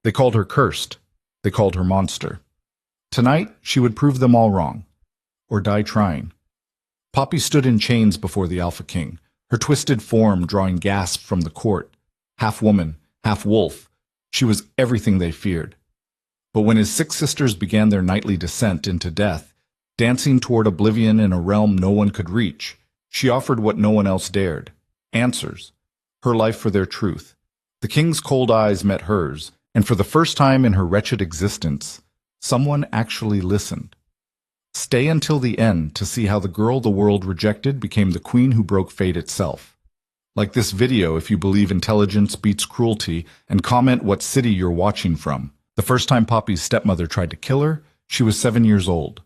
They called her cursed. They called her monster. Tonight, she would prove them all wrong, or die trying. Poppy stood in chains before the Alpha King, her twisted form drawing gasps from the court. Half woman, half wolf, she was everything they feared. But when his 6 sisters began their nightly descent into death, dancing toward oblivion in a realm no one could reach, she offered what no one else dared: answers, her life for their truth. The king's cold eyes met hers, and for the first time in her wretched existence, someone actually listened. Stay until the end to see how the girl the world rejected became the queen who broke fate itself. Like this video if you believe intelligence beats cruelty, and comment what city you're watching from. The first time Poppy's stepmother tried to kill her, she was 7 years old.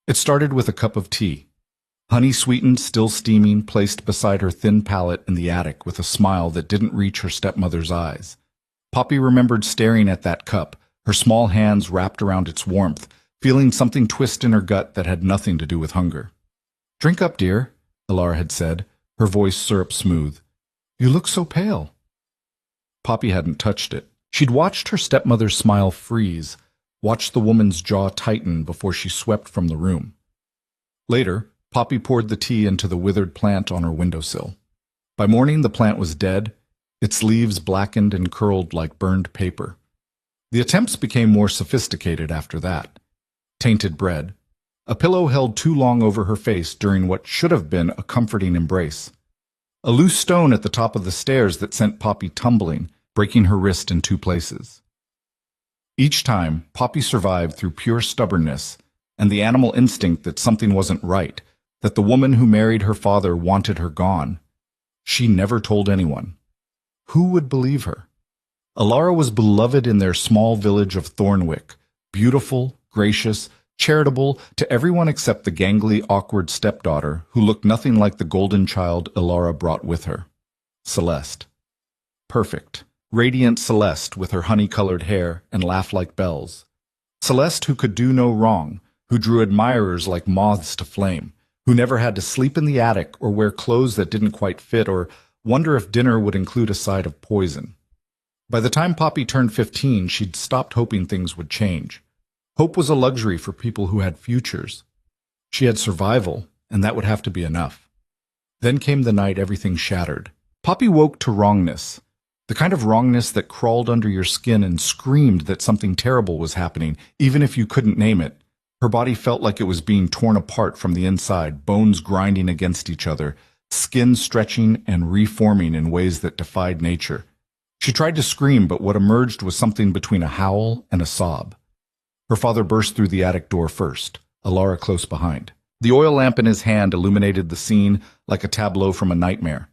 It started with a cup of tea. Honey sweetened, still steaming, placed beside her thin palette in the attic with a smile that didn't reach her stepmother's eyes. Poppy remembered staring at that cup, her small hands wrapped around its warmth, feeling something twist in her gut that had nothing to do with hunger. "Drink up, dear," Alara had said, her voice syrup smooth. "You look so pale." Poppy hadn't touched it. She'd watched her stepmother's smile freeze, watched the woman's jaw tighten before she swept from the room. Later, Poppy poured the tea into the withered plant on her windowsill. By morning, the plant was dead, its leaves blackened and curled like burned paper. The attempts became more sophisticated after that. Tainted bread. A pillow held too long over her face during what should have been a comforting embrace. A loose stone at the top of the stairs that sent Poppy tumbling, breaking her wrist in 2 places. Each time, Poppy survived through pure stubbornness and the animal instinct that something wasn't right, that the woman who married her father wanted her gone. She never told anyone. Who would believe her? Alara was beloved in their small village of Thornwick, beautiful, gracious, charitable to everyone except the gangly, awkward stepdaughter who looked nothing like the golden child Alara brought with her. Celeste. Perfect. Radiant Celeste with her honey-colored hair and laugh like bells. Celeste who could do no wrong, who drew admirers like moths to flame, who never had to sleep in the attic or wear clothes that didn't quite fit or wonder if dinner would include a side of poison. By the time Poppy turned 15, she'd stopped hoping things would change. Hope was a luxury for people who had futures. She had survival, and that would have to be enough. Then came the night everything shattered. Poppy woke to wrongness, the kind of wrongness that crawled under your skin and screamed that something terrible was happening, even if you couldn't name it. Her body felt like it was being torn apart from the inside, bones grinding against each other, skin stretching and reforming in ways that defied nature. She tried to scream, but what emerged was something between a howl and a sob. Her father burst through the attic door first, Alara close behind. The oil lamp in his hand illuminated the scene like a tableau from a nightmare.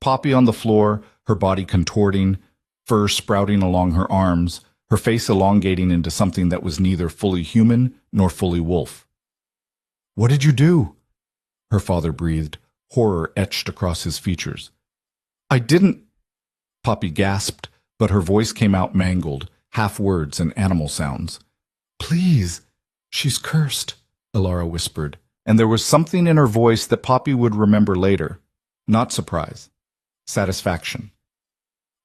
Poppy on the floor, her body contorting, fur sprouting along her arms, her face elongating into something that was neither fully human nor fully wolf. "What did you do?" her father breathed, horror etched across his features. "I didn't—" Poppy gasped, but her voice came out mangled, half words and animal sounds. "Please, she's cursed," Alara whispered, and there was something in her voice that Poppy would remember later. Not surprise. Satisfaction.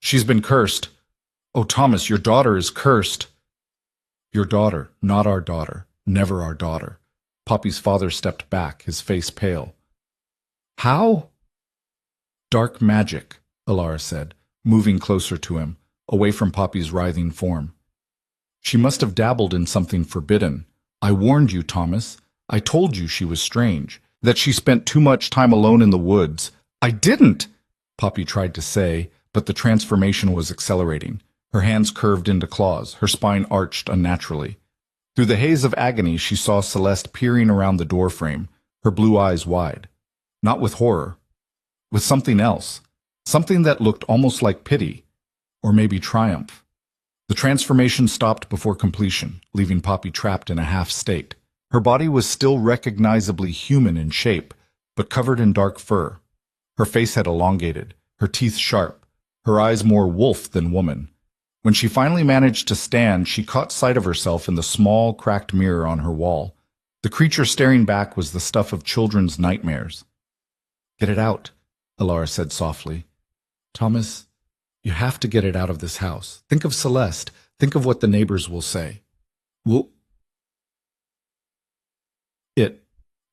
"She's been cursed. Oh, Thomas, your daughter is cursed." "Your daughter, not our daughter, never our daughter." Poppy's father stepped back, his face pale. "How?" "Dark magic," Alara said, moving closer to him, away from Poppy's writhing form. "She must have dabbled in something forbidden. I warned you, Thomas. I told you she was strange, that she spent too much time alone in the woods." "I didn't!" Poppy tried to say, but the transformation was accelerating. Her hands curved into claws, her spine arched unnaturally. Through the haze of agony, she saw Celeste peering around the doorframe, her blue eyes wide. Not with horror, with something else, something that looked almost like pity, or maybe triumph. The transformation stopped before completion, leaving Poppy trapped in a half-state. Her body was still recognizably human in shape, but covered in dark fur. Her face had elongated, her teeth sharp, her eyes more wolf than woman. When she finally managed to stand, she caught sight of herself in the small, cracked mirror on her wall. The creature staring back was the stuff of children's nightmares. "Get it out," Alara said softly. "Thomas, you have to get it out of this house. Think of Celeste, Think of what the neighbors will say. Will it,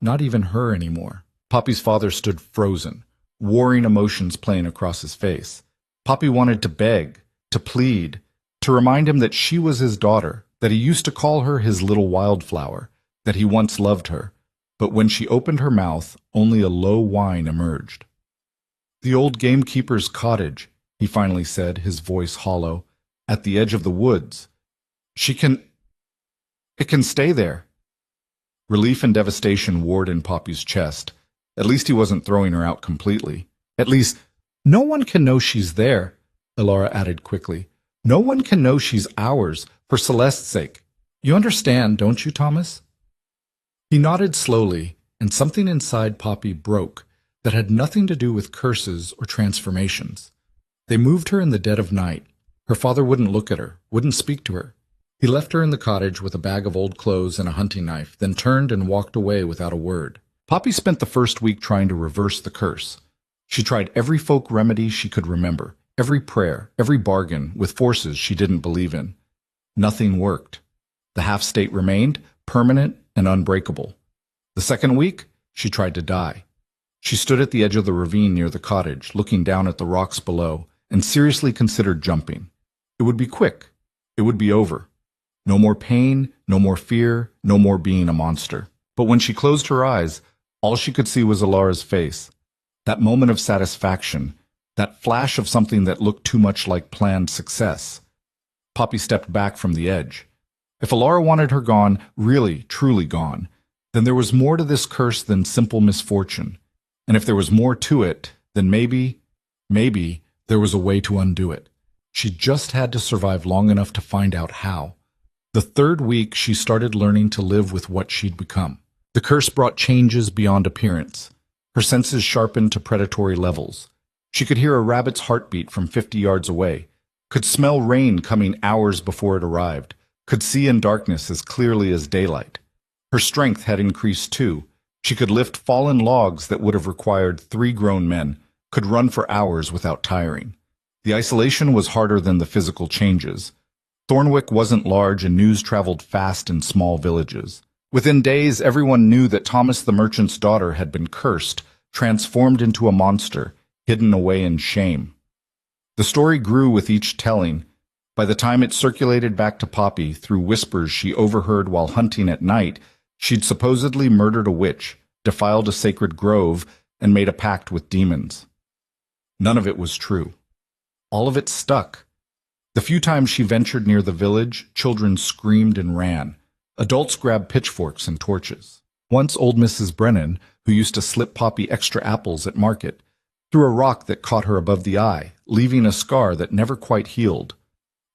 not even her anymore. Poppy's father stood frozen, warring emotions playing across his face. Poppy wanted to beg, to plead, to remind him that she was his daughter, that he used to call her his little wildflower, that he once loved her. But when she opened her mouth, only a low whine emerged. "The old gamekeeper's cottage," he finally said, his voice hollow, "at the edge of the woods. It can stay there." Relief and devastation warred in Poppy's chest. At least he wasn't throwing her out completely. At least, no one can know she's there, Elara added quickly. No one can know she's ours, for Celeste's sake. You understand, don't you, Thomas? He nodded slowly, and something inside Poppy broke that had nothing to do with curses or transformations. They moved her in the dead of night. Her father wouldn't look at her, wouldn't speak to her. He left her in the cottage with a bag of old clothes and a hunting knife, then turned and walked away without a word. Poppy spent the first week trying to reverse the curse. She tried every folk remedy she could remember, every prayer, every bargain, with forces she didn't believe in. Nothing worked. The half-state remained, permanent and unbreakable. The second week, she tried to die. She stood at the edge of the ravine near the cottage, looking down at the rocks below, and seriously considered jumping. It would be quick. It would be over. No more pain, no more fear, no more being a monster. But when she closed her eyes, all she could see was Elara's face. That moment of satisfaction, that flash of something that looked too much like planned success. Poppy stepped back from the edge. If Elara wanted her gone, really, truly gone, then there was more to this curse than simple misfortune. And if there was more to it, then maybe there was a way to undo it. She just had to survive long enough to find out how. The third week, she started learning to live with what she'd become. The curse brought changes beyond appearance. Her senses sharpened to predatory levels. She could hear a rabbit's heartbeat from 50 yards away, could smell rain coming hours before it arrived, could see in darkness as clearly as daylight. Her strength had increased too. She could lift fallen logs that would have required 3 grown men, could run for hours without tiring. The isolation was harder than the physical changes. Thornwick wasn't large and news traveled fast in small villages. Within days, everyone knew that Thomas the merchant's daughter had been cursed, transformed into a monster, hidden away in shame. The story grew with each telling. By the time it circulated back to Poppy through whispers she overheard while hunting at night, she'd supposedly murdered a witch, defiled a sacred grove, and made a pact with demons. None of it was true. All of it stuck. The few times she ventured near the village, children screamed and ran. Adults grabbed pitchforks and torches. Once old Mrs. Brennan, who used to slip Poppy extra apples at market, threw a rock that caught her above the eye, leaving a scar that never quite healed.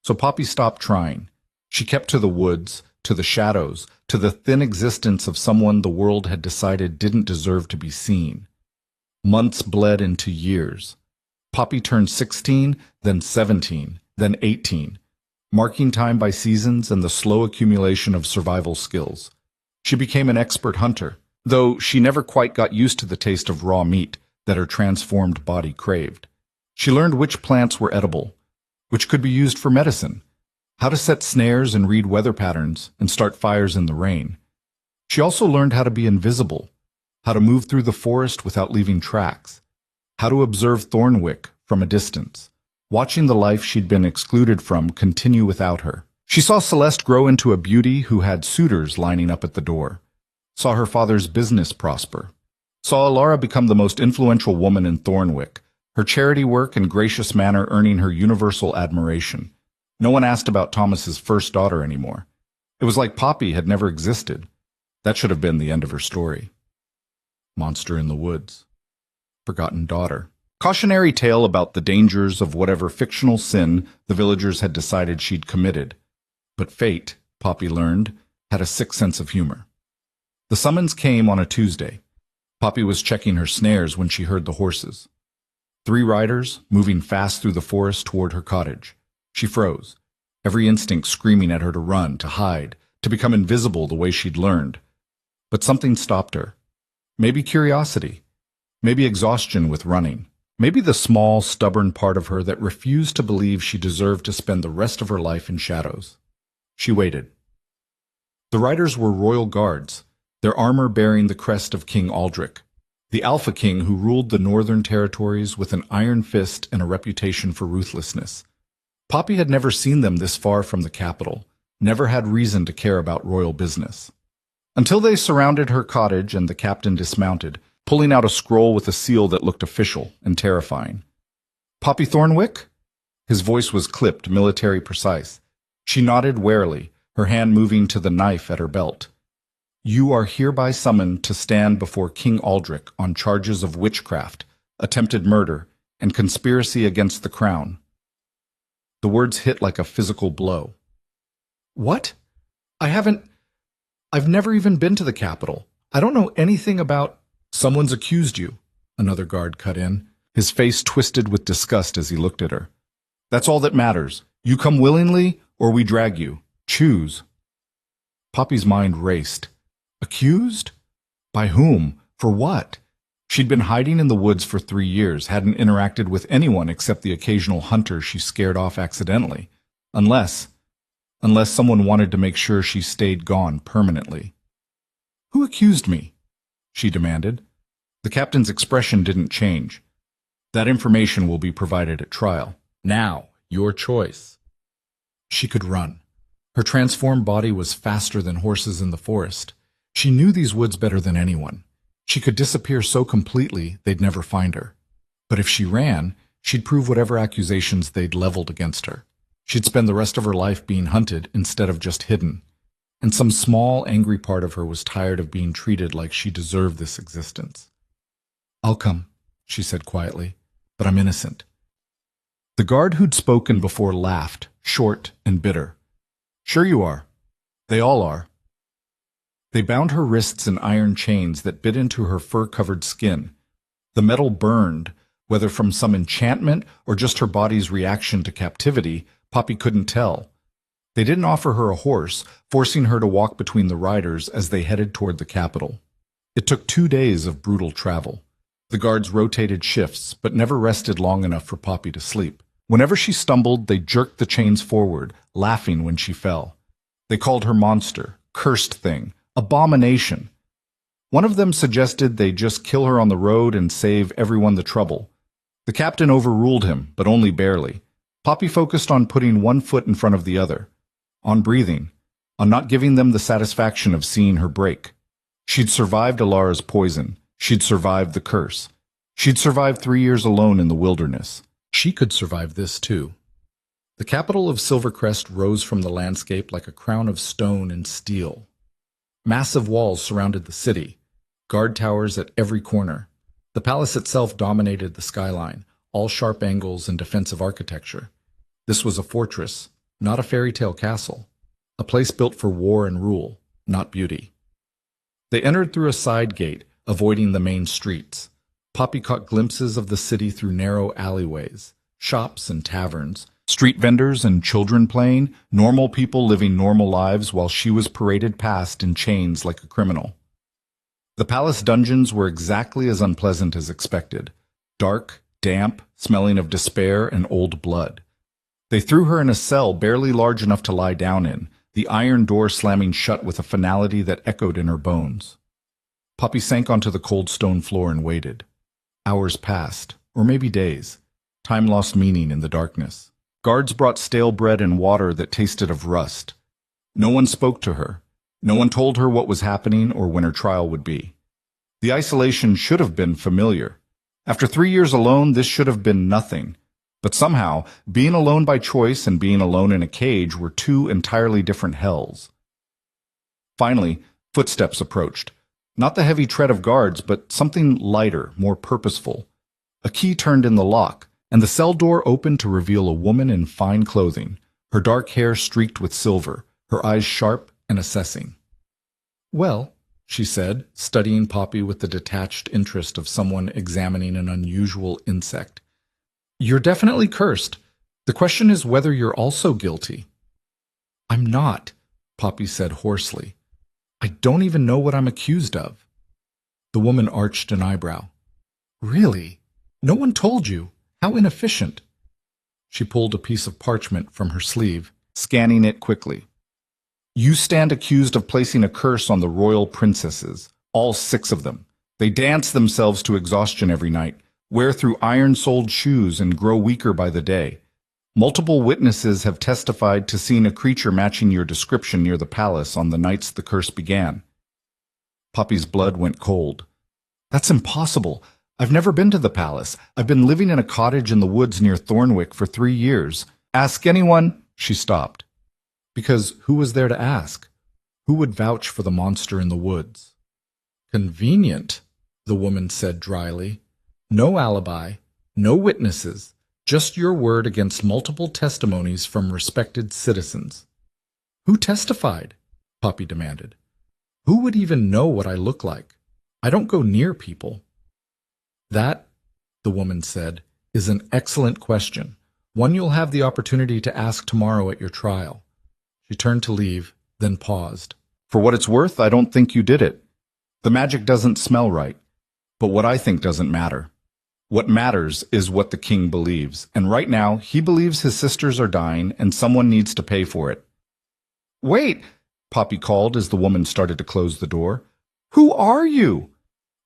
So Poppy stopped trying. She kept to the woods, to the shadows, to the thin existence of someone the world had decided didn't deserve to be seen. Months bled into years. Poppy turned 16, then 17, then 18, marking time by seasons and the slow accumulation of survival skills. She became an expert hunter, though she never quite got used to the taste of raw meat that her transformed body craved. She learned which plants were edible, which could be used for medicine, how to set snares and read weather patterns and start fires in the rain. She also learned how to be invisible, how to move through the forest without leaving tracks, how to observe Thornwick from a distance, watching the life she'd been excluded from continue without her. She saw Celeste grow into a beauty who had suitors lining up at the door, saw her father's business prosper, saw Elara become the most influential woman in Thornwick, her charity work and gracious manner earning her universal admiration. No one asked about Thomas's first daughter anymore. It was like Poppy had never existed. That should have been the end of her story. Monster in the woods. Forgotten daughter. Cautionary tale about the dangers of whatever fictional sin the villagers had decided she'd committed. But fate, Poppy learned, had a sick sense of humor. The summons came on a Tuesday. Poppy was checking her snares when she heard the horses. 3 riders, moving fast through the forest toward her cottage. She froze, every instinct screaming at her to run, to hide, to become invisible the way she'd learned. But something stopped her. Maybe curiosity. Maybe exhaustion with running. Maybe the small, stubborn part of her that refused to believe she deserved to spend the rest of her life in shadows. She waited. The riders were royal guards, their armor bearing the crest of King Aldrich, the Alpha King who ruled the northern territories with an iron fist and a reputation for ruthlessness. Poppy had never seen them this far from the capital, never had reason to care about royal business. Until they surrounded her cottage and the captain dismounted, pulling out a scroll with a seal that looked official and terrifying. "Poppy Thornwick?" His voice was clipped, military precise. She nodded warily, her hand moving to the knife at her belt. "You are hereby summoned to stand before King Aldrich on charges of witchcraft, attempted murder, and conspiracy against the crown." The words hit like a physical blow. "What? I've never even been to the capital. I don't know anything about—" "Someone's accused you," another guard cut in, his face twisted with disgust as he looked at her. "That's all that matters. You come willingly, or we drag you. Choose." Poppy's mind raced. Accused? By whom? For what? She'd been hiding in the woods for 3 years, hadn't interacted with anyone except the occasional hunter she scared off accidentally. Unless someone wanted to make sure she stayed gone permanently. "Who accused me?" she demanded. The captain's expression didn't change. "That information will be provided at trial. Now, your choice." She could run. Her transformed body was faster than horses in the forest. She knew these woods better than anyone. She could disappear so completely they'd never find her. But if she ran, she'd prove whatever accusations they'd leveled against her. She'd spend the rest of her life being hunted instead of just hidden. And some small, angry part of her was tired of being treated like she deserved this existence. "I'll come," she said quietly, "but I'm innocent." The guard who'd spoken before laughed, short and bitter. "Sure you are. They all are." They bound her wrists in iron chains that bit into her fur-covered skin. The metal burned, whether from some enchantment or just her body's reaction to captivity, Poppy couldn't tell. They didn't offer her a horse, forcing her to walk between the riders as they headed toward the capital. It took 2 days of brutal travel. The guards rotated shifts, but never rested long enough for Poppy to sleep. Whenever she stumbled, they jerked the chains forward, laughing when she fell. They called her monster, cursed thing, abomination. One of them suggested they just kill her on the road and save everyone the trouble. The captain overruled him, but only barely. Poppy focused on putting one foot in front of the other, on breathing, on not giving them the satisfaction of seeing her break. She'd survived Alara's poison. She'd survived the curse. She'd survived 3 years alone in the wilderness. She could survive this too. The capital of Silvercrest rose from the landscape like a crown of stone and steel. Massive walls surrounded the city, guard towers at every corner. The palace itself dominated the skyline, all sharp angles and defensive architecture. This was a fortress, not a fairy tale castle, a place built for war and rule, not beauty. They entered through a side gate, avoiding the main streets. Poppy caught glimpses of the city through narrow alleyways, shops and taverns, street vendors and children playing, normal people living normal lives while she was paraded past in chains like a criminal. The palace dungeons were exactly as unpleasant as expected, dark, damp, smelling of despair and old blood. They threw her in a cell barely large enough to lie down in, the iron door slamming shut with a finality that echoed in her bones. Poppy sank onto the cold stone floor and waited. Hours passed, or maybe days. Time lost meaning in the darkness. Guards brought stale bread and water that tasted of rust. No one spoke to her. No one told her what was happening or when her trial would be. The isolation should have been familiar. After 3 years alone, this should have been nothing. But somehow, being alone by choice and being alone in a cage were 2 entirely different hells. Finally, footsteps approached. Not the heavy tread of guards, but something lighter, more purposeful. A key turned in the lock, and the cell door opened to reveal a woman in fine clothing, her dark hair streaked with silver, her eyes sharp and assessing. "Well," she said, studying Poppy with the detached interest of someone examining an unusual insect, "you're definitely cursed. The question is whether you're also guilty." "I'm not," Poppy said hoarsely. "I don't even know what I'm accused of." The woman arched an eyebrow. "Really? No one told you. How inefficient. She pulled a piece of parchment from her sleeve, scanning it quickly. You stand accused of placing a curse on the royal princesses, all 6 of them. They dance themselves to exhaustion every night, wear through iron-soled shoes, and grow weaker by the day. Multiple witnesses have testified to seeing a creature matching your description near the palace on the nights the curse began. Poppy's blood went cold. That's impossible. I've never been to the palace. I've been living in a cottage in the woods near Thornwick for 3 years. Ask anyone. She stopped. Because who was there to ask? Who would vouch for the monster in the woods? Convenient, the woman said dryly. No alibi, no witnesses, just your word against multiple testimonies from respected citizens. Who testified? Poppy demanded. Who would even know what I look like? I don't go near people. That, the woman said, is an excellent question, one you'll have the opportunity to ask tomorrow at your trial. She turned to leave, then paused. For what it's worth, I don't think you did it. The magic doesn't smell right, but what I think doesn't matter. What matters is what the king believes, and right now he believes his sisters are dying and someone needs to pay for it. Wait, Poppy called as the woman started to close the door. Who are you?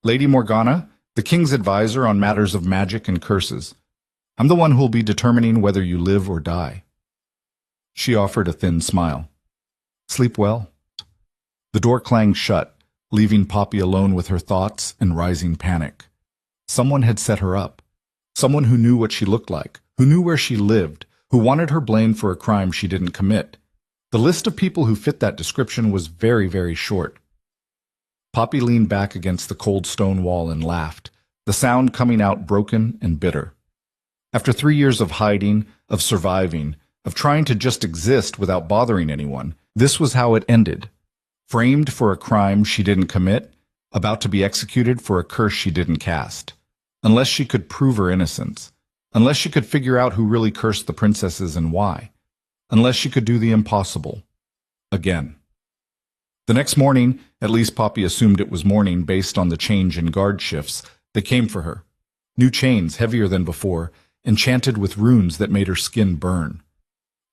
Lady Morgana, the king's advisor on matters of magic and curses. I'm the one who'll be determining whether you live or die. She offered a thin smile. Sleep well. The door clanged shut, leaving Poppy alone with her thoughts and rising panic. Someone had set her up. Someone who knew what she looked like, who knew where she lived, who wanted her blamed for a crime she didn't commit. The list of people who fit that description was very, very short. Poppy leaned back against the cold stone wall and laughed, the sound coming out broken and bitter. After 3 years of hiding, of surviving, of trying to just exist without bothering anyone, this was how it ended. Framed for a crime she didn't commit, about to be executed for a curse she didn't cast. Unless she could prove her innocence. Unless she could figure out who really cursed the princesses and why. Unless she could do the impossible. Again. The next morning, at least Poppy assumed it was morning based on the change in guard shifts, they came for her. New chains, heavier than before, enchanted with runes that made her skin burn.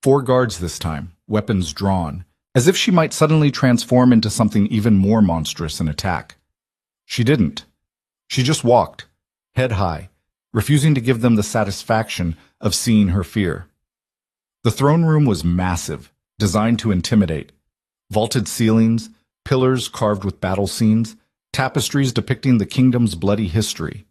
4 guards this time, weapons drawn, as if she might suddenly transform into something even more monstrous and attack. She didn't. She just walked, head high, refusing to give them the satisfaction of seeing her fear. The throne room was massive, designed to intimidate. Vaulted ceilings, pillars carved with battle scenes, tapestries depicting the kingdom's bloody history.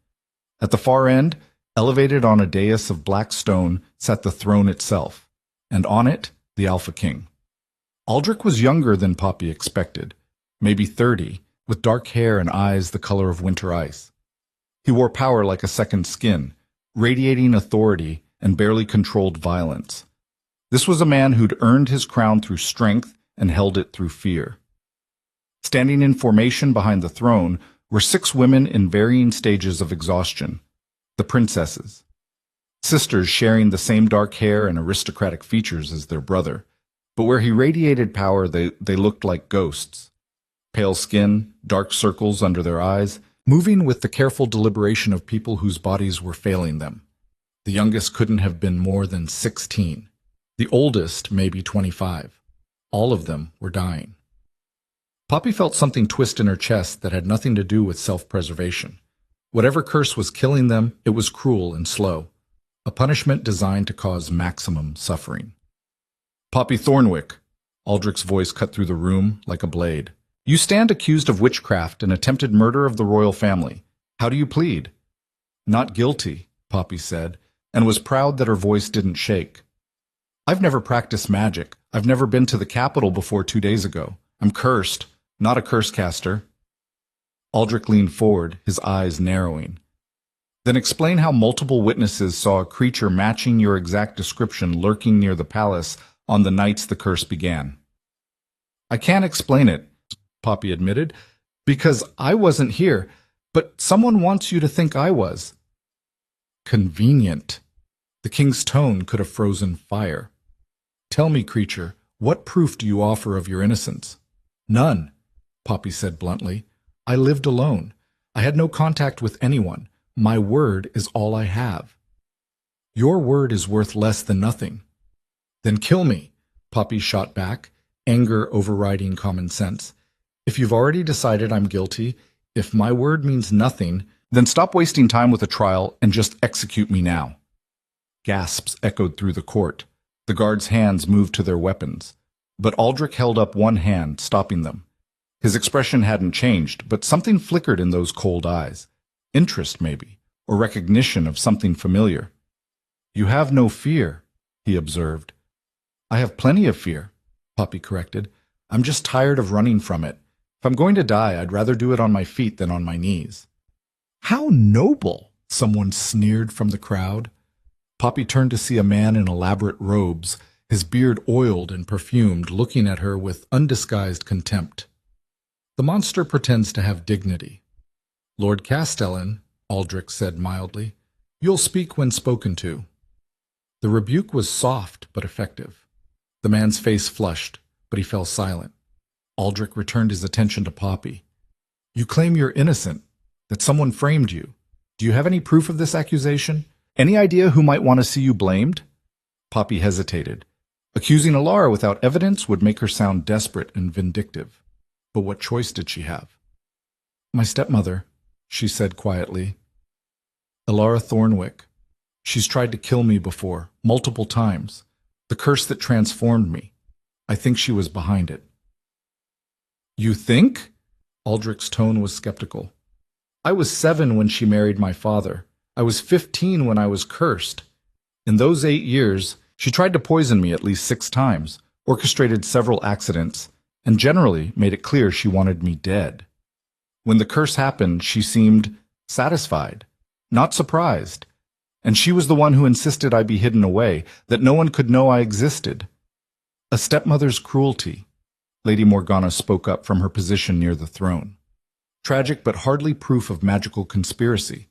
At the far end, elevated on a dais of black stone, sat the throne itself, and on it, the Alpha King. Aldrich was younger than Poppy expected, maybe 30, with dark hair and eyes the color of winter ice. He wore power like a second skin, radiating authority and barely controlled violence. This was a man who'd earned his crown through strength and held it through fear. Standing in formation behind the throne were 6 women in varying stages of exhaustion, the princesses. Sisters sharing the same dark hair and aristocratic features as their brother, but where he radiated power they looked like ghosts. Pale skin, dark circles under their eyes, moving with the careful deliberation of people whose bodies were failing them. The youngest couldn't have been more than 16. The oldest, maybe 25. All of them were dying. Poppy felt something twist in her chest that had nothing to do with self-preservation. Whatever curse was killing them, it was cruel and slow. A punishment designed to cause maximum suffering. Poppy Thornwick, Aldrich's voice cut through the room like a blade. You stand accused of witchcraft and attempted murder of the royal family. How do you plead? Not guilty, Poppy said, and was proud that her voice didn't shake. I've never practiced magic. I've never been to the capital before 2 days ago. I'm cursed, not a curse caster. Aldrich leaned forward, his eyes narrowing. Then explain how multiple witnesses saw a creature matching your exact description lurking near the palace on the nights the curse began. I can't explain it, Poppy admitted, because I wasn't here, but someone wants you to think I was. Convenient. The king's tone could have frozen fire. Tell me, creature, what proof do you offer of your innocence? None, Poppy said bluntly. I lived alone. I had no contact with anyone. My word is all I have. Your word is worth less than nothing. Then kill me, Poppy shot back, anger overriding common sense. If you've already decided I'm guilty, if my word means nothing, then stop wasting time with a trial and just execute me now. Gasps echoed through the court. The guards' hands moved to their weapons, but Aldrich held up one hand, stopping them. His expression hadn't changed, but something flickered in those cold eyes. Interest, maybe, or recognition of something familiar. You have no fear, he observed. I have plenty of fear, Poppy corrected. I'm just tired of running from it. If I'm going to die, I'd rather do it on my feet than on my knees. How noble, someone sneered from the crowd. Poppy turned to see a man in elaborate robes, his beard oiled and perfumed, looking at her with undisguised contempt. The monster pretends to have dignity. Lord Castellan, Aldrich said mildly, you'll speak when spoken to. The rebuke was soft but effective. The man's face flushed, but he fell silent. Aldrich returned his attention to Poppy. You claim you're innocent, that someone framed you. Do you have any proof of this accusation? Any idea who might want to see you blamed? Poppy hesitated. Accusing Alara without evidence would make her sound desperate and vindictive. But what choice did she have? My stepmother, she said quietly. Alara Thornwick. She's tried to kill me before, multiple times. The curse that transformed me. I think she was behind it. You think? Aldrich's tone was skeptical. I was 7 when she married my father. I was 15 when I was cursed. In those 8 years, she tried to poison me at least 6 times, orchestrated several accidents, and generally made it clear she wanted me dead. When the curse happened, she seemed satisfied, not surprised, and she was the one who insisted I be hidden away, that no one could know I existed. A stepmother's cruelty, Lady Morgana spoke up from her position near the throne. Tragic but hardly proof of magical conspiracy.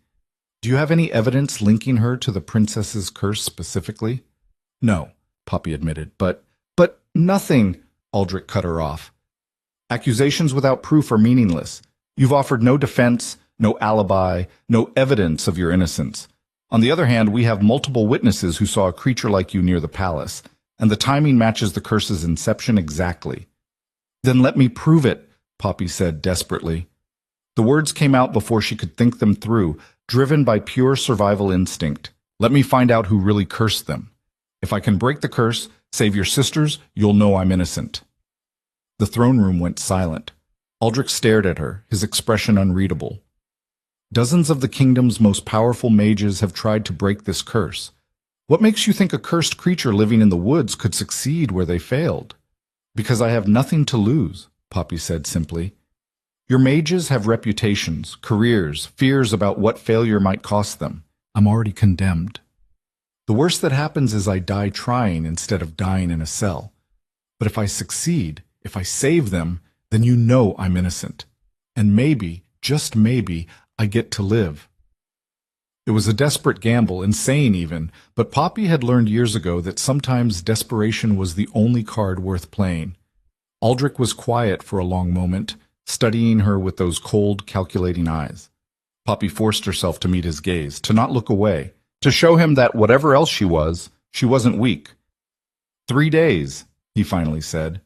Do you have any evidence linking her to the princess's curse specifically? No, Poppy admitted, but nothing, Aldrich cut her off. Accusations without proof are meaningless. You've offered no defense, no alibi, no evidence of your innocence. On the other hand, we have multiple witnesses who saw a creature like you near the palace, and the timing matches the curse's inception exactly. Then let me prove it, Poppy said desperately. The words came out before she could think them through, driven by pure survival instinct. Let me find out who really cursed them. If I can break the curse, save your sisters, you'll know I'm innocent. The throne room went silent. Aldrich stared at her, his expression unreadable. Dozens of the kingdom's most powerful mages have tried to break this curse. What makes you think a cursed creature living in the woods could succeed where they failed? Because I have nothing to lose, Poppy said simply. Your mages have reputations, careers, fears about what failure might cost them. I'm already condemned. The worst that happens is I die trying instead of dying in a cell. But if I succeed, if I save them, then you know I'm innocent. And maybe, just maybe, I get to live. It was a desperate gamble, insane even, but Poppy had learned years ago that sometimes desperation was the only card worth playing. Aldrich was quiet for a long moment, studying her with those cold, calculating eyes. Poppy forced herself to meet his gaze, to not look away, to show him that whatever else she wasn't weak. 3 days, he finally said.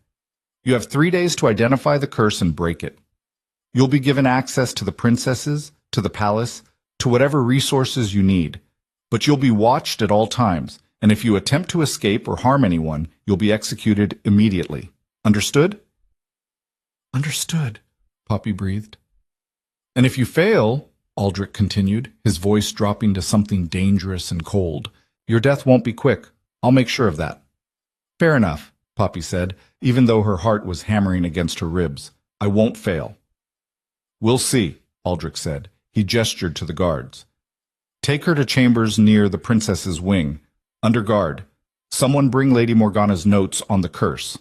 You have 3 days to identify the curse and break it. You'll be given access to the princesses, to the palace, to whatever resources you need, but you'll be watched at all times, and if you attempt to escape or harm anyone, you'll be executed immediately. Understood? Understood, Poppy breathed. And if you fail, Aldrich continued, his voice dropping to something dangerous and cold, your death won't be quick. I'll make sure of that. Fair enough, Poppy said, even though her heart was hammering against her ribs. I won't fail. We'll see, Aldrich said. He gestured to the guards. Take her to chambers near the princess's wing. Under guard. Someone bring Lady Morgana's notes on the curse.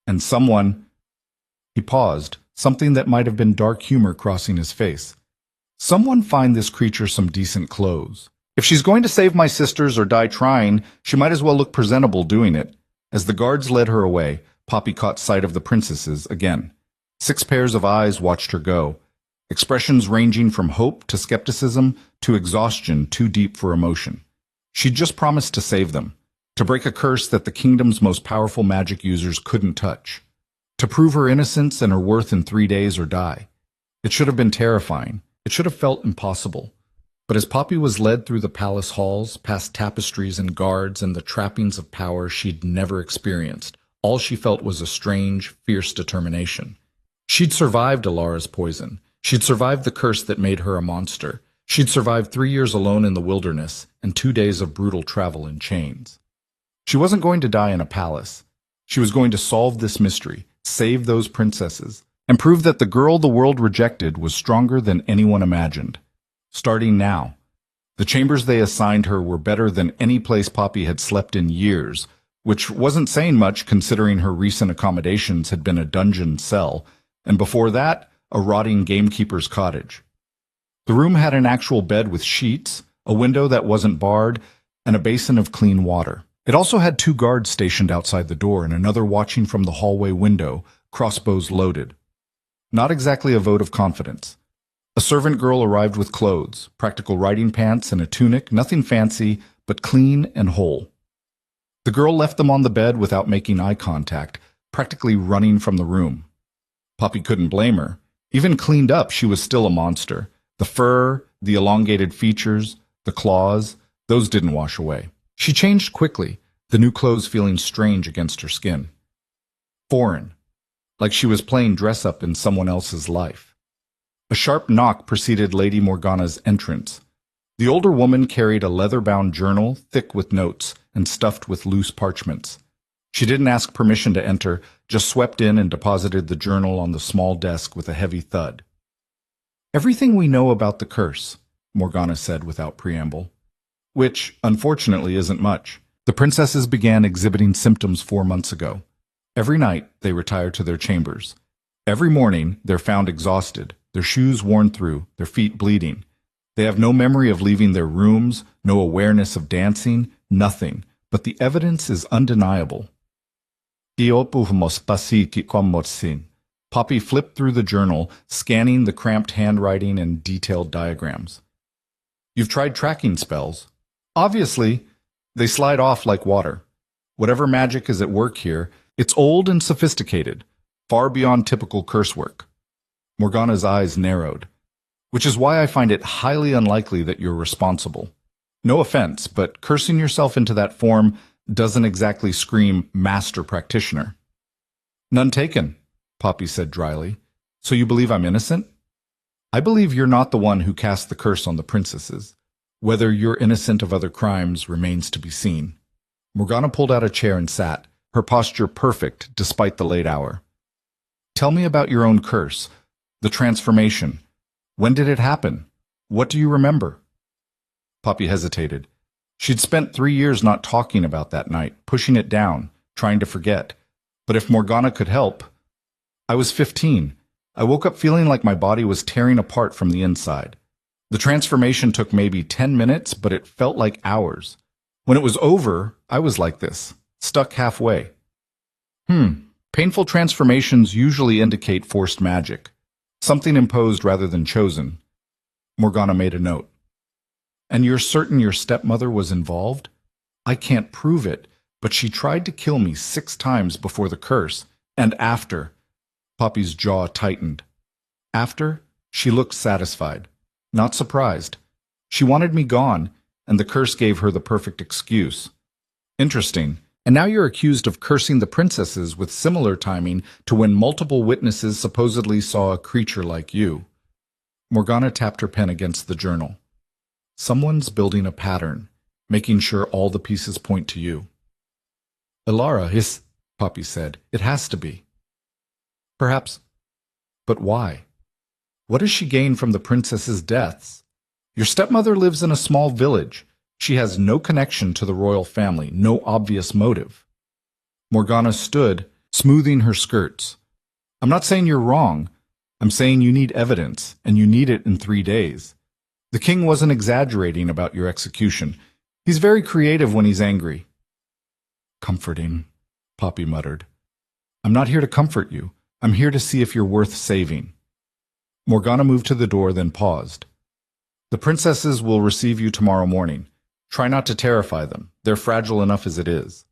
And someone... He paused, something that might have been dark humor crossing his face. Someone find this creature some decent clothes. If she's going to save my sisters or die trying, she might as well look presentable doing it. As the guards led her away, Poppy caught sight of the princesses again. 6 pairs of eyes watched her go. expressions ranging from hope to skepticism to exhaustion too deep for emotion. She'd just promised to save them, to break a curse that the kingdom's most powerful magic users couldn't touch, to prove her innocence and her worth in 3 days or die. It should have been terrifying. It should have felt impossible. But as Poppy was led through the palace halls, past tapestries and guards and the trappings of power she'd never experienced, all she felt was a strange, fierce determination. She'd survived Alara's poison. She'd survived the curse that made her a monster. She'd survived 3 years alone in the wilderness and 2 days of brutal travel in chains. She wasn't going to die in a palace. She was going to solve this mystery, save those princesses, and prove that the girl the world rejected was stronger than anyone imagined. Starting now, the chambers they assigned her were better than any place Poppy had slept in years, which wasn't saying much considering her recent accommodations had been a dungeon cell, and before that, a rotting gamekeeper's cottage. The room had an actual bed with sheets, a window that wasn't barred, and a basin of clean water. It also had 2 guards stationed outside the door and another watching from the hallway window, crossbows loaded. Not exactly a vote of confidence. A servant girl arrived with clothes, practical riding pants and a tunic, nothing fancy, but clean and whole. The girl left them on the bed without making eye contact, practically running from the room. Poppy couldn't blame her. Even cleaned up, she was still a monster. The fur, the elongated features, the claws, those didn't wash away. She changed quickly, the new clothes feeling strange against her skin. Foreign, like she was playing dress-up in someone else's life. A sharp knock preceded Lady Morgana's entrance. The older woman carried a leather-bound journal, thick with notes, and stuffed with loose parchments. She didn't ask permission to enter, just swept in and deposited the journal on the small desk with a heavy thud. "Everything we know about the curse," Morgana said without preamble. Which, unfortunately, isn't much. The princesses began exhibiting symptoms 4 months ago. Every night, they retire to their chambers. Every morning, they're found exhausted, their shoes worn through, their feet bleeding. They have no memory of leaving their rooms, no awareness of dancing, nothing, but the evidence is undeniable. Poppy flipped through the journal, scanning the cramped handwriting and detailed diagrams. "You've tried tracking spells. Obviously, they slide off like water. Whatever magic is at work here, it's old and sophisticated, far beyond typical curse work." Morgana's eyes narrowed. "Which is why I find it highly unlikely that you're responsible. No offense, but cursing yourself into that form doesn't exactly scream master practitioner." "None taken," Poppy said dryly. "So you believe I'm innocent?" "I believe you're not the one who cast the curse on the princesses. Whether you're innocent of other crimes remains to be seen." Morgana pulled out a chair and sat, her posture perfect despite the late hour. "Tell me about your own curse, the transformation. When did it happen? What do you remember?" Poppy hesitated. She'd spent 3 years not talking about that night, pushing it down, trying to forget. But if Morgana could help... "I was 15. I woke up feeling like my body was tearing apart from the inside. The transformation took maybe 10 minutes, but it felt like hours. When it was over, I was like this, stuck halfway." Painful transformations usually indicate forced magic, something imposed rather than chosen. Morgana made a note. "And you're certain your stepmother was involved?" "I can't prove it, but she tried to kill me 6 times before the curse, and after." Poppy's jaw tightened. "After?" She looked satisfied, not surprised. "She wanted me gone, and the curse gave her the perfect excuse." "Interesting. And now you're accused of cursing the princesses with similar timing to when multiple witnesses supposedly saw a creature like you." Morgana tapped her pen against the journal. "Someone's building a pattern, making sure all the pieces point to you." "Alara is," Poppy said. "It has to be." "Perhaps. But why? What does she gain from the princesses' deaths? Your stepmother lives in a small village. She has no connection to the royal family, no obvious motive." Morgana stood, smoothing her skirts. "I'm not saying you're wrong. I'm saying you need evidence, and you need it in 3 days. The king wasn't exaggerating about your execution. He's very creative when he's angry." "Comforting," Poppy muttered. "I'm not here to comfort you. I'm here to see if you're worth saving." Morgana moved to the door, then paused. The princesses will receive you tomorrow morning. Try not to terrify them. They're fragile enough as it is.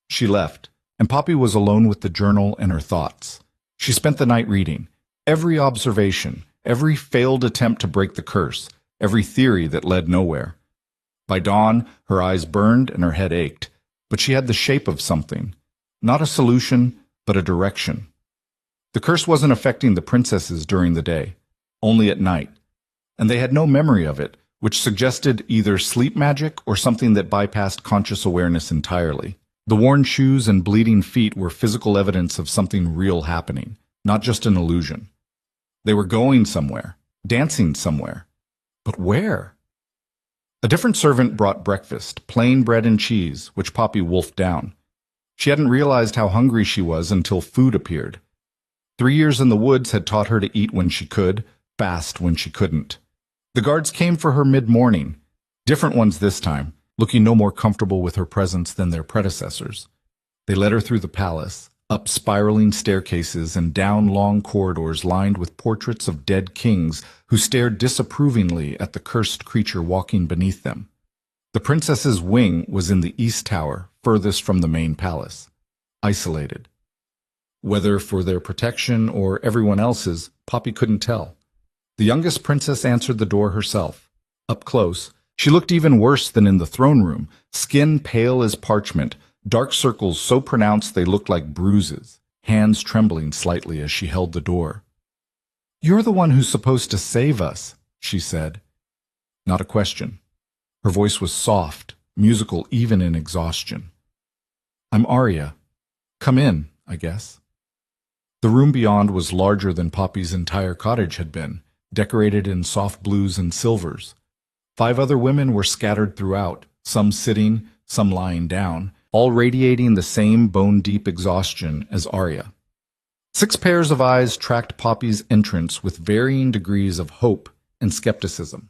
She left, and Poppy was alone with the journal and her thoughts. She spent the night reading. Every observation, every failed attempt to break the curse, every theory that led nowhere. By dawn, her eyes burned and her head ached, but she had the shape of something. Not a solution, but a direction. The curse wasn't affecting the princesses during the day, only at night, and they had no memory of it, which suggested either sleep magic or something that bypassed conscious awareness entirely. The worn shoes and bleeding feet were physical evidence of something real happening, not just an illusion. They were going somewhere, dancing somewhere. But where? A different servant brought breakfast, plain bread and cheese, which Poppy wolfed down. She hadn't realized how hungry she was until food appeared. 3 years in the woods had taught her to eat when she could, fast when she couldn't. The guards came for her mid-morning, different ones this time, looking no more comfortable with her presence than their predecessors. They led her through the palace, up spiraling staircases and down long corridors lined with portraits of dead kings who stared disapprovingly at the cursed creature walking beneath them. The princess's wing was in the east tower, furthest from the main palace, isolated. Whether for their protection or everyone else's, Poppy couldn't tell. The youngest princess answered the door herself. Up close, she looked even worse than in the throne room, skin pale as parchment, dark circles so pronounced they looked like bruises, hands trembling slightly as she held the door. "You're the one who's supposed to save us," she said. Not a question. Her voice was soft, musical even in exhaustion. "I'm Arya. Come in, I guess." The room beyond was larger than Poppy's entire cottage had been, decorated in soft blues and silvers. 5 other women were scattered throughout, some sitting, some lying down, all radiating the same bone-deep exhaustion as Arya. 6 pairs of eyes tracked Poppy's entrance with varying degrees of hope and skepticism.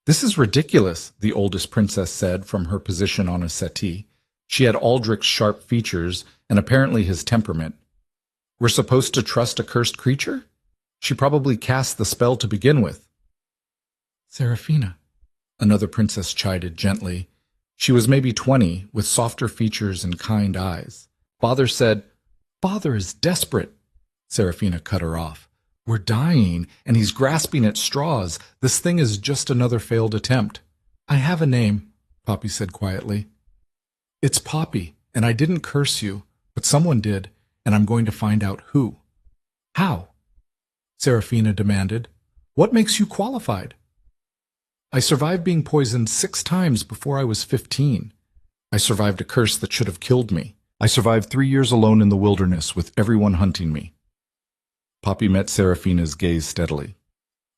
"This is ridiculous," the oldest princess said from her position on a settee. She had Aldrich's sharp features and apparently his temperament. "We're supposed to trust a cursed creature? She probably cast the spell to begin with." "Seraphina," another princess chided gently. She was maybe 20, with softer features and kind eyes. "Father said—" "Father is desperate," Seraphina cut her off. "We're dying, and he's grasping at straws. This thing is just another failed attempt." "I have a name," Poppy said quietly. "It's Poppy, and I didn't curse you, but someone did, and I'm going to find out who." "How?" Seraphina demanded. "What makes you qualified?" "I survived being poisoned 6 times before I was 15. I survived a curse that should have killed me. I survived 3 years alone in the wilderness with everyone hunting me." Poppy met Seraphina's gaze steadily.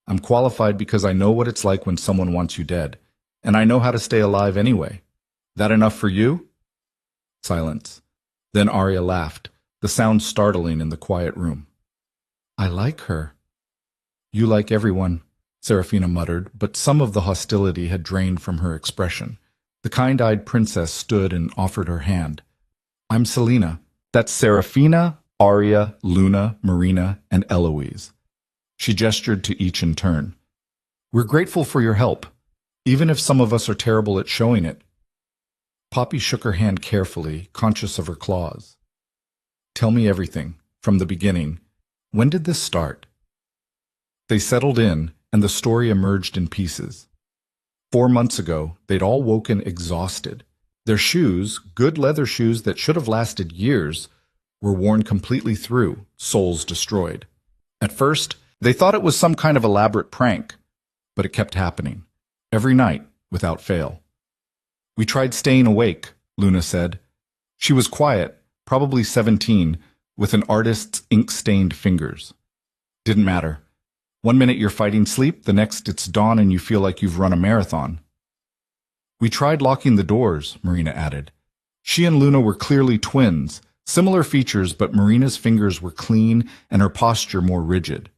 "I'm qualified because I know what it's like when someone wants you dead, and I know how to stay alive anyway. That enough for you?" Silence. Then Arya laughed, the sound startling in the quiet room. "I like her." "You like everyone," Seraphina muttered, but some of the hostility had drained from her expression. The kind-eyed princess stood and offered her hand. "I'm Selena. That's Seraphina, Arya, Luna, Marina, and Eloise." She gestured to each in turn. "We're grateful for your help, even if some of us are terrible at showing it." Poppy shook her hand carefully, conscious of her claws. "Tell me everything, from the beginning. When did this start?" They settled in, and the story emerged in pieces. 4 months ago, they'd all woken exhausted. Their shoes, good leather shoes that should have lasted years, were worn completely through, soles destroyed. At first, they thought it was some kind of elaborate prank, but it kept happening, every night, without fail. "We tried staying awake," Luna said. She was quiet, probably 17, with an artist's ink-stained fingers. "Didn't matter. 1 minute you're fighting sleep, the next it's dawn and you feel like you've run a marathon." "We tried locking the doors," Marina added. She and Luna were clearly twins, similar features, but Marina's fingers were clean and her posture more rigid.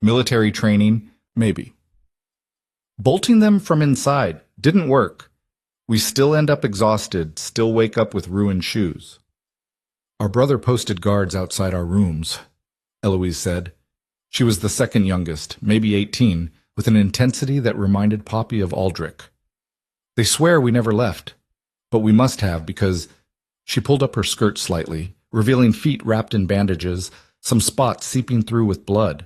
"Military training, maybe." "Bolting them from inside didn't work. We still end up exhausted, still wake up with ruined shoes." "Our brother posted guards outside our rooms," Eloise said. She was the second youngest, maybe 18, with an intensity that reminded Poppy of Aldrich. They swear we never left, but we must have because she pulled up her skirt slightly, revealing feet wrapped in bandages, some spots seeping through with blood.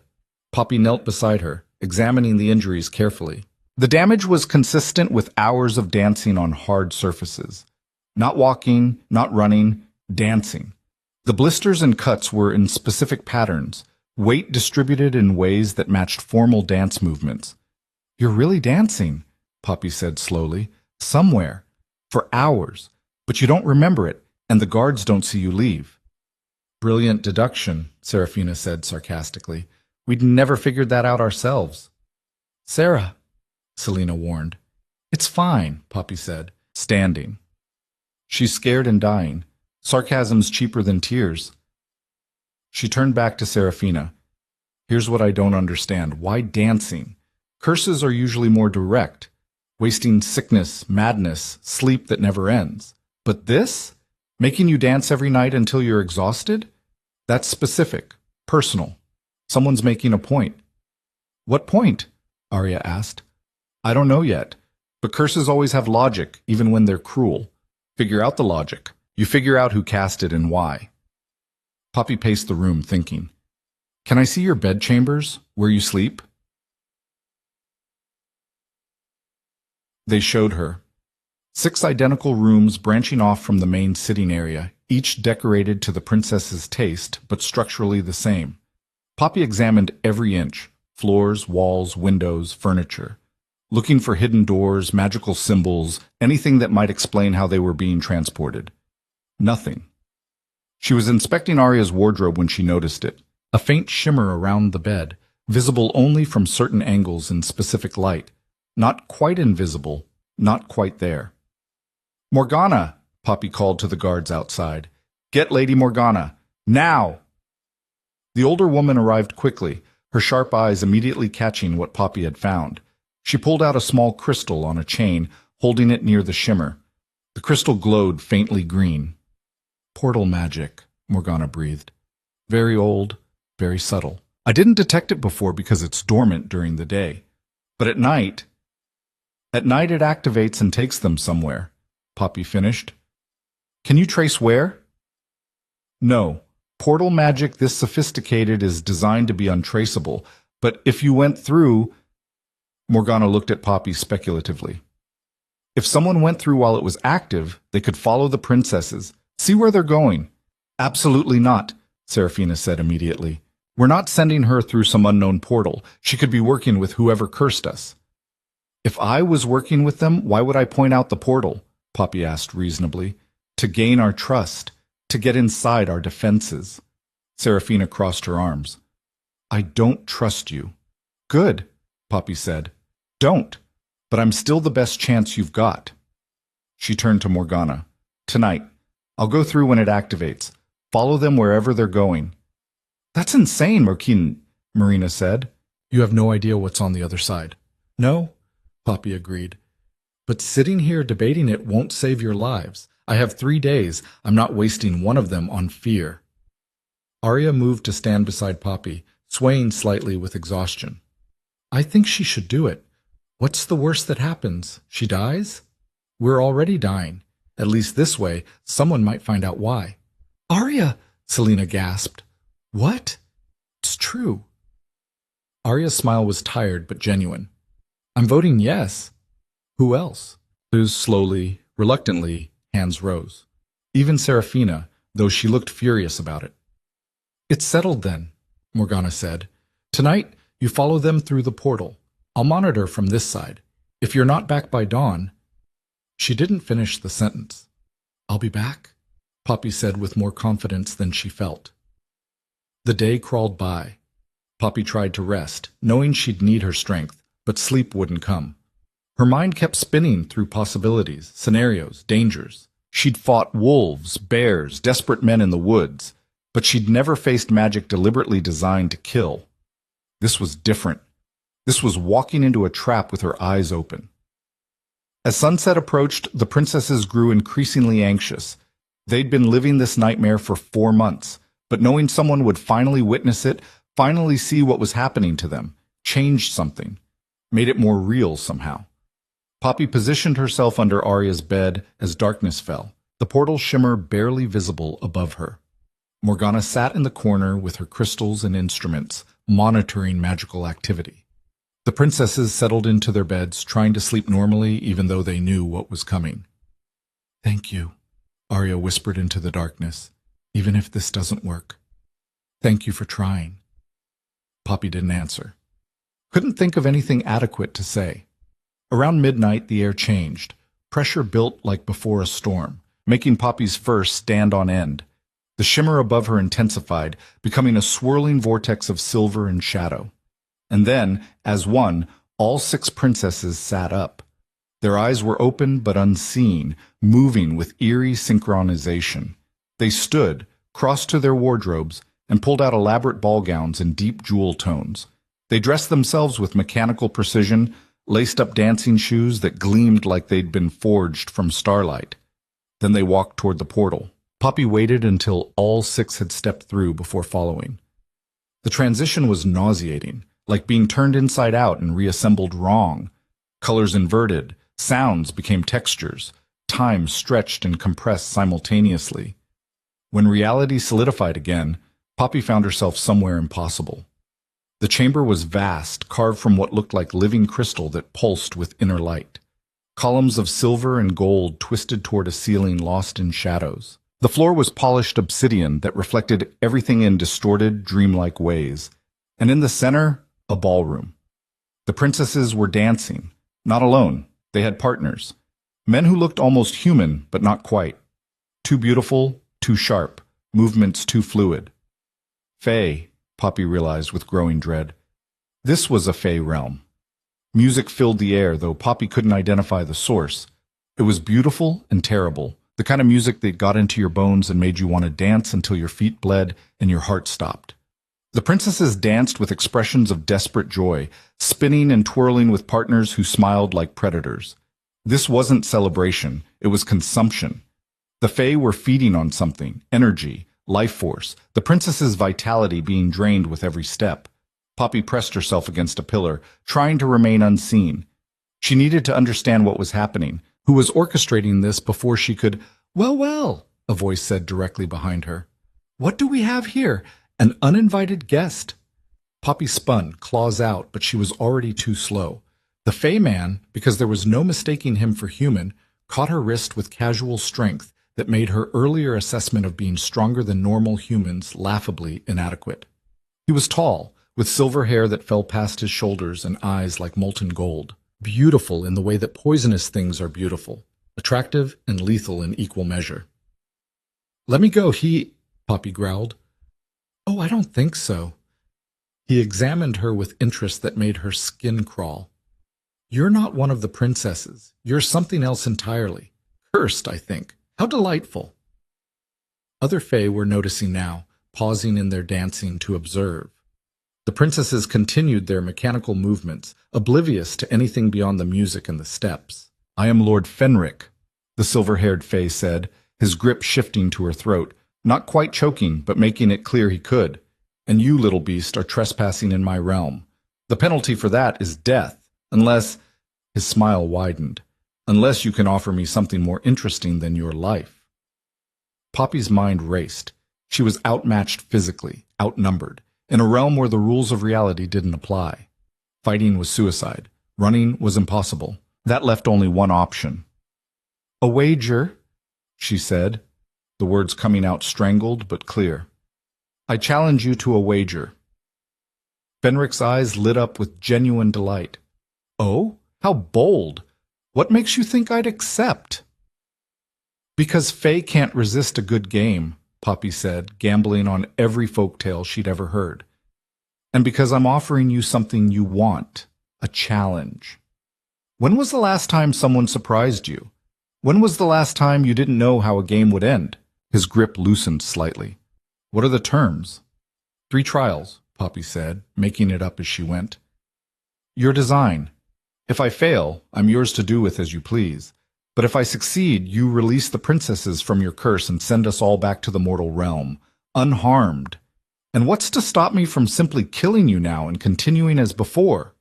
Poppy knelt beside her, examining the injuries carefully. The damage was consistent with hours of dancing on hard surfaces. Not walking, not running, dancing. The blisters and cuts were in specific patterns, weight distributed in ways that matched formal dance movements. "You're really dancing," Poppy said slowly. "Somewhere. For hours. But you don't remember it, and the guards don't see you leave." "Brilliant deduction," Serafina said sarcastically. "We'd never figured that out ourselves." "Sarah," Selena warned. "It's fine," Poppy said, standing. "She's scared and dying. Sarcasm's cheaper than tears." She turned back to Serafina. "Here's what I don't understand. Why dancing? Curses are usually more direct, wasting sickness, madness, sleep that never ends. But this? Making you dance every night until you're exhausted? That's specific, personal. Someone's making a point." "What point?" Arya asked. "I don't know yet, but curses always have logic, even when they're cruel. Figure out the logic. You figure out who cast it and why." Poppy paced the room, thinking. "Can I see your bedchambers, where you sleep?" They showed her. 6 identical rooms branching off from the main sitting area, each decorated to the princess's taste, but structurally the same. Poppy examined every inch, floors, walls, windows, furniture, looking for hidden doors, magical symbols, anything that might explain how they were being transported. Nothing. She was inspecting Arya's wardrobe when she noticed it, a faint shimmer around the bed, visible only from certain angles in specific light, not quite invisible, not quite there. "Morgana!" Poppy called to the guards outside. "Get Lady Morgana! Now!" The older woman arrived quickly, her sharp eyes immediately catching what Poppy had found. She pulled out a small crystal on a chain, holding it near the shimmer. The crystal glowed faintly green. "Portal magic," Morgana breathed. "Very old, very subtle. I didn't detect it before because it's dormant during the day. But at night it activates and takes them somewhere," Poppy finished. "Can you trace where?" "No. Portal magic this sophisticated is designed to be untraceable, but if you went through—" Morgana looked at Poppy speculatively. "If someone went through while it was active, they could follow the princesses, see where they're going." "Absolutely not," Serafina said immediately. "We're not sending her through some unknown portal. She could be working with whoever cursed us." "If I was working with them, why would I point out the portal?" Poppy asked reasonably. "To gain our trust, to get inside our defenses." Serafina crossed her arms. "I don't trust you." "Good," Poppy said. "Don't, but I'm still the best chance you've got." She turned to Morgana. "Tonight. I'll go through when it activates. Follow them wherever they're going." "That's insane," Marina said. "You have no idea what's on the other side." "No," Poppy agreed. "But sitting here debating it won't save your lives. I have 3 days. I'm not wasting one of them on fear." Arya moved to stand beside Poppy, swaying slightly with exhaustion. "I think she should do it. What's the worst that happens? She dies? We're already dying. At least this way, someone might find out why." "Arya!" Selena gasped. "What?" "It's true." Arya's smile was tired but genuine. "I'm voting yes." "Who else?" Slowly, reluctantly, hands rose. Even Serafina, though she looked furious about it. "It's settled then," Morgana said. "Tonight, you follow them through the portal. I'll monitor from this side. If you're not back by dawn—" She didn't finish the sentence. "I'll be back," Poppy said with more confidence than she felt. The day crawled by. Poppy tried to rest, knowing she'd need her strength, but sleep wouldn't come. Her mind kept spinning through possibilities, scenarios, dangers. She'd fought wolves, bears, desperate men in the woods, but she'd never faced magic deliberately designed to kill. This was different. This was walking into a trap with her eyes open. As sunset approached, the princesses grew increasingly anxious. They'd been living this nightmare for 4 months, but knowing someone would finally witness it, finally see what was happening to them, changed something, made it more real somehow. Poppy positioned herself under Arya's bed as darkness fell, the portal shimmer barely visible above her. Morgana sat in the corner with her crystals and instruments, monitoring magical activity. The princesses settled into their beds, trying to sleep normally even though they knew what was coming. "Thank you," Arya whispered into the darkness, "even if this doesn't work. Thank you for trying." Poppy didn't answer. Couldn't think of anything adequate to say. Around midnight, the air changed. Pressure built like before a storm, making Poppy's fur stand on end. The shimmer above her intensified, becoming a swirling vortex of silver and shadow. And then, as one, all 6 princesses sat up. Their eyes were open but unseen, moving with eerie synchronization. They stood, crossed to their wardrobes, and pulled out elaborate ball gowns in deep jewel tones. They dressed themselves with mechanical precision, laced up dancing shoes that gleamed like they'd been forged from starlight. Then they walked toward the portal. Poppy waited until all 6 had stepped through before following. The transition was nauseating, like being turned inside out and reassembled wrong. Colors inverted, sounds became textures, time stretched and compressed simultaneously. When reality solidified again, Poppy found herself somewhere impossible. The chamber was vast, carved from what looked like living crystal that pulsed with inner light. Columns of silver and gold twisted toward a ceiling lost in shadows. The floor was polished obsidian that reflected everything in distorted, dreamlike ways. And in the center, a ballroom. The princesses were dancing, not alone. They had partners. Men who looked almost human, but not quite. Too beautiful, too sharp, movements too fluid. Fae, Poppy realized with growing dread. This was a Fae realm. Music filled the air, though Poppy couldn't identify the source. It was beautiful and terrible, the kind of music that got into your bones and made you want to dance until your feet bled and your heart stopped. The princesses danced with expressions of desperate joy, spinning and twirling with partners who smiled like predators. This wasn't celebration, it was consumption. The Fae were feeding on something, energy, life force, the princess's vitality being drained with every step. Poppy pressed herself against a pillar, trying to remain unseen. She needed to understand what was happening, who was orchestrating this before she could— Well, a voice said directly behind her. "What do we have here? An uninvited guest." Poppy spun, claws out, but she was already too slow. The Fae man, because there was no mistaking him for human, caught her wrist with casual strength that made her earlier assessment of being stronger than normal humans laughably inadequate. He was tall, with silver hair that fell past his shoulders and eyes like molten gold. Beautiful in the way that poisonous things are beautiful, attractive and lethal in equal measure. "Let me go, Poppy growled. "Oh, I don't think so." He examined her with interest that made her skin crawl. "You're not one of the princesses. You're something else entirely. Cursed, I think. How delightful." Other Fae were noticing now, pausing in their dancing to observe. The princesses continued their mechanical movements, oblivious to anything beyond the music and the steps. "I am Lord Fenric," the silver-haired Fae said, his grip shifting to her throat, not quite choking, but making it clear he could. "And you, little beast, are trespassing in my realm. The penalty for that is death, unless—" His smile widened. "Unless you can offer me something more interesting than your life." Poppy's mind raced. She was outmatched physically, outnumbered, in a realm where the rules of reality didn't apply. Fighting was suicide. Running was impossible. That left only one option. "A wager," she said, the words coming out strangled but clear. "I challenge you to a wager." Fenric's eyes lit up with genuine delight. "Oh, how bold! What makes you think I'd accept?" "Because Fae can't resist a good game," Poppy said, gambling on every folktale she'd ever heard. "And because I'm offering you something you want, a challenge. When was the last time someone surprised you? When was the last time you didn't know how a game would end?" His grip loosened slightly. "What are the terms?" 3 trials, Poppy said, making it up as she went. "Your design. If I fail, I'm yours to do with as you please. But if I succeed, you release the princesses from your curse and send us all back to the mortal realm, unharmed. And what's to stop me from simply killing you now and continuing as before?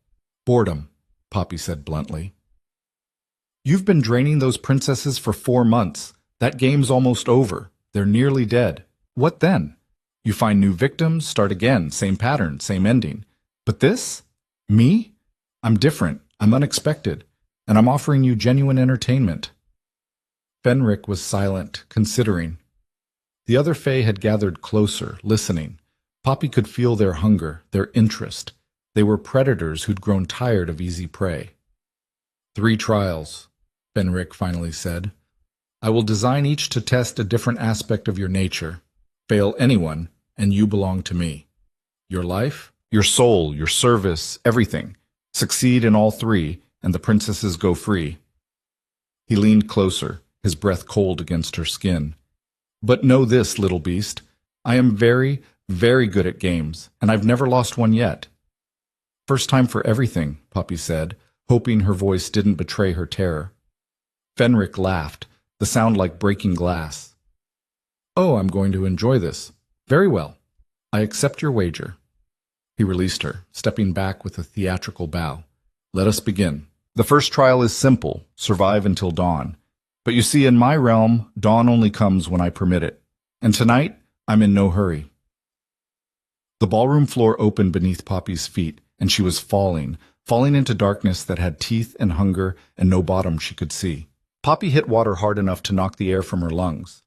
Boredom, Poppy said bluntly. You've been draining those princesses for 4 months. That game's almost over. They're nearly dead. What then? You find new victims, start again, same pattern, same ending. But this? Me? I'm different, I'm unexpected, and I'm offering you genuine entertainment. Fenric was silent, considering. The other Fae had gathered closer, listening. Poppy could feel their hunger, their interest. They were predators who'd grown tired of easy prey. 3 trials, Fenric finally said. I will design each to test a different aspect of your nature. Fail anyone, and you belong to me. Your life, your soul, your service, everything. Succeed in all 3, and the princesses go free. He leaned closer, his breath cold against her skin. But know this, little beast. I am very, very good at games, and I've never lost one yet. First time for everything, Poppy said, hoping her voice didn't betray her terror. Fenric laughed, the sound like breaking glass. Oh, I'm going to enjoy this. Very well. I accept your wager. He released her, stepping back with a theatrical bow. Let us begin. The first trial is simple, survive until dawn. But you see, in my realm, dawn only comes when I permit it. And tonight, I'm in no hurry. The ballroom floor opened beneath Poppy's feet, and she was falling into darkness that had teeth and hunger and no bottom she could see. Poppy hit water hard enough to knock the air from her lungs.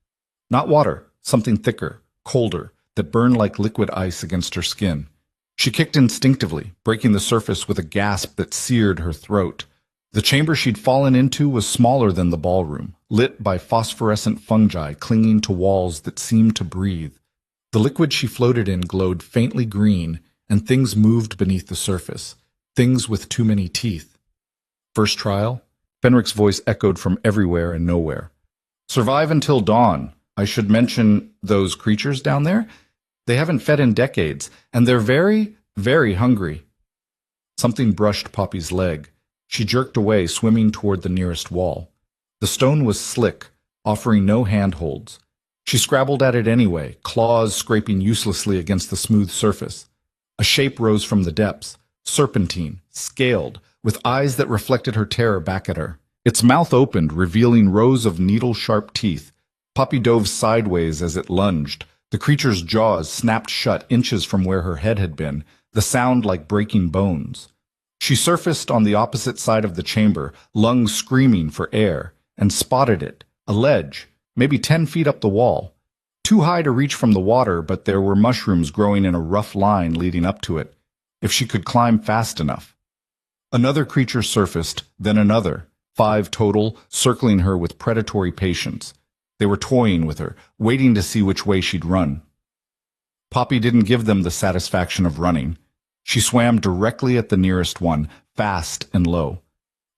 Not water, something thicker, colder, that burned like liquid ice against her skin. She kicked instinctively, breaking the surface with a gasp that seared her throat. The chamber she'd fallen into was smaller than the ballroom, lit by phosphorescent fungi clinging to walls that seemed to breathe. The liquid she floated in glowed faintly green, and things moved beneath the surface, things with too many teeth. First trial? Fenric's voice echoed from everywhere and nowhere. Survive until dawn. I should mention those creatures down there. They haven't fed in decades, and they're very, very hungry. Something brushed Poppy's leg. She jerked away, swimming toward the nearest wall. The stone was slick, offering no handholds. She scrabbled at it anyway, claws scraping uselessly against the smooth surface. A shape rose from the depths, serpentine, scaled, with eyes that reflected her terror back at her. Its mouth opened, revealing rows of needle-sharp teeth. Poppy dove sideways as it lunged. The creature's jaws snapped shut inches from where her head had been, the sound like breaking bones. She surfaced on the opposite side of the chamber, lungs screaming for air, and spotted it, a ledge, maybe 10 feet up the wall. Too high to reach from the water, but there were mushrooms growing in a rough line leading up to it, if she could climb fast enough. Another creature surfaced, then another, 5 total, circling her with predatory patience. They were toying with her, waiting to see which way she'd run. Poppy didn't give them the satisfaction of running. She swam directly at the nearest one, fast and low.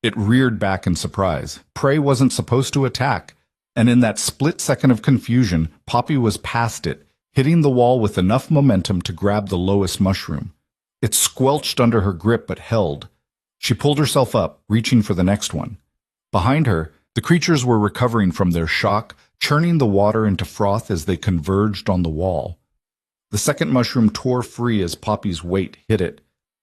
It reared back in surprise. Prey wasn't supposed to attack, and in that split second of confusion, Poppy was past it, hitting the wall with enough momentum to grab the lowest mushroom. It squelched under her grip but held. She pulled herself up, reaching for the next one. Behind her, the creatures were recovering from their shock, churning the water into froth as they converged on the wall. The second mushroom tore free as Poppy's weight hit it.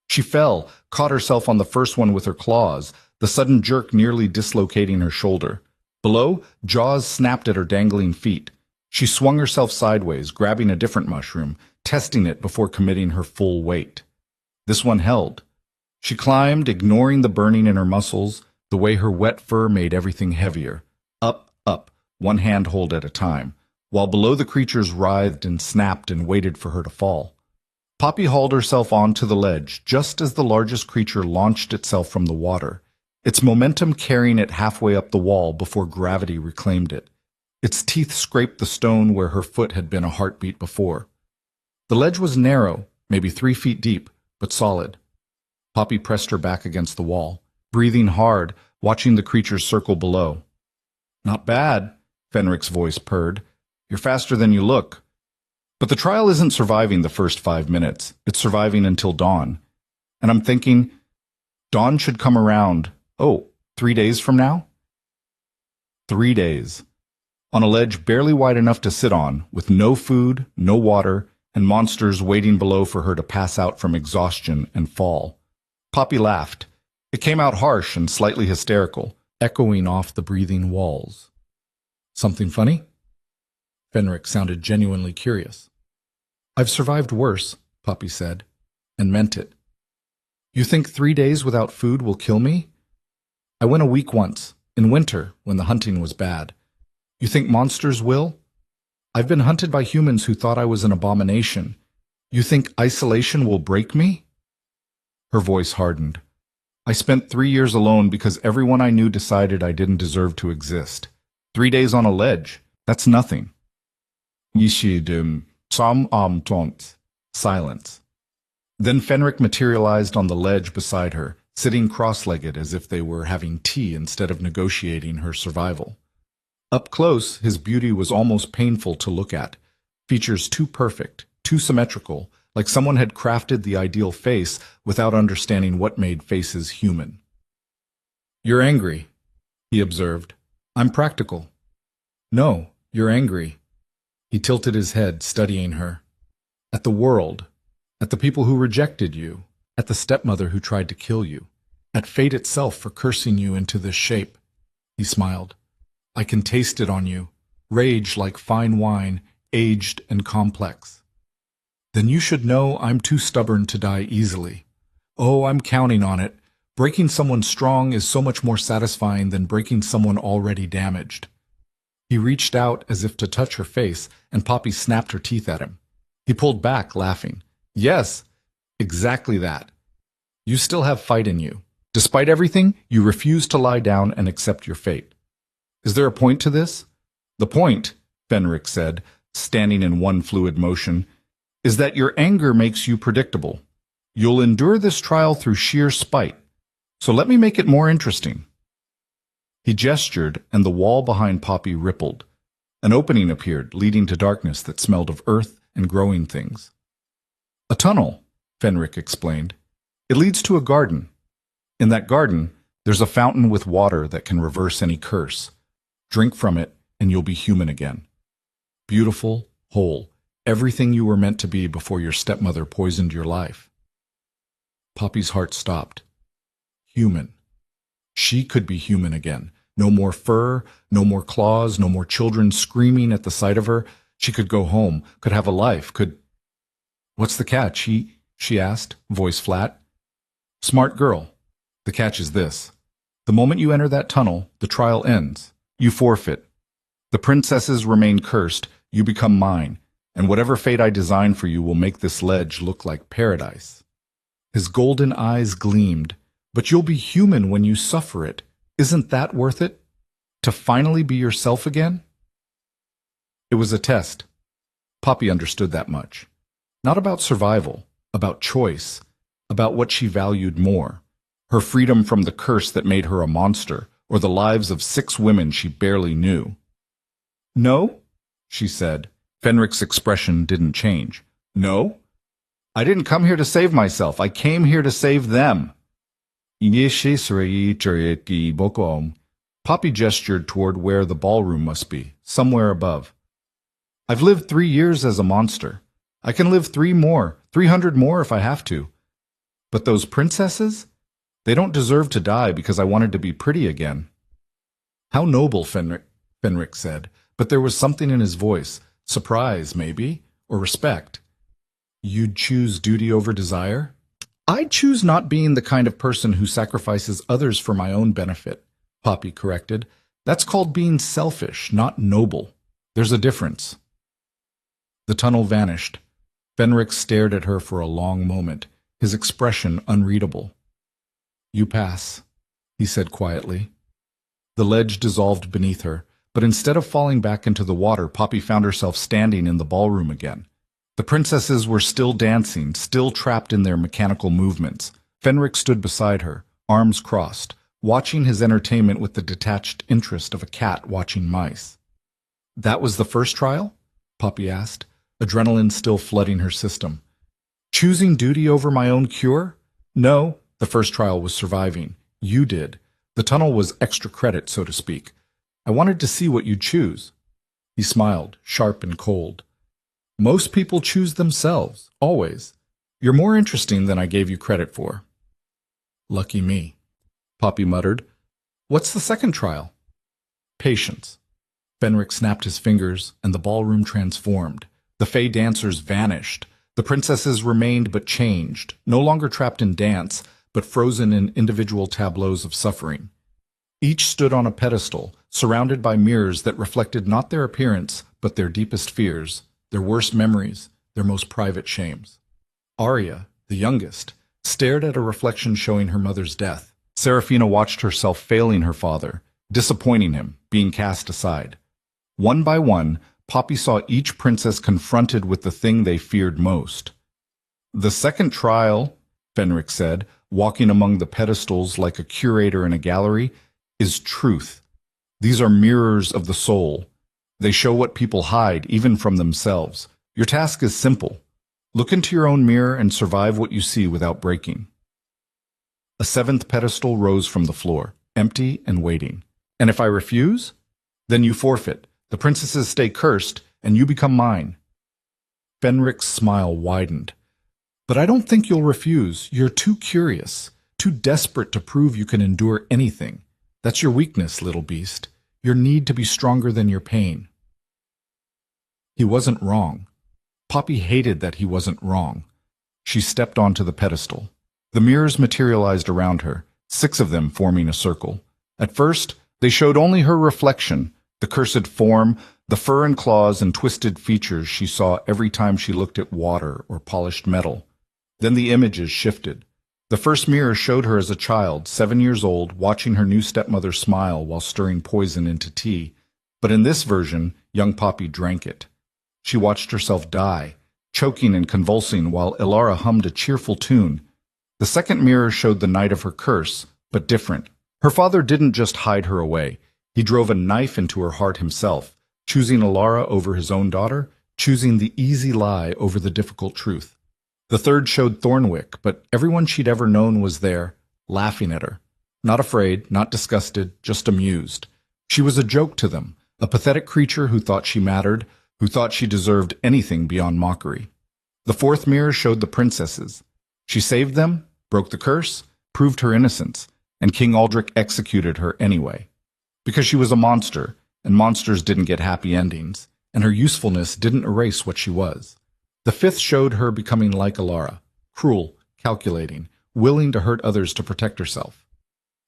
She fell, caught herself on the first one with her claws, the sudden jerk nearly dislocating her shoulder. Below, jaws snapped at her dangling feet. She swung herself sideways, grabbing a different mushroom, testing it before committing her full weight. This one held. She climbed, ignoring the burning in her muscles, the way her wet fur made everything heavier. Up, one handhold at a time, while below the creatures writhed and snapped and waited for her to fall. Poppy hauled herself onto the ledge just as the largest creature launched itself from the water, its momentum carrying it halfway up the wall before gravity reclaimed it. Its teeth scraped the stone where her foot had been a heartbeat before. The ledge was narrow, maybe 3 feet deep, but solid. Poppy pressed her back against the wall, breathing hard, watching the creatures circle below. Not bad, Fenric's voice purred. You're faster than you look. But the trial isn't surviving the first 5 minutes. It's surviving until dawn. And I'm thinking, dawn should come around, 3 days from now? 3 days. On a ledge barely wide enough to sit on, with no food, no water, and monsters waiting below for her to pass out from exhaustion and fall. Poppy laughed. It came out harsh and slightly hysterical, echoing off the breathing walls. Something funny? Fenric sounded genuinely curious. I've survived worse, Poppy said, and meant it. You think 3 days without food will kill me? I went a week once, in winter, when the hunting was bad. You think monsters will? I've been hunted by humans who thought I was an abomination. You think isolation will break me? Her voice hardened. I spent 3 years alone because everyone I knew decided I didn't deserve to exist. 3 days on a ledge, that's nothing. Yishidum, tont. Silence. Then Fenric materialized on the ledge beside her, sitting cross-legged as if they were having tea instead of negotiating her survival. Up close, his beauty was almost painful to look at. Features too perfect, too symmetrical, like someone had crafted the ideal face without understanding what made faces human. You're angry, he observed. I'm practical. No, you're angry. He tilted his head, studying her. At the world, at the people who rejected you, at the stepmother who tried to kill you, at fate itself for cursing you into this shape. He smiled. I can taste it on you, rage like fine wine, aged and complex. Then you should know I'm too stubborn to die easily. Oh, I'm counting on it. Breaking someone strong is so much more satisfying than breaking someone already damaged. He reached out as if to touch her face, and Poppy snapped her teeth at him. He pulled back, laughing. Yes, exactly that. You still have fight in you. Despite everything, you refuse to lie down and accept your fate. Is there a point to this? The point, Fenric said, standing in one fluid motion, is that your anger makes you predictable. You'll endure this trial through sheer spite. So let me make it more interesting. He gestured, and the wall behind Poppy rippled. An opening appeared, leading to darkness that smelled of earth and growing things. A tunnel, Fenric explained. It leads to a garden. In that garden, there's a fountain with water that can reverse any curse. Drink from it, and you'll be human again. Beautiful, whole, everything you were meant to be before your stepmother poisoned your life. Poppy's heart stopped. Human. She could be human again. No more fur, no more claws, no more children screaming at the sight of her. She could go home, could have a life, could... What's the catch? She asked, voice flat. Smart girl. The catch is this. The moment you enter that tunnel, the trial ends. You forfeit. The princesses remain cursed. You become mine. And whatever fate I design for you will make this ledge look like paradise. His golden eyes gleamed. But you'll be human when you suffer it. Isn't that worth it? To finally be yourself again? It was a test. Poppy understood that much. Not about survival, about choice, about what she valued more. Her freedom from the curse that made her a monster, or the lives of 6 women she barely knew. No, she said. Fenric's expression didn't change. No? I didn't come here to save myself. I came here to save them. Poppy gestured toward where the ballroom must be, somewhere above. I've lived 3 years as a monster. I can live 300 more if I have to. But those princesses? They don't deserve to die because I wanted to be pretty again. How noble, Fenric said, but there was something in his voice, surprise maybe, or respect. You'd choose duty over desire? I choose not being the kind of person who sacrifices others for my own benefit, Poppy corrected. That's called being selfish, not noble. There's a difference. The tunnel vanished. Fenric stared at her for a long moment, his expression unreadable. You pass, he said quietly. The ledge dissolved beneath her, but instead of falling back into the water, Poppy found herself standing in the ballroom again. The princesses were still dancing, still trapped in their mechanical movements. Fenric stood beside her, arms crossed, watching his entertainment with the detached interest of a cat watching mice. That was the first trial? Poppy asked, adrenaline still flooding her system. Choosing duty over my own cure? No, the first trial was surviving. You did. The tunnel was extra credit, so to speak. I wanted to see what you'd choose. He smiled, sharp and cold. Most people choose themselves, always. You're more interesting than I gave you credit for. Lucky me, Poppy muttered. What's the second trial? Patience. Fenric snapped his fingers, and the ballroom transformed. The Fey dancers vanished. The princesses remained but changed, no longer trapped in dance, but frozen in individual tableaus of suffering. Each stood on a pedestal, surrounded by mirrors that reflected not their appearance, but their deepest fears, their worst memories, their most private shames. Arya, the youngest, stared at a reflection showing her mother's death. Seraphina watched herself failing her father, disappointing him, being cast aside. One by one, Poppy saw each princess confronted with the thing they feared most. The second trial, Fenric said, walking among the pedestals like a curator in a gallery, is truth. These are mirrors of the soul. They show what people hide, even from themselves. Your task is simple. Look into your own mirror and survive what you see without breaking. A seventh pedestal rose from the floor, empty and waiting. And if I refuse? Then you forfeit. The princesses stay cursed, and you become mine. Fenric's smile widened. But I don't think you'll refuse. You're too curious, too desperate to prove you can endure anything. That's your weakness, little beast. Your need to be stronger than your pain. He wasn't wrong. Poppy hated that he wasn't wrong. She stepped onto the pedestal. The mirrors materialized around her, 6 of them forming a circle. At first, they showed only her reflection, the cursed form, the fur and claws and twisted features she saw every time she looked at water or polished metal. Then the images shifted. The first mirror showed her as a child, 7 years old, watching her new stepmother smile while stirring poison into tea. But in this version, young Poppy drank it. She watched herself die, choking and convulsing while Ilara hummed a cheerful tune. The second mirror showed the night of her curse, but different. Her father didn't just hide her away. He drove a knife into her heart himself, choosing Ilara over his own daughter, choosing the easy lie over the difficult truth. The third showed Thornwick, but everyone she'd ever known was there, laughing at her. Not afraid, not disgusted, just amused. She was a joke to them, a pathetic creature who thought she mattered, who thought she deserved anything beyond mockery. The fourth mirror showed the princesses. She saved them, broke the curse, proved her innocence, and King Aldrich executed her anyway. Because she was a monster, and monsters didn't get happy endings, and her usefulness didn't erase what she was. The fifth showed her becoming like Ilara, cruel, calculating, willing to hurt others to protect herself.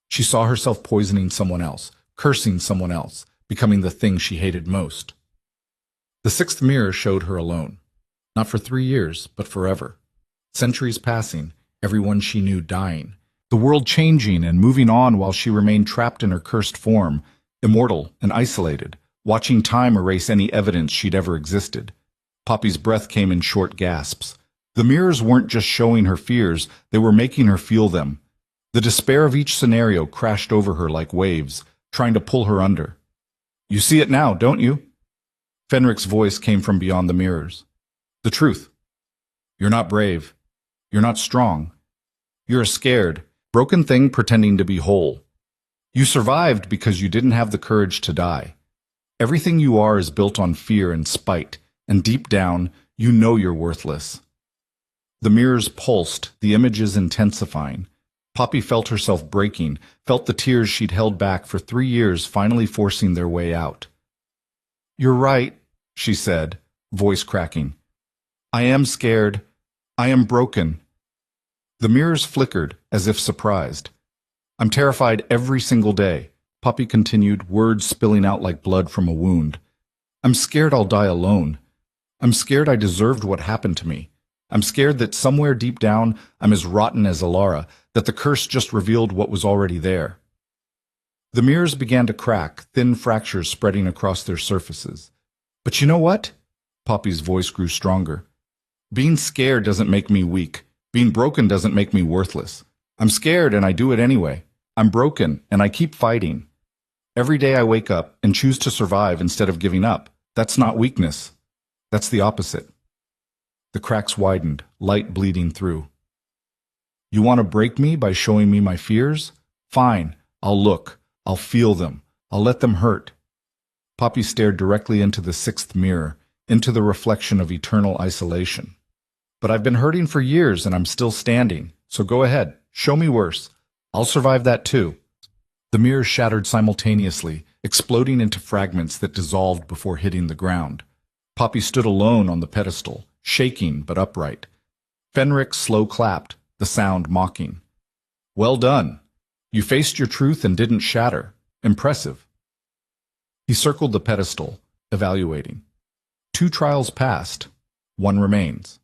She saw herself poisoning someone else, cursing someone else, becoming the thing she hated most. The sixth mirror showed her alone, not for 3 years, but forever. Centuries passing, everyone she knew dying, the world changing and moving on while she remained trapped in her cursed form, immortal and isolated, watching time erase any evidence she'd ever existed. Poppy's breath came in short gasps. The mirrors weren't just showing her fears, they were making her feel them. The despair of each scenario crashed over her like waves, trying to pull her under. You see it now, don't you? Fenric's voice came from beyond the mirrors. The truth. You're not brave. You're not strong. You're a scared, broken thing pretending to be whole. You survived because you didn't have the courage to die. Everything you are is built on fear and spite, and deep down, you know you're worthless. The mirrors pulsed, the images intensifying. Poppy felt herself breaking, felt the tears she'd held back for 3 years finally forcing their way out. You're right, she said, voice cracking. I am scared. I am broken. The mirrors flickered, as if surprised. I'm terrified every single day, Poppy continued, words spilling out like blood from a wound. I'm scared I'll die alone. I'm scared I deserved what happened to me. I'm scared that somewhere deep down I'm as rotten as Ilara, that the curse just revealed what was already there. The mirrors began to crack, thin fractures spreading across their surfaces. But you know what? Poppy's voice grew stronger. Being scared doesn't make me weak. Being broken doesn't make me worthless. I'm scared and I do it anyway. I'm broken and I keep fighting. Every day I wake up and choose to survive instead of giving up. That's not weakness. That's the opposite. The cracks widened, light bleeding through. You want to break me by showing me my fears? Fine, I'll look. I'll feel them. I'll let them hurt. Poppy stared directly into the sixth mirror, into the reflection of eternal isolation. But I've been hurting for years and I'm still standing, so go ahead, show me worse. I'll survive that too. The mirrors shattered simultaneously, exploding into fragments that dissolved before hitting the ground. Poppy stood alone on the pedestal, shaking but upright. Fenric slow clapped, the sound mocking. Well done. You faced your truth and didn't shatter. Impressive. He circled the pedestal, evaluating. 2 trials passed. 1 remains.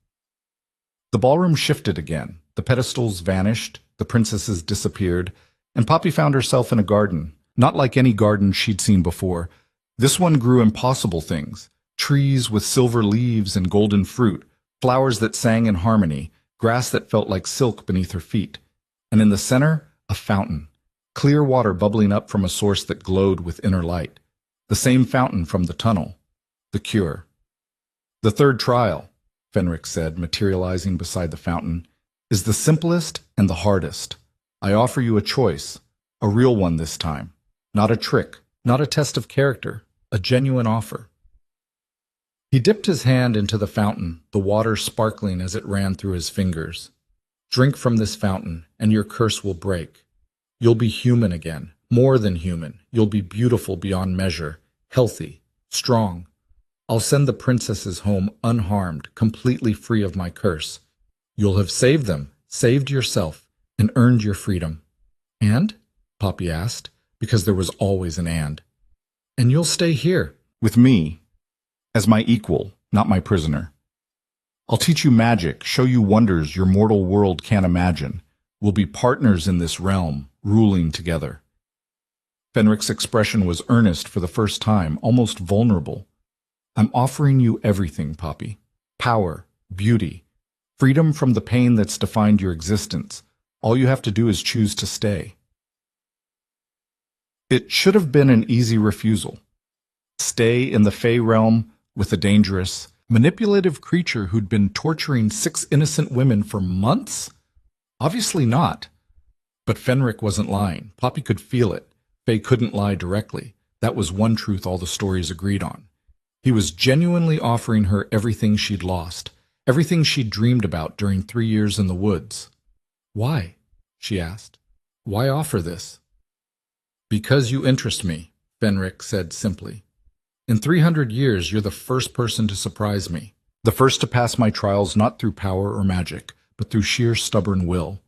The ballroom shifted again. The pedestals vanished, the princesses disappeared, and Poppy found herself in a garden, not like any garden she'd seen before. This one grew impossible things, trees with silver leaves and golden fruit, flowers that sang in harmony, grass that felt like silk beneath her feet, and in the center, a fountain, clear water bubbling up from a source that glowed with inner light, the same fountain from the tunnel, the cure. The 3rd trial, Fenric said, materializing beside the fountain, is the simplest and the hardest. I offer you a choice, a real one this time. Not a trick, not a test of character, a genuine offer. He dipped his hand into the fountain, the water sparkling as it ran through his fingers. Drink from this fountain, and your curse will break. You'll be human again, more than human. You'll be beautiful beyond measure, healthy, strong. I'll send the princesses home unharmed, completely free of my curse. You'll have saved them, saved yourself, and earned your freedom. And? Poppy asked, because there was always an and. And you'll stay here, with me, as my equal, not my prisoner. I'll teach you magic, show you wonders your mortal world can't imagine. We'll be partners in this realm, ruling together. Fenric's expression was earnest for the first time, almost vulnerable. I'm offering you everything, Poppy. Power, beauty, freedom from the pain that's defined your existence. All you have to do is choose to stay. It should have been an easy refusal. Stay in the Fey realm with a dangerous, manipulative creature who'd been torturing 6 innocent women for months? Obviously not. But Fenric wasn't lying. Poppy could feel it. Fey couldn't lie directly. That was one truth all the stories agreed on. He was genuinely offering her everything she'd lost, everything she'd dreamed about during 3 years in the woods. Why? She asked. Why offer this? Because you interest me, Fenric said simply. In 300 years, you're the first person to surprise me, the first to pass my trials not through power or magic, but through sheer stubborn will.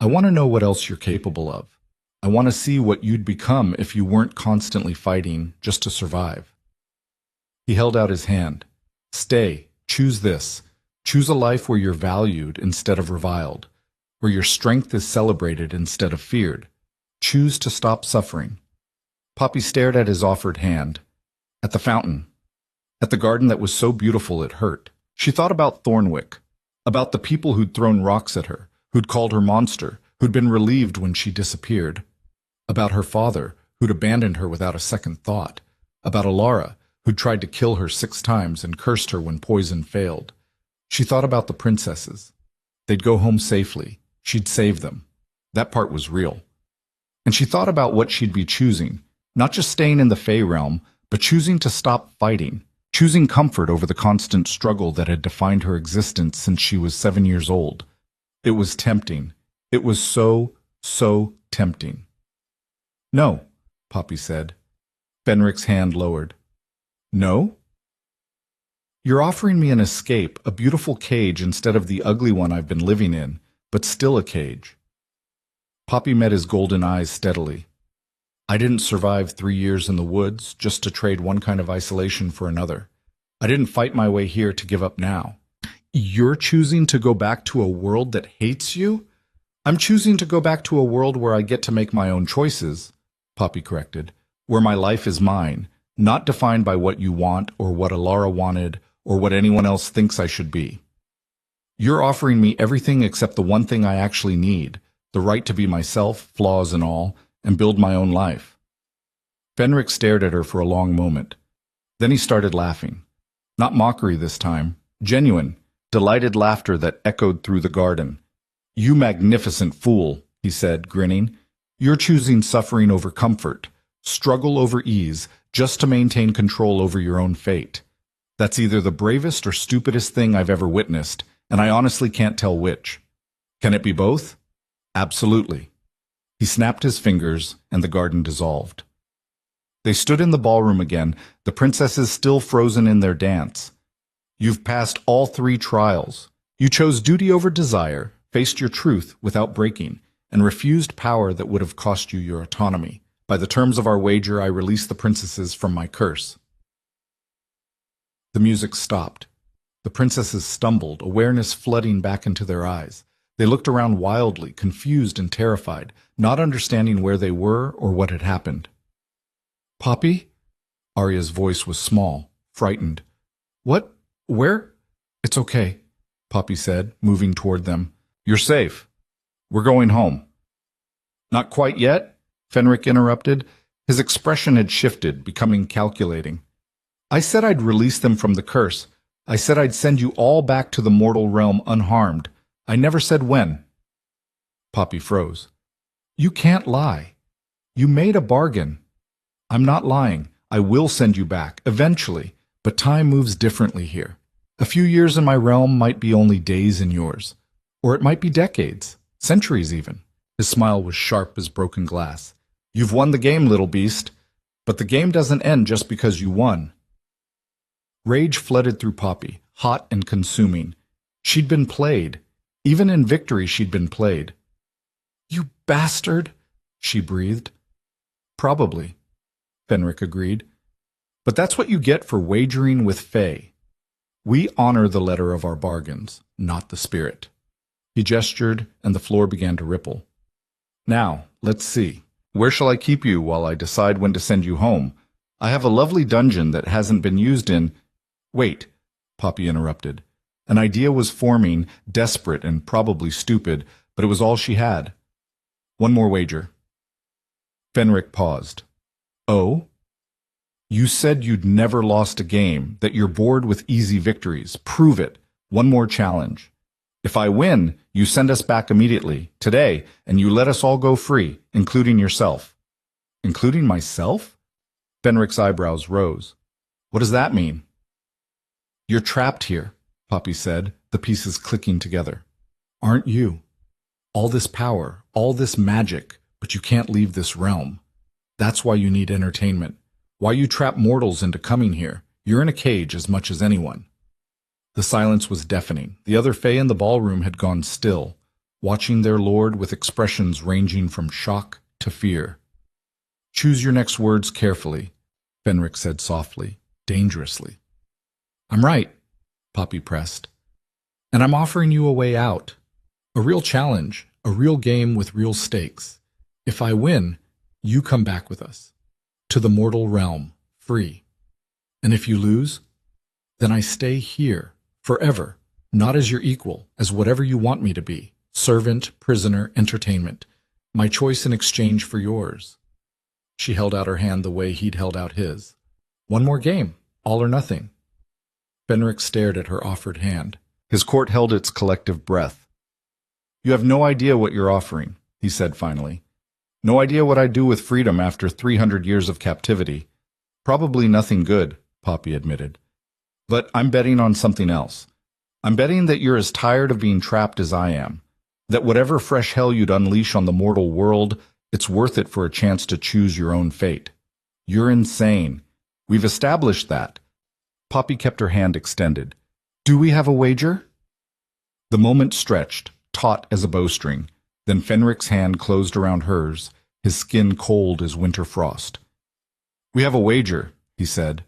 I want to know what else you're capable of. I want to see what you'd become if you weren't constantly fighting just to survive. He held out his hand. Stay, choose this. Choose a life where you're valued instead of reviled, where your strength is celebrated instead of feared. Choose to stop suffering. Poppy stared at his offered hand, at the fountain, at the garden that was so beautiful it hurt. She thought about Thornwick, about the people who'd thrown rocks at her, who'd called her monster, who'd been relieved when she disappeared, about her father, who'd abandoned her without a second thought, about Alara, who'd tried to kill her 6 times and cursed her when poison failed. She thought about the princesses. They'd go home safely. She'd save them. That part was real. And she thought about what she'd be choosing, not just staying in the Fey realm, but choosing to stop fighting, choosing comfort over the constant struggle that had defined her existence since she was 7 years old. It was tempting. It was so tempting. No, Poppy said. Fenric's hand lowered. No? You're offering me an escape, a beautiful cage instead of the ugly one I've been living in, but still a cage. Poppy met his golden eyes steadily. I didn't survive 3 years in the woods just to trade one kind of isolation for another. I didn't fight my way here to give up now. You're choosing to go back to a world that hates you? I'm choosing to go back to a world where I get to make my own choices, Poppy corrected, where my life is mine, not defined by what you want or what Alara wanted or what anyone else thinks I should be. You're offering me everything except the one thing I actually need, the right to be myself, flaws and all, and build my own life. Fenric stared at her for a long moment. Then he started laughing. Not mockery this time, genuine, delighted laughter that echoed through the garden. You magnificent fool, he said, grinning. You're choosing suffering over comfort, struggle over ease, just to maintain control over your own fate. That's either the bravest or stupidest thing I've ever witnessed, and I honestly can't tell which. Can it be both? Absolutely. He snapped his fingers, and the garden dissolved. They stood in the ballroom again, the princesses still frozen in their dance. You've passed all 3 trials. You chose duty over desire, faced your truth without breaking, and refused power that would have cost you your autonomy. By the terms of our wager, I release the princesses from my curse. The music stopped. The princesses stumbled, awareness flooding back into their eyes. They looked around wildly, confused and terrified, not understanding where they were or what had happened. Poppy? Arya's voice was small, frightened. What? Where? It's okay, Poppy said, moving toward them. You're safe. We're going home. Not quite yet, Fenric interrupted. His expression had shifted, becoming calculating. I said I'd release them from the curse. I said I'd send you all back to the mortal realm unharmed. I never said when. Poppy froze. You can't lie. You made a bargain. I'm not lying. I will send you back, eventually, but time moves differently here. A few years in my realm might be only days in yours. Or it might be decades, centuries even. His smile was sharp as broken glass. You've won the game, little beast, but the game doesn't end just because you won. Rage flooded through Poppy, hot and consuming. She'd been played. Even in victory, she'd been played. You bastard, she breathed. Probably, Fenric agreed. But that's what you get for wagering with Fae. We honor the letter of our bargains, not the spirit. He gestured, and the floor began to ripple. Now, let's see. Where shall I keep you while I decide when to send you home? I have a lovely dungeon that hasn't been used in— Wait, Poppy interrupted. An idea was forming, desperate and probably stupid, but it was all she had. One more wager. Fenric paused. Oh? You said you'd never lost a game, that you're bored with easy victories. Prove it. One more challenge. If I win, you send us back immediately, today, and you let us all go free, including yourself. Including myself? Fenric's eyebrows rose. What does that mean? You're trapped here, Poppy said, the pieces clicking together. Aren't you? All this power, all this magic, but you can't leave this realm. That's why you need entertainment. Why you trap mortals into coming here. You're in a cage as much as anyone. The silence was deafening. The other Fae in the ballroom had gone still, watching their lord with expressions ranging from shock to fear. Choose your next words carefully, Fenric said softly, dangerously. I'm right, Poppy pressed. And I'm offering you a way out. A real challenge, a real game with real stakes. If I win, you come back with us. To the mortal realm, free. And if you lose, then I stay here, forever, not as your equal, as whatever you want me to be. Servant, prisoner, entertainment. My choice in exchange for yours. She held out her hand the way he'd held out his. One more game, all or nothing. Fenric stared at her offered hand. His court held its collective breath. You have no idea what you're offering, he said finally. No idea what I'd do with freedom after 300 years of captivity. Probably nothing good, Poppy admitted. But I'm betting on something else. I'm betting that you're as tired of being trapped as I am. That whatever fresh hell you'd unleash on the mortal world, it's worth it for a chance to choose your own fate. You're insane. We've established that. Poppy kept her hand extended. Do we have a wager? The moment stretched, taut as a bowstring. Then Fenric's hand closed around hers, his skin cold as winter frost. We have a wager, he said.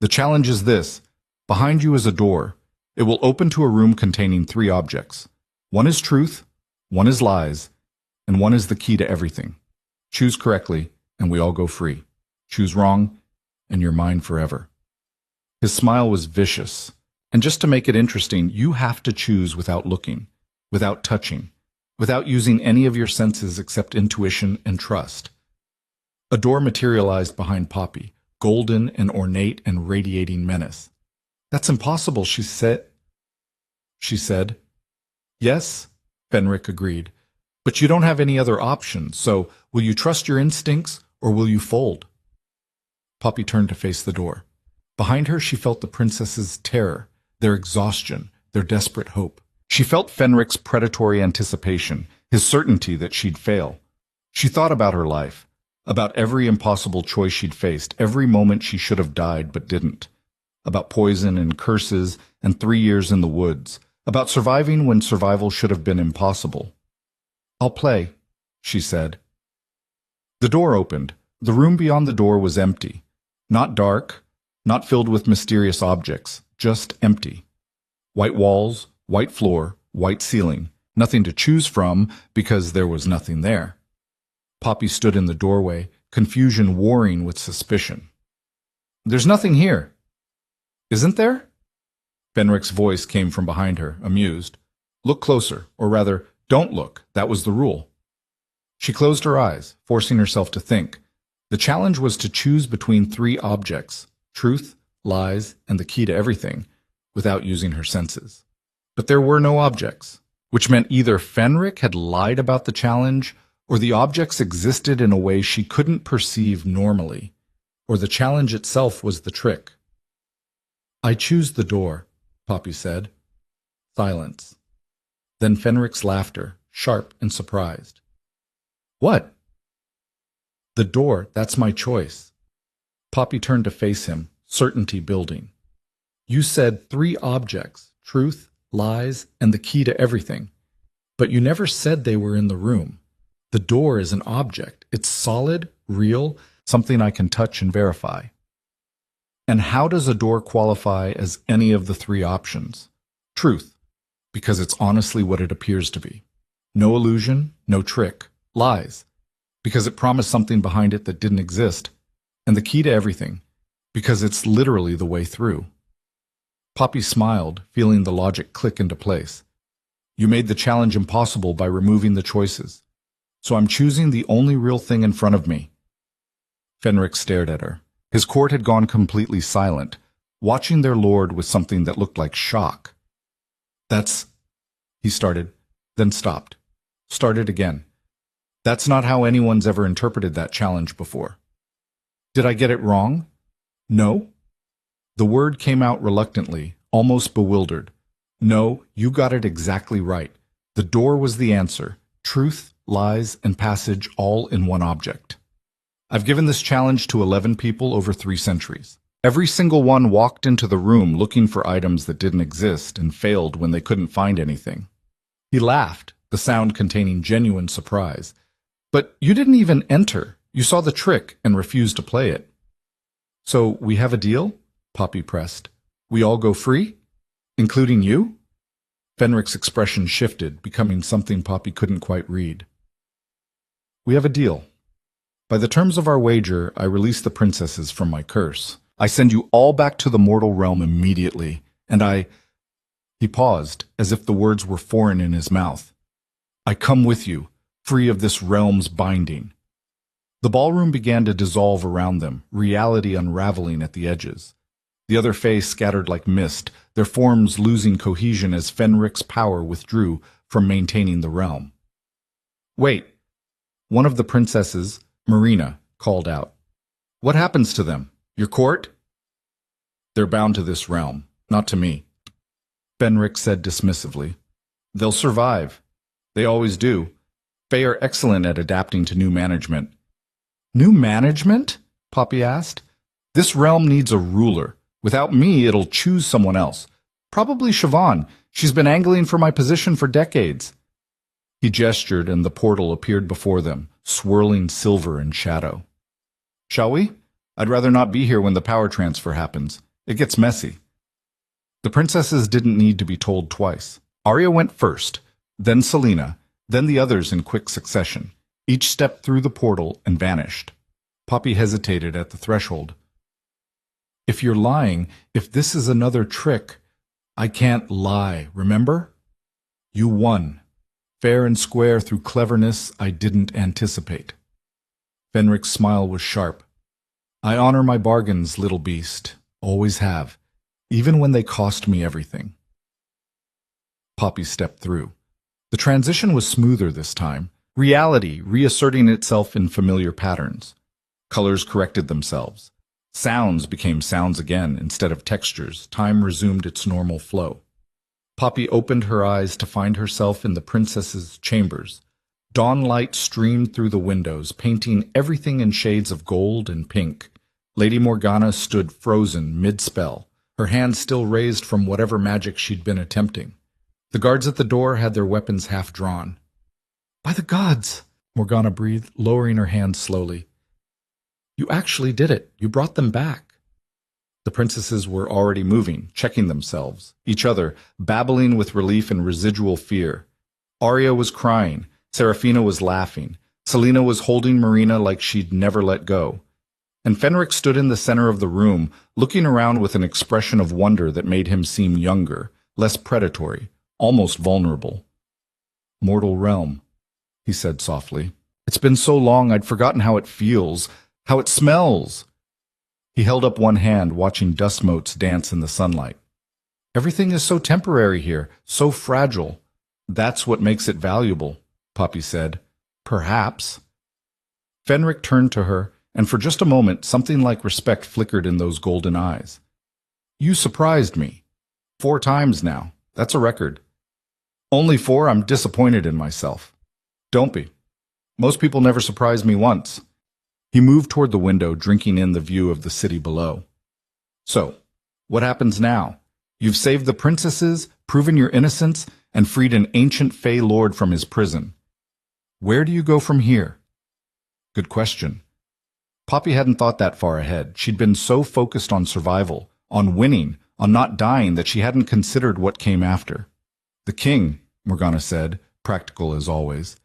The challenge is this. Behind you is a door. It will open to a room containing 3 objects. One is truth, one is lies, and one is the key to everything. Choose correctly, and we all go free. Choose wrong, and you're mine forever. His smile was vicious. And just to make it interesting, you have to choose without looking, without touching, without using any of your senses except intuition and trust. A door materialized behind Poppy, golden and ornate and radiating menace. That's impossible, she said. Yes, Fenric agreed, but you don't have any other option, so will you trust your instincts or will you fold? Poppy turned to face the door. Behind her, she felt the princess's terror, their exhaustion, their desperate hope. She felt Fenric's predatory anticipation, his certainty that she'd fail. She thought about her life, about every impossible choice she'd faced, every moment she should have died but didn't, about poison and curses and 3 years in the woods, about surviving when survival should have been impossible. "I'll play," she said. The door opened. The room beyond the door was empty. Not dark, not filled with mysterious objects, just empty. White walls, white floor, white ceiling, nothing to choose from because there was nothing there. Poppy stood in the doorway, confusion warring with suspicion. "There's nothing here." "Isn't there?" Fenric's voice came from behind her, amused. "Look closer, or rather, don't look. That was the rule." She closed her eyes, forcing herself to think. The challenge was to choose between 3 objects: truth, lies, and the key to everything, without using her senses. But there were no objects, which meant either Fenric had lied about the challenge, or the objects existed in a way she couldn't perceive normally, or the challenge itself was the trick. "I choose the door," Poppy said. Silence. Then Fenric's laughter, sharp and surprised. "What?" "The door, that's my choice." Poppy turned to face him, certainty building. "You said 3 objects, truth, lies, and the key to everything. But you never said they were in the room. The door is an object. It's solid, real, something I can touch and verify." "And how does a door qualify as any of the 3 options?" "Truth, because it's honestly what it appears to be. No illusion, no trick. Lies, because it promised something behind it that didn't exist. And the key to everything, because it's literally the way through." Poppy smiled, feeling the logic click into place. "You made the challenge impossible by removing the choices. So I'm choosing the only real thing in front of me." Fenric stared at her. His court had gone completely silent, watching their lord with something that looked like shock. "That's—" he started, then stopped. Started again. "That's not how anyone's ever interpreted that challenge before." "Did I get it wrong?" "No." The word came out reluctantly, almost bewildered. "No, you got it exactly right. The door was the answer. Truth, lies, and passage all in one object. I've given this challenge to 11 people over 3 centuries. Every single one walked into the room looking for items that didn't exist and failed when they couldn't find anything." He laughed, the sound containing genuine surprise. "But you didn't even enter. You saw the trick and refused to play it." "So we have a deal?" Poppy pressed. "We all go free? Including you?" Fenric's expression shifted, becoming something Poppy couldn't quite read. "We have a deal. By the terms of our wager, I release the princesses from my curse. I send you all back to the mortal realm immediately, and I—" He paused, as if the words were foreign in his mouth. "I come with you, free of this realm's binding." The ballroom began to dissolve around them, reality unraveling at the edges. The other fays scattered like mist, their forms losing cohesion as Fenric's power withdrew from maintaining the realm. "Wait!" One of the princesses, Marina, called out. "What happens to them? Your court?" "They're bound to this realm, not to me," Fenric said dismissively. "They'll survive. They always do. Fae are excellent at adapting to new management." "New management?" Poppy asked. "This realm needs a ruler. Without me, it'll choose someone else. Probably Siobhan. She's been angling for my position for decades." He gestured, and the portal appeared before them, swirling silver and shadow. "Shall we? I'd rather not be here when the power transfer happens. It gets messy." The princesses didn't need to be told twice. Arya went first, then Selena, then the others in quick succession. Each stepped through the portal and vanished. Poppy hesitated at the threshold. "If you're lying, if this is another trick—" "I can't lie, remember? You won. Fair and square through cleverness I didn't anticipate." Fenric's smile was sharp. "I honor my bargains, little beast. Always have. Even when they cost me everything." Poppy stepped through. The transition was smoother this time, reality reasserting itself in familiar patterns. Colors corrected themselves. Sounds became sounds again instead of textures. Time resumed its normal flow. Poppy opened her eyes to find herself in the princess's chambers. Dawn light streamed through the windows, painting everything in shades of gold and pink. Lady Morgana stood frozen mid-spell, her hands still raised from whatever magic she'd been attempting. The guards at the door had their weapons half drawn. "By the gods!" Morgana breathed, lowering her hands slowly. "You actually did it. You brought them back." The princesses were already moving, checking themselves, each other, babbling with relief and residual fear. Arya was crying. Serafina was laughing. Selena was holding Marina like she'd never let go. And Fenric stood in the center of the room, looking around with an expression of wonder that made him seem younger, less predatory, almost vulnerable. "Mortal realm," he said softly. "It's been so long I'd forgotten how it feels, how it smells." He held up one hand, watching dust motes dance in the sunlight. "Everything is so temporary here, so fragile. That's what makes it valuable," Poppy said. "Perhaps." Fenric turned to her, and for just a moment something like respect flickered in those golden eyes. "You surprised me. 4 times now. That's a record." "Only 4. I'm disappointed in myself." "Don't be. Most people never surprise me once." He moved toward the window, drinking in the view of the city below. "So, what happens now? You've saved the princesses, proven your innocence, and freed an ancient Fey lord from his prison. Where do you go from here?" Good question. Poppy hadn't thought that far ahead. She'd been so focused on survival, on winning, on not dying that she hadn't considered what came after. "The king," Morgana said, practical as always.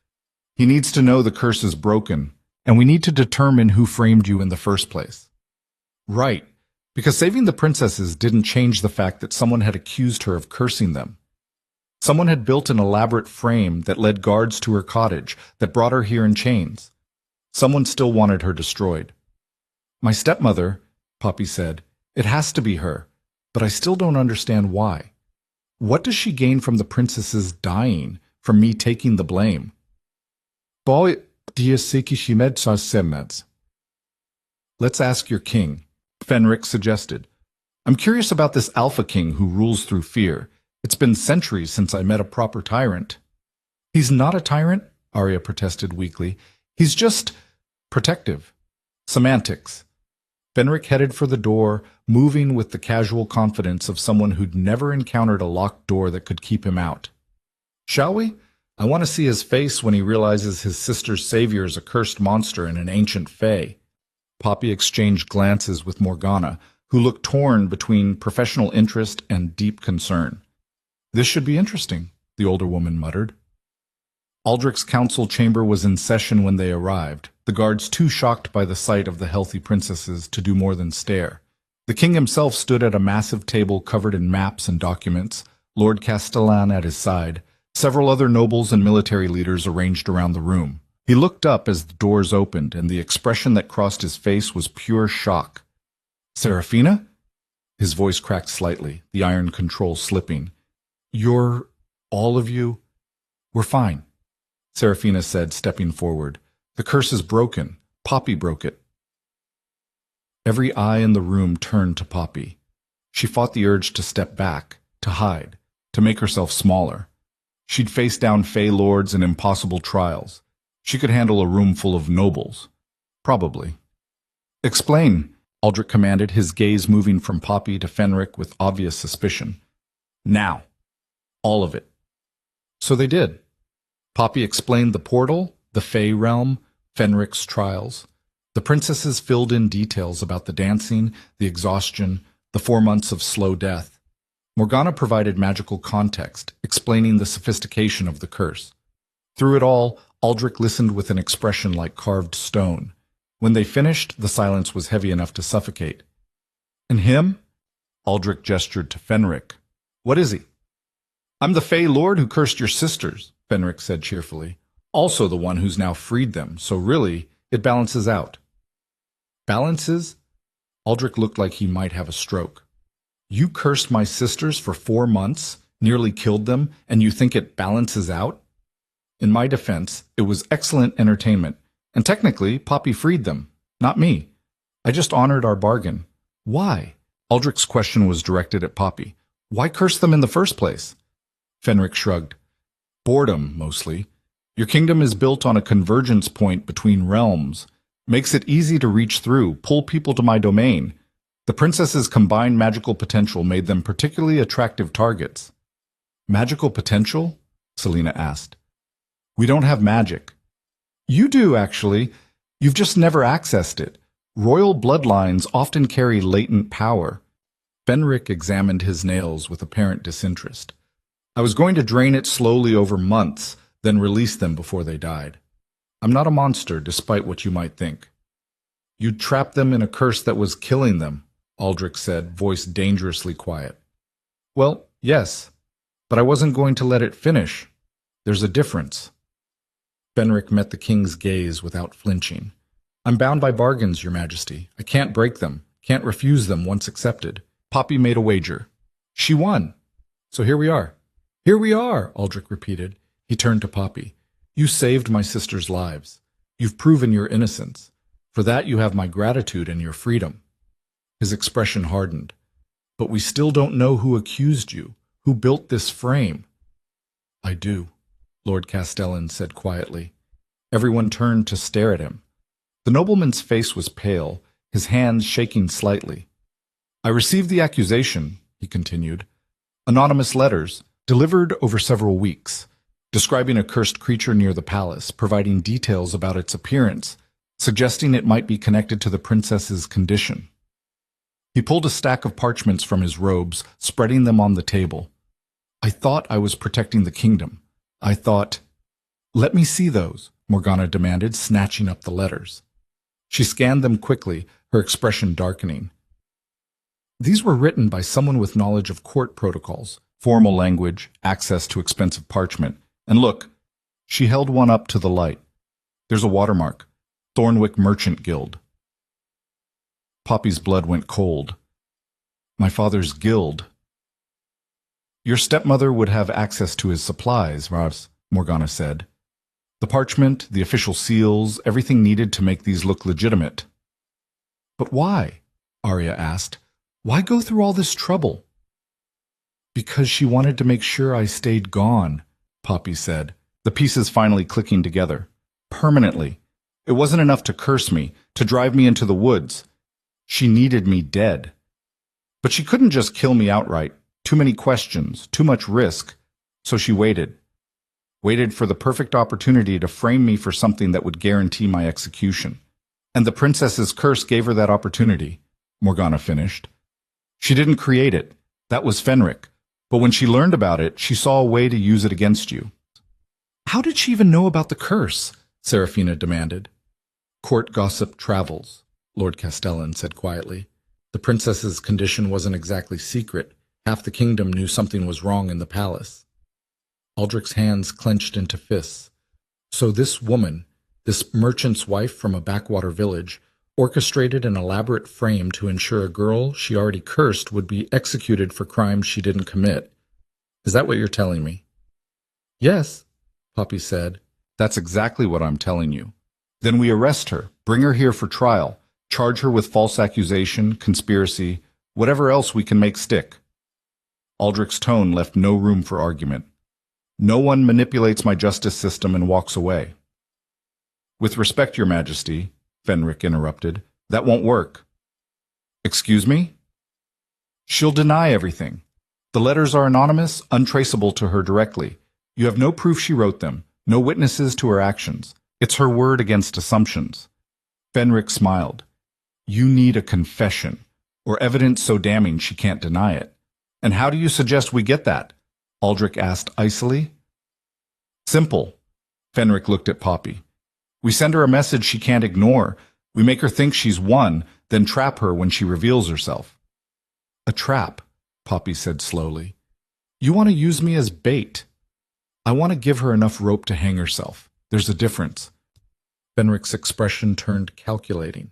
"He needs to know the curse is broken, and we need to determine who framed you in the first place." Right, because saving the princesses didn't change the fact that someone had accused her of cursing them. Someone had built an elaborate frame that led guards to her cottage, that brought her here in chains. Someone still wanted her destroyed. "My stepmother," Poppy said. "It has to be her, but I still don't understand why. What does she gain from the princesses dying, from me taking the blame?" "Boy, Let's ask your king," Fenric suggested. "I'm curious about this Alpha King who rules through fear. It's been centuries since I met a proper tyrant." "He's not a tyrant," Arya protested weakly. "He's just protective." Semantics. Fenric headed for the door, moving with the casual confidence of someone who'd never encountered a locked door that could keep him out. "Shall we? I want to see his face when he realizes his sister's savior is a cursed monster and an ancient Fey." Poppy exchanged glances with Morgana, who looked torn between professional interest and deep concern. "This should be interesting," the older woman muttered. Aldrich's council chamber was in session when they arrived, the guards too shocked by the sight of the healthy princesses to do more than stare. The king himself stood at a massive table covered in maps and documents, Lord Castellan at his side, several other nobles and military leaders arranged around the room. He looked up as the doors opened, and the expression that crossed his face was pure shock. "Serafina?" His voice cracked slightly, the iron control slipping. "You're... all of you... We're fine," Serafina said, stepping forward. "The curse is broken. Poppy broke it." Every eye in the room turned to Poppy. She fought the urge to step back, to hide, to make herself smaller. She'd faced down Fey lords and impossible trials. She could handle a room full of nobles. Probably. "Explain," Aldrich commanded, his gaze moving from Poppy to Fenric with obvious suspicion. "Now. All of it." So they did. Poppy explained the portal, the Fey realm, Fenric's trials. The princesses filled in details about the dancing, the exhaustion, the 4 months of slow death. Morgana provided magical context, explaining the sophistication of the curse. Through it all, Aldrich listened with an expression like carved stone. When they finished, the silence was heavy enough to suffocate. "And him?" Aldrich gestured to Fenric. "What is he?" "I'm the Fey Lord who cursed your sisters," Fenric said cheerfully. "Also the one who's now freed them, so really, it balances out." "Balances?" Aldrich looked like he might have a stroke. "You cursed my sisters for 4 months, nearly killed them, and you think it balances out?" In my defense, it was excellent entertainment, and technically, Poppy freed them, not me. I just honored our bargain. Why? Aldrich's question was directed at Poppy. Why curse them in the first place? Fenric shrugged. Boredom, mostly. Your kingdom is built on a convergence point between realms. Makes it easy to reach through, pull people to my domain. The princess's combined magical potential made them particularly attractive targets. Magical potential? Selena asked. We don't have magic. You do, actually. You've just never accessed it. Royal bloodlines often carry latent power. Fenric examined his nails with apparent disinterest. I was going to drain it slowly over months, then release them before they died. I'm not a monster, despite what you might think. You'd trap them in a curse that was killing them, Aldrich said, voice dangerously quiet. Well, yes, but I wasn't going to let it finish. There's a difference. Fenric met the king's gaze without flinching. I'm bound by bargains, Your Majesty. I can't break them, can't refuse them once accepted. Poppy made a wager. She won. So here we are. Here we are, Aldrich repeated. He turned to Poppy. You saved my sister's lives. You've proven your innocence. For that you have my gratitude and your freedom. His expression hardened. But we still don't know who accused you, who built this frame. I do, Lord Castellan said quietly. Everyone turned to stare at him. The nobleman's face was pale, his hands shaking slightly. I received the accusation, he continued. Anonymous letters, delivered over several weeks, describing a cursed creature near the palace, providing details about its appearance, suggesting it might be connected to the princess's condition. He pulled a stack of parchments from his robes, spreading them on the table. I thought I was protecting the kingdom. I thought... Let me see those, Morgana demanded, snatching up the letters. She scanned them quickly, her expression darkening. These were written by someone with knowledge of court protocols, formal language, access to expensive parchment. And look, she held one up to the light. There's a watermark, Thornwick Merchant Guild. Poppy's blood went cold. My father's guild. Your stepmother would have access to his supplies, Morgana said. The parchment, the official seals, everything needed to make these look legitimate. But why? Arya asked. Why go through all this trouble? Because she wanted to make sure I stayed gone, Poppy said, the pieces finally clicking together. Permanently. It wasn't enough to curse me, to drive me into the woods. She needed me dead. But she couldn't just kill me outright. Too many questions, too much risk. So she waited. Waited for the perfect opportunity to frame me for something that would guarantee my execution. And the princess's curse gave her that opportunity, Morgana finished. She didn't create it. That was Fenric. But when she learned about it, she saw a way to use it against you. How did she even know about the curse? Serafina demanded. Court gossip travels, Lord Castellan said quietly. The princess's condition wasn't exactly secret. Half the kingdom knew something was wrong in the palace. Aldrich's hands clenched into fists. So this woman, this merchant's wife from a backwater village, orchestrated an elaborate frame to ensure a girl she already cursed would be executed for crimes she didn't commit. Is that what you're telling me? Yes, Poppy said. That's exactly what I'm telling you. Then we arrest her, bring her here for trial, charge her with false accusation, conspiracy, whatever else we can make stick. Aldrich's tone left no room for argument. No one manipulates my justice system and walks away. With respect, Your Majesty, Fenric interrupted, that won't work. Excuse me? She'll deny everything. The letters are anonymous, untraceable to her directly. You have no proof she wrote them, no witnesses to her actions. It's her word against assumptions. Fenric smiled. You need a confession, or evidence so damning she can't deny it. And how do you suggest we get that? Aldrich asked icily. Simple. Fenric looked at Poppy. We send her a message she can't ignore. We make her think she's won, then trap her when she reveals herself. A trap, Poppy said slowly. You want to use me as bait. I want to give her enough rope to hang herself. There's a difference. Fenric's expression turned calculating.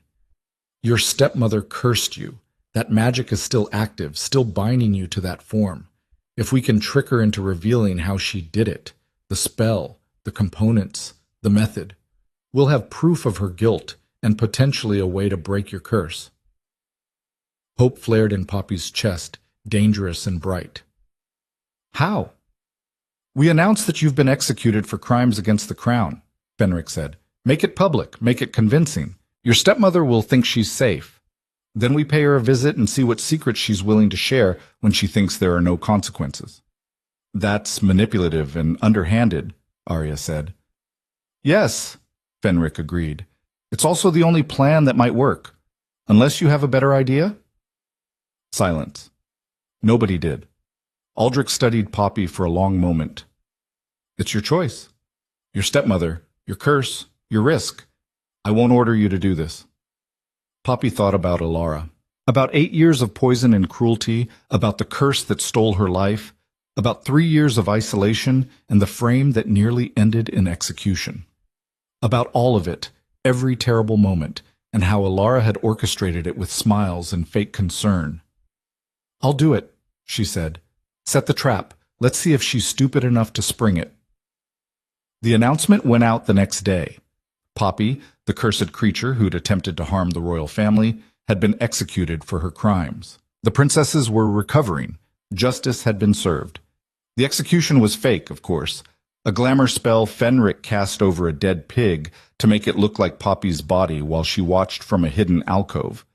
Your stepmother cursed you. That magic is still active, still binding you to that form. If we can trick her into revealing how she did it, the spell, the components, the method, we'll have proof of her guilt, and potentially a way to break your curse. Hope flared in Poppy's chest, dangerous and bright. How? We announce that you've been executed for crimes against the crown, Fenric said. Make it public, make it convincing. Your stepmother will think she's safe. Then we pay her a visit and see what secrets she's willing to share when she thinks there are no consequences. That's manipulative and underhanded, Arya said. Yes, Fenric agreed. It's also the only plan that might work. Unless you have a better idea? Silence. Nobody did. Aldrich studied Poppy for a long moment. It's your choice. Your stepmother, your curse, your risk. I won't order you to do this. Poppy thought about Alara, about 8 years of poison and cruelty, about the curse that stole her life, about 3 years of isolation and the frame that nearly ended in execution. About all of it, every terrible moment, and how Alara had orchestrated it with smiles and fake concern. I'll do it, she said. Set the trap. Let's see if she's stupid enough to spring it. The announcement went out the next day. Poppy, the cursed creature who'd attempted to harm the royal family, had been executed for her crimes. The princesses were recovering. Justice had been served. The execution was fake, of course. A glamour spell Fenric cast over a dead pig to make it look like Poppy's body while she watched from a hidden alcove.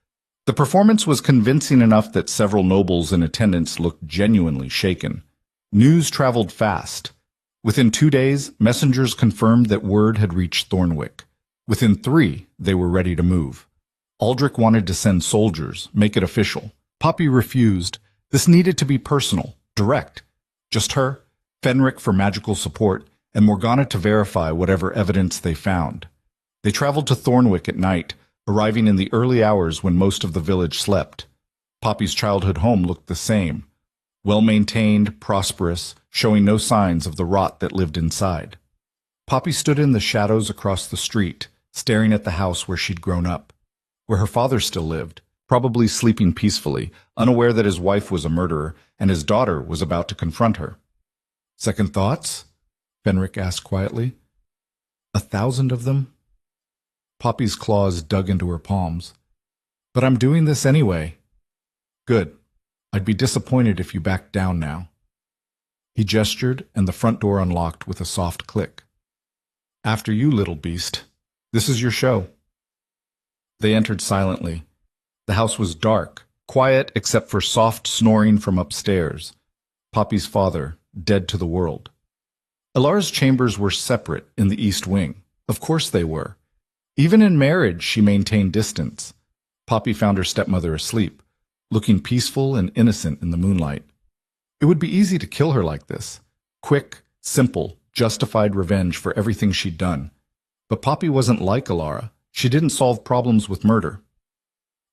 The performance was convincing enough that several nobles in attendance looked genuinely shaken. News traveled fast. Within 2 days, messengers confirmed that word had reached Thornwick. Within 3, they were ready to move. Aldrich wanted to send soldiers, make it official. Poppy refused. This needed to be personal, direct. Just her, Fenric for magical support, and Morgana to verify whatever evidence they found. They traveled to Thornwick at night, arriving in the early hours when most of the village slept. Poppy's childhood home looked the same, well-maintained, prosperous, showing no signs of the rot that lived inside. Poppy stood in the shadows across the street, staring at the house where she'd grown up, where her father still lived, probably sleeping peacefully, unaware that his wife was a murderer and his daughter was about to confront her. Second thoughts? Fenric asked quietly. 1,000 of them? Poppy's claws dug into her palms. But I'm doing this anyway. Good. I'd be disappointed if you backed down now. He gestured, and the front door unlocked with a soft click. After you, little beast. This is your show. They entered silently. The house was dark, quiet except for soft snoring from upstairs. Poppy's father, dead to the world. Alara's chambers were separate in the east wing. Of course they were. Even in marriage, she maintained distance. Poppy found her stepmother asleep, looking peaceful and innocent in the moonlight. It would be easy to kill her like this. Quick, simple, justified revenge for everything she'd done. But Poppy wasn't like Alara. She didn't solve problems with murder.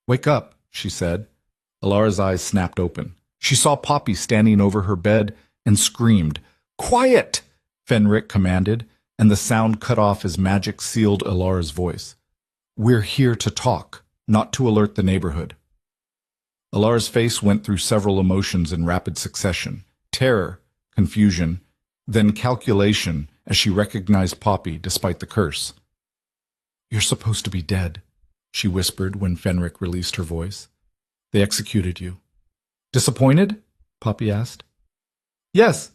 Wake up, she said. Alara's eyes snapped open. She saw Poppy standing over her bed and screamed. Quiet! Fenric commanded, and the sound cut off as magic sealed Alara's voice. We're here to talk, not to alert the neighborhood. Alara's face went through several emotions in rapid succession. Terror, confusion, then calculation as she recognized Poppy despite the curse. You're supposed to be dead, she whispered when Fenric released her voice. They executed you. Disappointed? Poppy asked. Yes,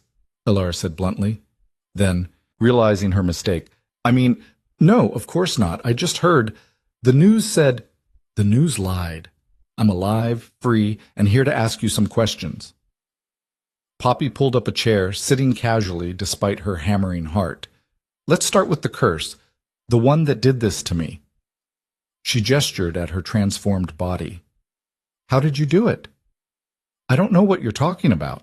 Alara said bluntly. Then, realizing her mistake, no, of course not. I just heard. The news said. The news lied. I'm alive, free, and here to ask you some questions. Poppy pulled up a chair, sitting casually despite her hammering heart. Let's start with the curse, the one that did this to me. She gestured at her transformed body. How did you do it? I don't know what you're talking about.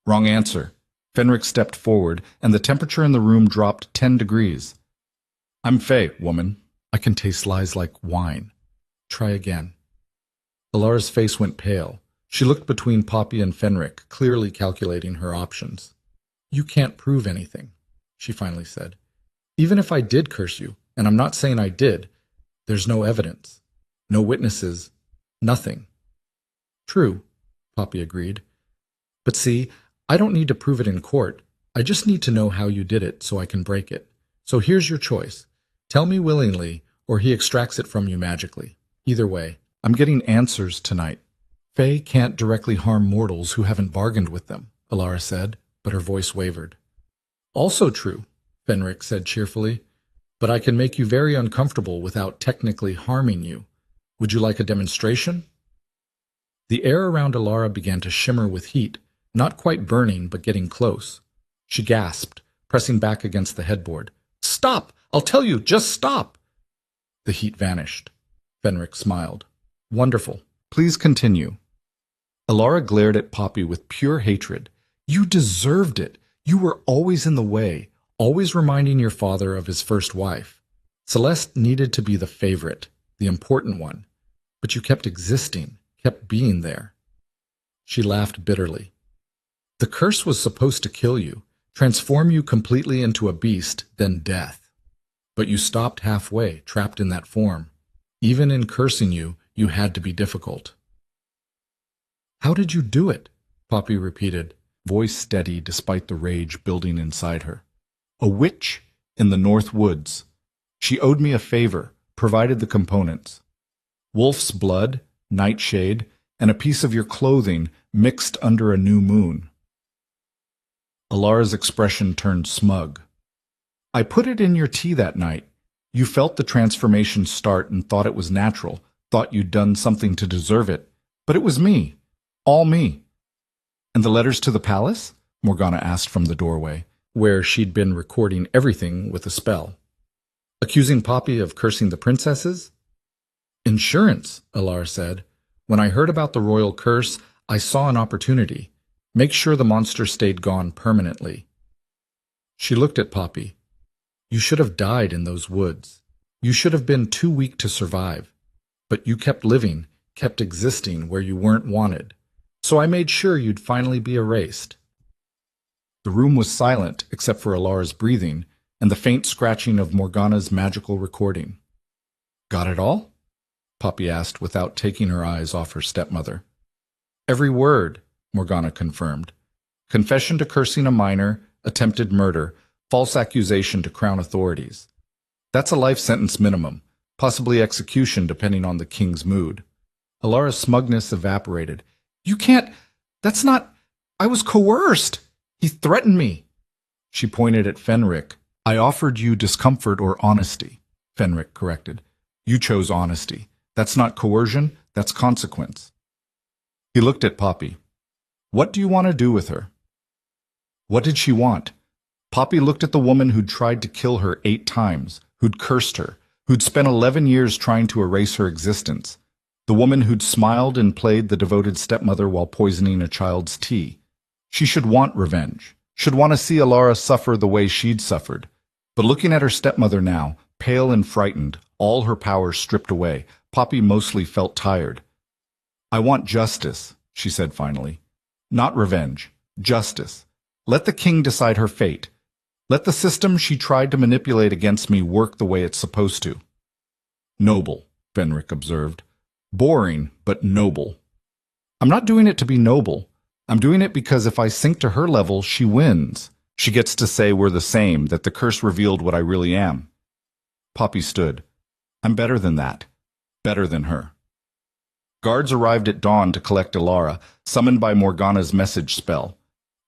Wrong answer. Fenric stepped forward, and the temperature in the room dropped 10 degrees. I'm Faye, woman. I can taste lies like wine. Try again. Alara's face went pale. She looked between Poppy and Fenric, clearly calculating her options. You can't prove anything, she finally said. Even if I did curse you, and I'm not saying I did, there's no evidence. No witnesses. Nothing. True, Poppy agreed. But see, I don't need to prove it in court. I just need to know how you did it so I can break it. So here's your choice. Tell me willingly, or he extracts it from you magically. Either way, I'm getting answers tonight. Fae can't directly harm mortals who haven't bargained with them, Alara said, but her voice wavered. Also true, Fenric said cheerfully, but I can make you very uncomfortable without technically harming you. Would you like a demonstration? The air around Alara began to shimmer with heat, not quite burning, but getting close. She gasped, pressing back against the headboard. Stop! I'll tell you, just stop! The heat vanished. Fenric smiled. Wonderful. Please continue. Alara glared at Poppy with pure hatred. You deserved it. You were always in the way, always reminding your father of his first wife. Celeste needed to be the favorite, the important one. But you kept existing, kept being there. She laughed bitterly. The curse was supposed to kill you, transform you completely into a beast, then death. But you stopped halfway, trapped in that form. Even in cursing you, you had to be difficult. How did you do it? Poppy repeated, voice steady despite the rage building inside her. A witch in the North Woods. She owed me a favor, provided the components. Wolf's blood, nightshade, and a piece of your clothing mixed under a new moon. Alara's expression turned smug. I put it in your tea that night. You felt the transformation start and thought it was natural, thought you'd done something to deserve it. But it was me. All me. And the letters to the palace? Morgana asked from the doorway, where she'd been recording everything with a spell. Accusing Poppy of cursing the princesses? Insurance, Alara said. When I heard about the royal curse, I saw an opportunity. Make sure the monster stayed gone permanently. She looked at Poppy. You should have died in those woods. You should have been too weak to survive. But you kept living, kept existing where you weren't wanted. So I made sure you'd finally be erased. The room was silent except for Alara's breathing and the faint scratching of Morgana's magical recording. Got it all? Poppy asked without taking her eyes off her stepmother. Every word, Morgana confirmed. Confession to cursing a minor, attempted murder, false accusation to crown authorities. That's a life sentence minimum, possibly execution depending on the king's mood. Alara's smugness evaporated. You can't... That's not... I was coerced. He threatened me. She pointed at Fenric. I offered you discomfort or honesty, Fenric corrected. You chose honesty. That's not coercion, that's consequence. He looked at Poppy. What do you want to do with her? What did she want? Poppy looked at the woman who'd tried to kill her 8 times, who'd cursed her, who'd spent 11 years trying to erase her existence. The woman who'd smiled and played the devoted stepmother while poisoning a child's tea. She should want revenge, should want to see Alara suffer the way she'd suffered. But looking at her stepmother now, pale and frightened, all her power stripped away, Poppy mostly felt tired. I want justice, she said finally. Not revenge, justice. Let the king decide her fate. Let the system she tried to manipulate against me work the way it's supposed to. Noble, Fenric observed. Boring, but noble. I'm not doing it to be noble. I'm doing it because if I sink to her level, she wins. She gets to say we're the same, that the curse revealed what I really am. Poppy stood. I'm better than that. Better than her. Guards arrived at dawn to collect Alara, summoned by Morgana's message spell.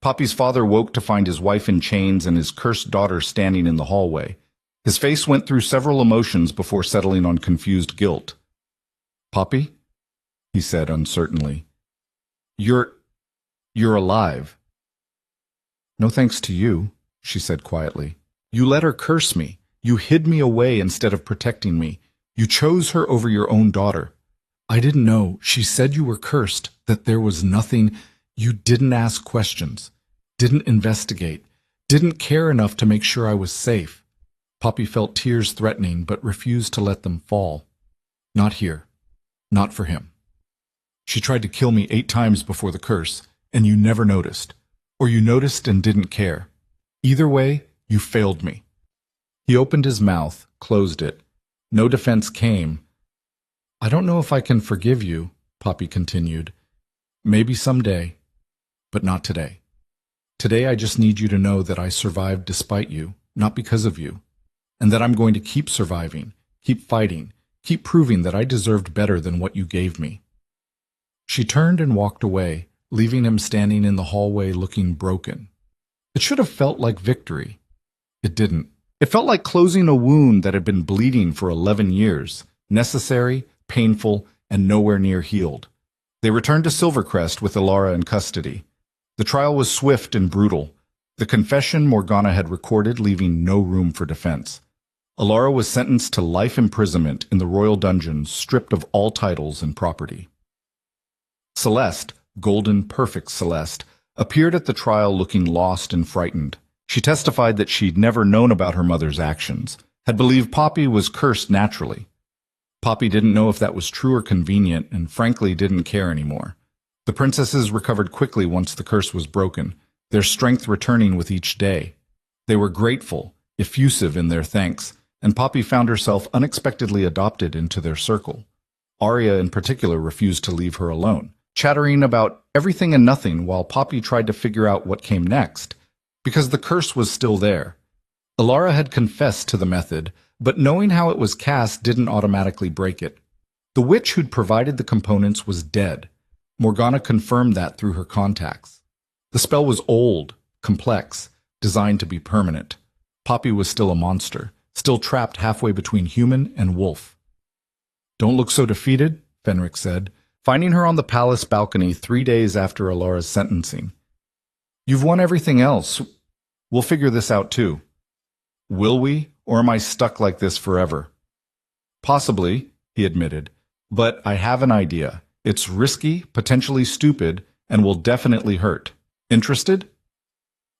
Poppy's father woke to find his wife in chains and his cursed daughter standing in the hallway. His face went through several emotions before settling on confused guilt. Poppy? He said uncertainly. You're alive. No thanks to you, she said quietly. You let her curse me. You hid me away instead of protecting me. You chose her over your own daughter. I didn't know. She said you were cursed, that there was nothing. You didn't ask questions, didn't investigate, didn't care enough to make sure I was safe. Poppy felt tears threatening, but refused to let them fall. Not here. Not for him. She tried to kill me 8 times before the curse, and you never noticed. Or you noticed and didn't care. Either way, you failed me. He opened his mouth, closed it. No defense came. I don't know if I can forgive you, Poppy continued. Maybe someday, but not today. Today I just need you to know that I survived despite you, not because of you, and that I'm going to keep surviving, Keep fighting. Keep proving that I deserved better than what you gave me." She turned and walked away, leaving him standing in the hallway looking broken. It should have felt like victory. It didn't. It felt like closing a wound that had been bleeding for 11 years, necessary, painful, and nowhere near healed. They returned to Silvercrest with Ilara in custody. The trial was swift and brutal. The confession Morgana had recorded, leaving no room for defense. Ilara was sentenced to life imprisonment in the royal dungeons, stripped of all titles and property. Celeste, golden, perfect Celeste, appeared at the trial looking lost and frightened. She testified that she'd never known about her mother's actions, had believed Poppy was cursed naturally. Poppy didn't know if that was true or convenient, and frankly didn't care anymore. The princesses recovered quickly once the curse was broken, their strength returning with each day. They were grateful, effusive in their thanks, and Poppy found herself unexpectedly adopted into their circle. Arya in particular refused to leave her alone, chattering about everything and nothing while Poppy tried to figure out what came next, because the curse was still there. Ilara had confessed to the method, but knowing how it was cast didn't automatically break it. The witch who'd provided the components was dead. Morgana confirmed that through her contacts. The spell was old, complex, designed to be permanent. Poppy was still a monster, still trapped halfway between human and wolf. "Don't look so defeated," Fenric said, finding her on the palace balcony 3 days after Ilara's sentencing. "You've won everything else. We'll figure this out too." "Will we, or am I stuck like this forever?" "Possibly," he admitted, "but I have an idea. It's risky, potentially stupid, and will definitely hurt. Interested?"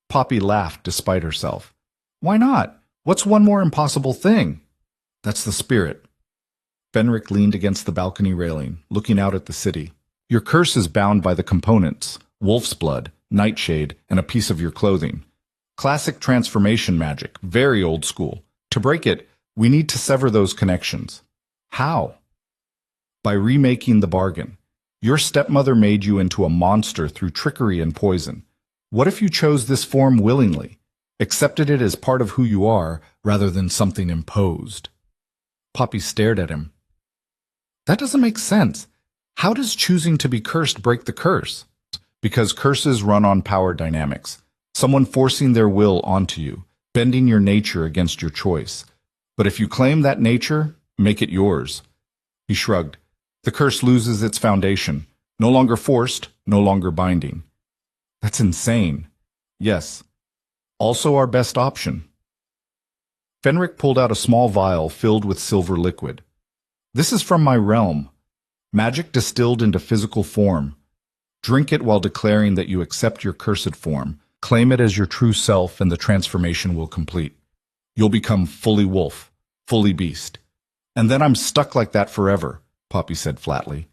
Poppy laughed despite herself. "Why not? What's one more impossible thing?" "That's the spirit." Fenric leaned against the balcony railing, looking out at the city. "Your curse is bound by the components, wolf's blood, nightshade, and a piece of your clothing. Classic transformation magic, very old school. To break it, we need to sever those connections." "How?" "By remaking the bargain. Your stepmother made you into a monster through trickery and poison. What if you chose this form willingly, accepted it as part of who you are rather than something imposed?" Poppy stared at him. "That doesn't make sense. How does choosing to be cursed break the curse?" "Because curses run on power dynamics. Someone forcing their will onto you, bending your nature against your choice. But if you claim that nature, make it yours." He shrugged. "The curse loses its foundation. No longer forced, no longer binding." "That's insane." "Yes. Also our best option." Fenric pulled out a small vial filled with silver liquid. "This is from my realm. Magic distilled into physical form. Drink it while declaring that you accept your cursed form. Claim it as your true self and the transformation will complete. You'll become fully wolf, fully beast." "And then I'm stuck like that forever," Poppy said flatly.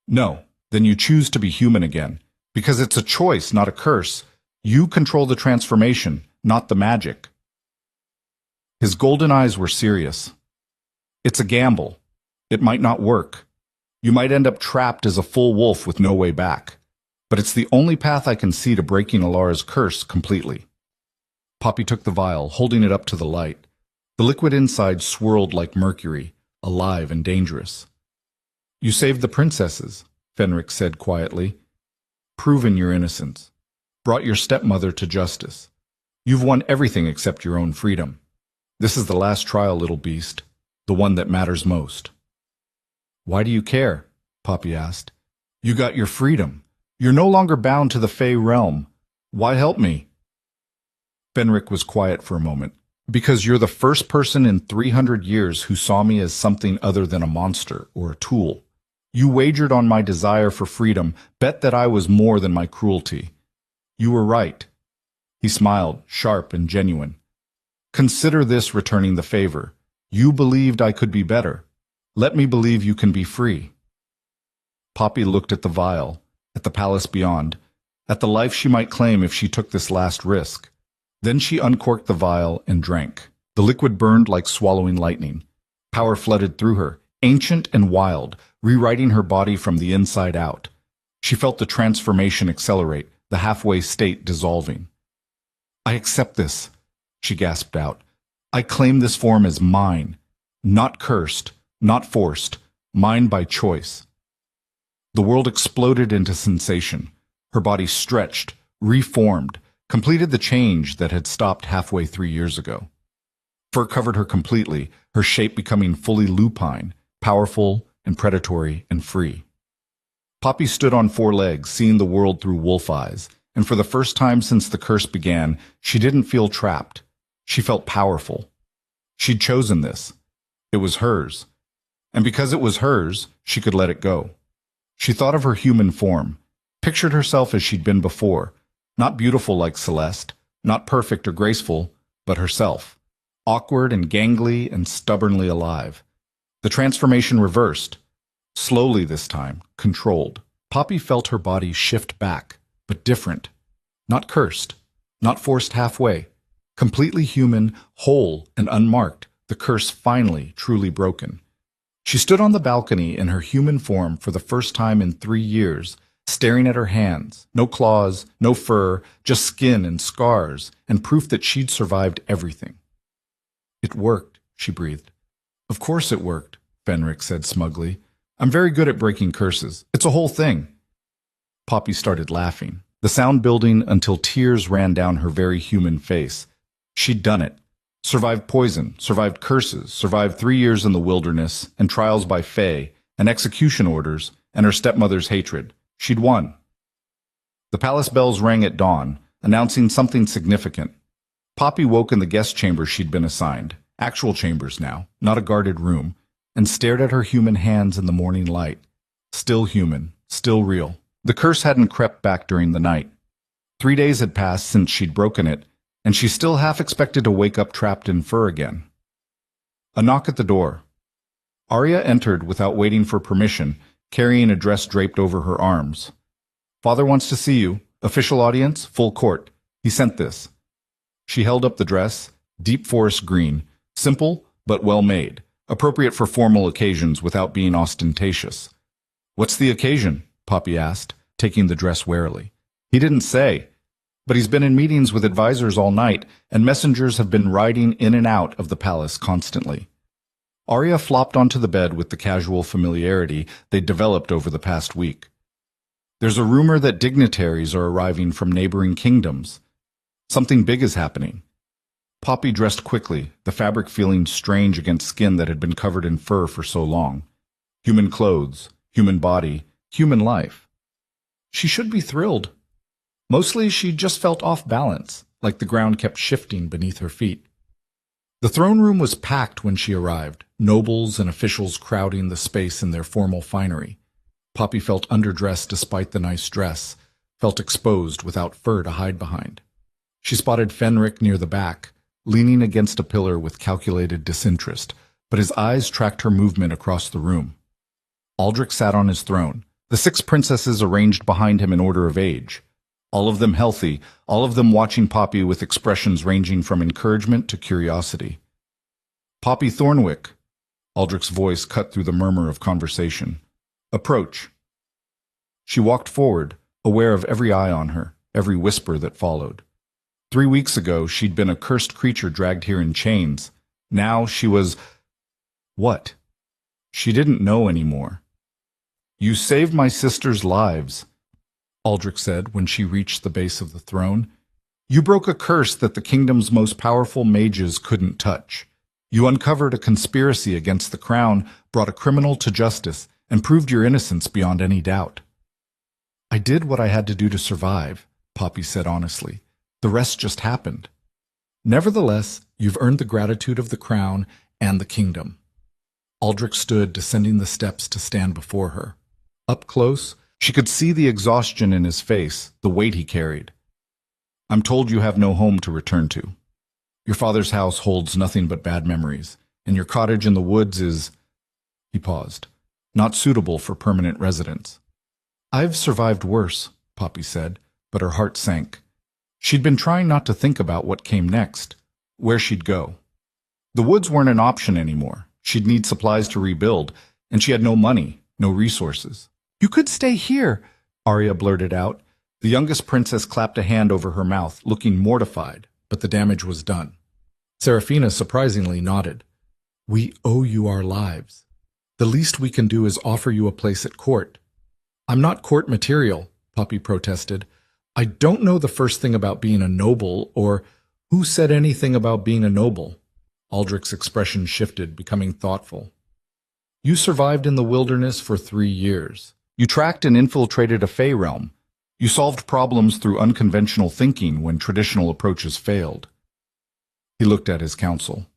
"No, then you choose to be human again. Because it's a choice, not a curse. You control the transformation, not the magic." His golden eyes were serious. "It's a gamble. It might not work. You might end up trapped as a full wolf with no way back. But it's the only path I can see to breaking Ilara's curse completely." Poppy took the vial, holding it up to the light. The liquid inside swirled like mercury, alive and dangerous. "You saved the princesses," Fenric said quietly. "Proven your innocence. Brought your stepmother to justice. You've won everything except your own freedom. This is the last trial, little beast. The one that matters most." "Why do you care?" Poppy asked. "You got your freedom. You're no longer bound to the Fey realm. Why help me?" Fenric was quiet for a moment. "Because you're the first person in 300 years who saw me as something other than a monster or a tool. You wagered on my desire for freedom, bet that I was more than my cruelty. You were right." He smiled, sharp and genuine. "Consider this returning the favor. You believed I could be better. Let me believe you can be free." Poppy looked at the vial, at the palace beyond, at the life she might claim if she took this last risk. Then she uncorked the vial and drank. The liquid burned like swallowing lightning. Power flooded through her, ancient and wild, rewriting her body from the inside out. She felt the transformation accelerate, the halfway state dissolving. "I accept this," she gasped out. "I claim this form as mine. Not cursed, not forced, mine by choice. The world exploded into sensation. Her body stretched, reformed, completed the change that had stopped halfway 3 years ago. Fur covered her completely, her shape becoming fully lupine, powerful and predatory and free. Poppy stood on 4 legs, seeing the world through wolf eyes, and for the first time since the curse began, she didn't feel trapped. She felt powerful. She'd chosen this. It was hers. And because it was hers, she could let it go. She thought of her human form, pictured herself as she'd been before, not beautiful like Celeste, not perfect or graceful, but herself, awkward and gangly and stubbornly alive. The transformation reversed, slowly this time, controlled. Poppy felt her body shift back, but different, not cursed, not forced halfway, completely human, whole and unmarked, the curse finally truly broken. She stood on the balcony in her human form for the first time in 3 years, staring at her hands, no claws, no fur, just skin and scars, and proof that she'd survived everything. It worked, she breathed. Of course it worked, Fenric said smugly. I'm very good at breaking curses. It's a whole thing. Poppy started laughing, the sound building until tears ran down her very human face. She'd done it. Survived poison, survived curses, survived 3 years in the wilderness, and trials by Fae, and execution orders, and her stepmother's hatred. She'd won. The palace bells rang at dawn, announcing something significant. Poppy woke in the guest chamber she'd been assigned, actual chambers now, not a guarded room, and stared at her human hands in the morning light. Still human, still real. The curse hadn't crept back during the night. 3 days had passed since she'd broken it, and she still half expected to wake up trapped in fur again. A knock at the door. Arya entered without waiting for permission, carrying a dress draped over her arms. Father wants to see you. Official audience, full court. He sent this. She held up the dress, deep forest green, simple but well made, appropriate for formal occasions without being ostentatious. What's the occasion? Poppy asked, taking the dress warily. He didn't say. But he's been in meetings with advisors all night, and messengers have been riding in and out of the palace constantly. Arya flopped onto the bed with the casual familiarity they'd developed over the past week. There's a rumor that dignitaries are arriving from neighboring kingdoms. Something big is happening. Poppy dressed quickly, the fabric feeling strange against skin that had been covered in fur for so long. Human clothes, human body, human life. She should be thrilled. Mostly she just felt off balance, like the ground kept shifting beneath her feet. The throne room was packed when she arrived, nobles and officials crowding the space in their formal finery. Poppy felt underdressed despite the nice dress, felt exposed without fur to hide behind. She spotted Fenric near the back, leaning against a pillar with calculated disinterest, but his eyes tracked her movement across the room. Aldrich sat on his throne, the 6 princesses arranged behind him in order of age. All of them healthy, all of them watching Poppy with expressions ranging from encouragement to curiosity. Poppy Thornwick, Aldrich's voice cut through the murmur of conversation. Approach. She walked forward, aware of every eye on her, every whisper that followed. 3 weeks ago, she'd been a cursed creature dragged here in chains. Now she was... what? She didn't know anymore. You saved my sisters' lives, Aldrich said when she reached the base of the throne. You broke a curse that the kingdom's most powerful mages couldn't touch. You uncovered a conspiracy against the crown, brought a criminal to justice, and proved your innocence beyond any doubt. I did what I had to do to survive, Poppy said honestly. The rest just happened. Nevertheless, you've earned the gratitude of the crown and the kingdom. Aldrich stood, descending the steps to stand before her. Up close, she could see the exhaustion in his face, the weight he carried. I'm told you have no home to return to. Your father's house holds nothing but bad memories, and your cottage in the woods is... He paused. Not suitable for permanent residence. I've survived worse, Poppy said, but her heart sank. She'd been trying not to think about what came next, where she'd go. The woods weren't an option anymore. She'd need supplies to rebuild, and she had no money, no resources. You could stay here, Arya blurted out. The youngest princess clapped a hand over her mouth, looking mortified, but the damage was done. Seraphina surprisingly nodded. We owe you our lives. The least we can do is offer you a place at court. I'm not court material, Poppy protested. I don't know the first thing about being a noble, or who said anything about being a noble. Aldrich's expression shifted, becoming thoughtful. You survived in the wilderness for 3 years. You tracked and infiltrated a Fey realm. You solved problems through unconventional thinking when traditional approaches failed. He looked at his counsel.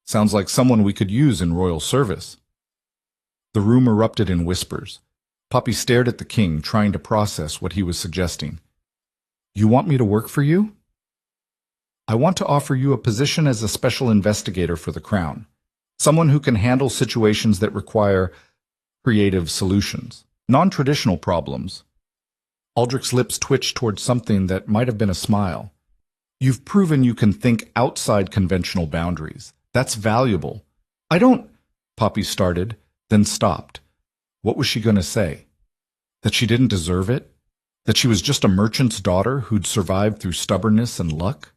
Sounds like someone we could use in royal service. The room erupted in whispers. Poppy stared at the king, trying to process what he was suggesting. You want me to work for you? I want to offer you a position as a special investigator for the crown. Someone who can handle situations that require creative solutions, non-traditional problems. Aldrich's lips twitched toward something that might have been a smile. You've proven you can think outside conventional boundaries. That's valuable. I don't... Poppy started, then stopped. What was she going to say? That she didn't deserve it? That she was just a merchant's daughter who'd survived through stubbornness and luck?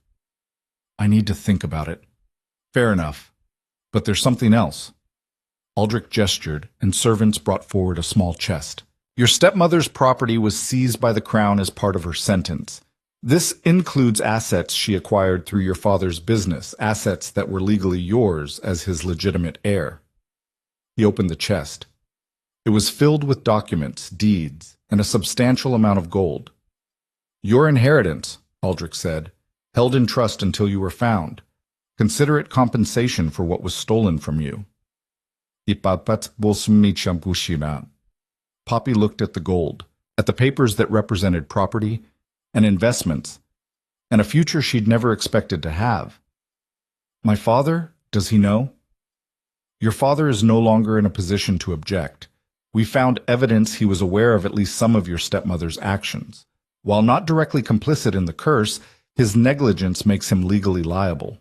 I need to think about it. Fair enough. But there's something else. Aldrich gestured, and servants brought forward a small chest. Your stepmother's property was seized by the crown as part of her sentence. This includes assets she acquired through your father's business, assets that were legally yours as his legitimate heir. He opened the chest. It was filled with documents, deeds, and a substantial amount of gold. Your inheritance, Aldrich said, held in trust until you were found. Consider it compensation for what was stolen from you. Poppy looked at the gold, at the papers that represented property and investments, and a future she'd never expected to have. My father, does he know? Your father is no longer in a position to object. We found evidence he was aware of at least some of your stepmother's actions. While not directly complicit in the curse, his negligence makes him legally liable.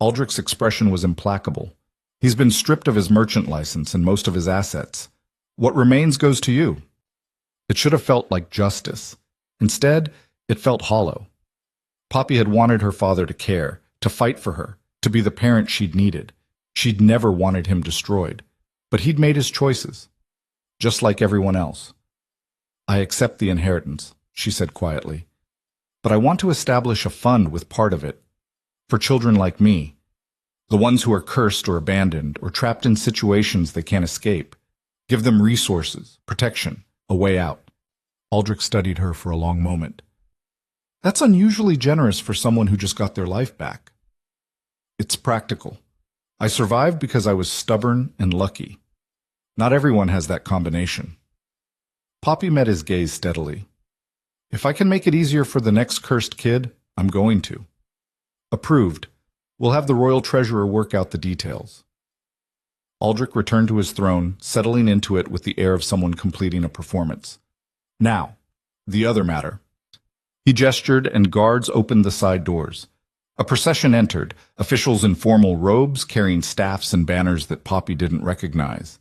Aldrich's expression was implacable. He's been stripped of his merchant license and most of his assets. What remains goes to you. It should have felt like justice. Instead, it felt hollow. Poppy had wanted her father to care, to fight for her, to be the parent she'd needed. She'd never wanted him destroyed. But he'd made his choices, just like everyone else. I accept the inheritance, she said quietly. But I want to establish a fund with part of it, for children like me, the ones who are cursed or abandoned or trapped in situations they can't escape. Give them resources, protection, a way out. Aldrich studied her for a long moment. That's unusually generous for someone who just got their life back. It's practical. I survived because I was stubborn and lucky. Not everyone has that combination. Poppy met his gaze steadily. If I can make it easier for the next cursed kid, I'm going to. Approved. We'll have the royal treasurer work out the details. Aldrich returned to his throne, settling into it with the air of someone completing a performance. Now, the other matter. He gestured, and guards opened the side doors. A procession entered, officials in formal robes carrying staffs and banners that Poppy didn't recognize.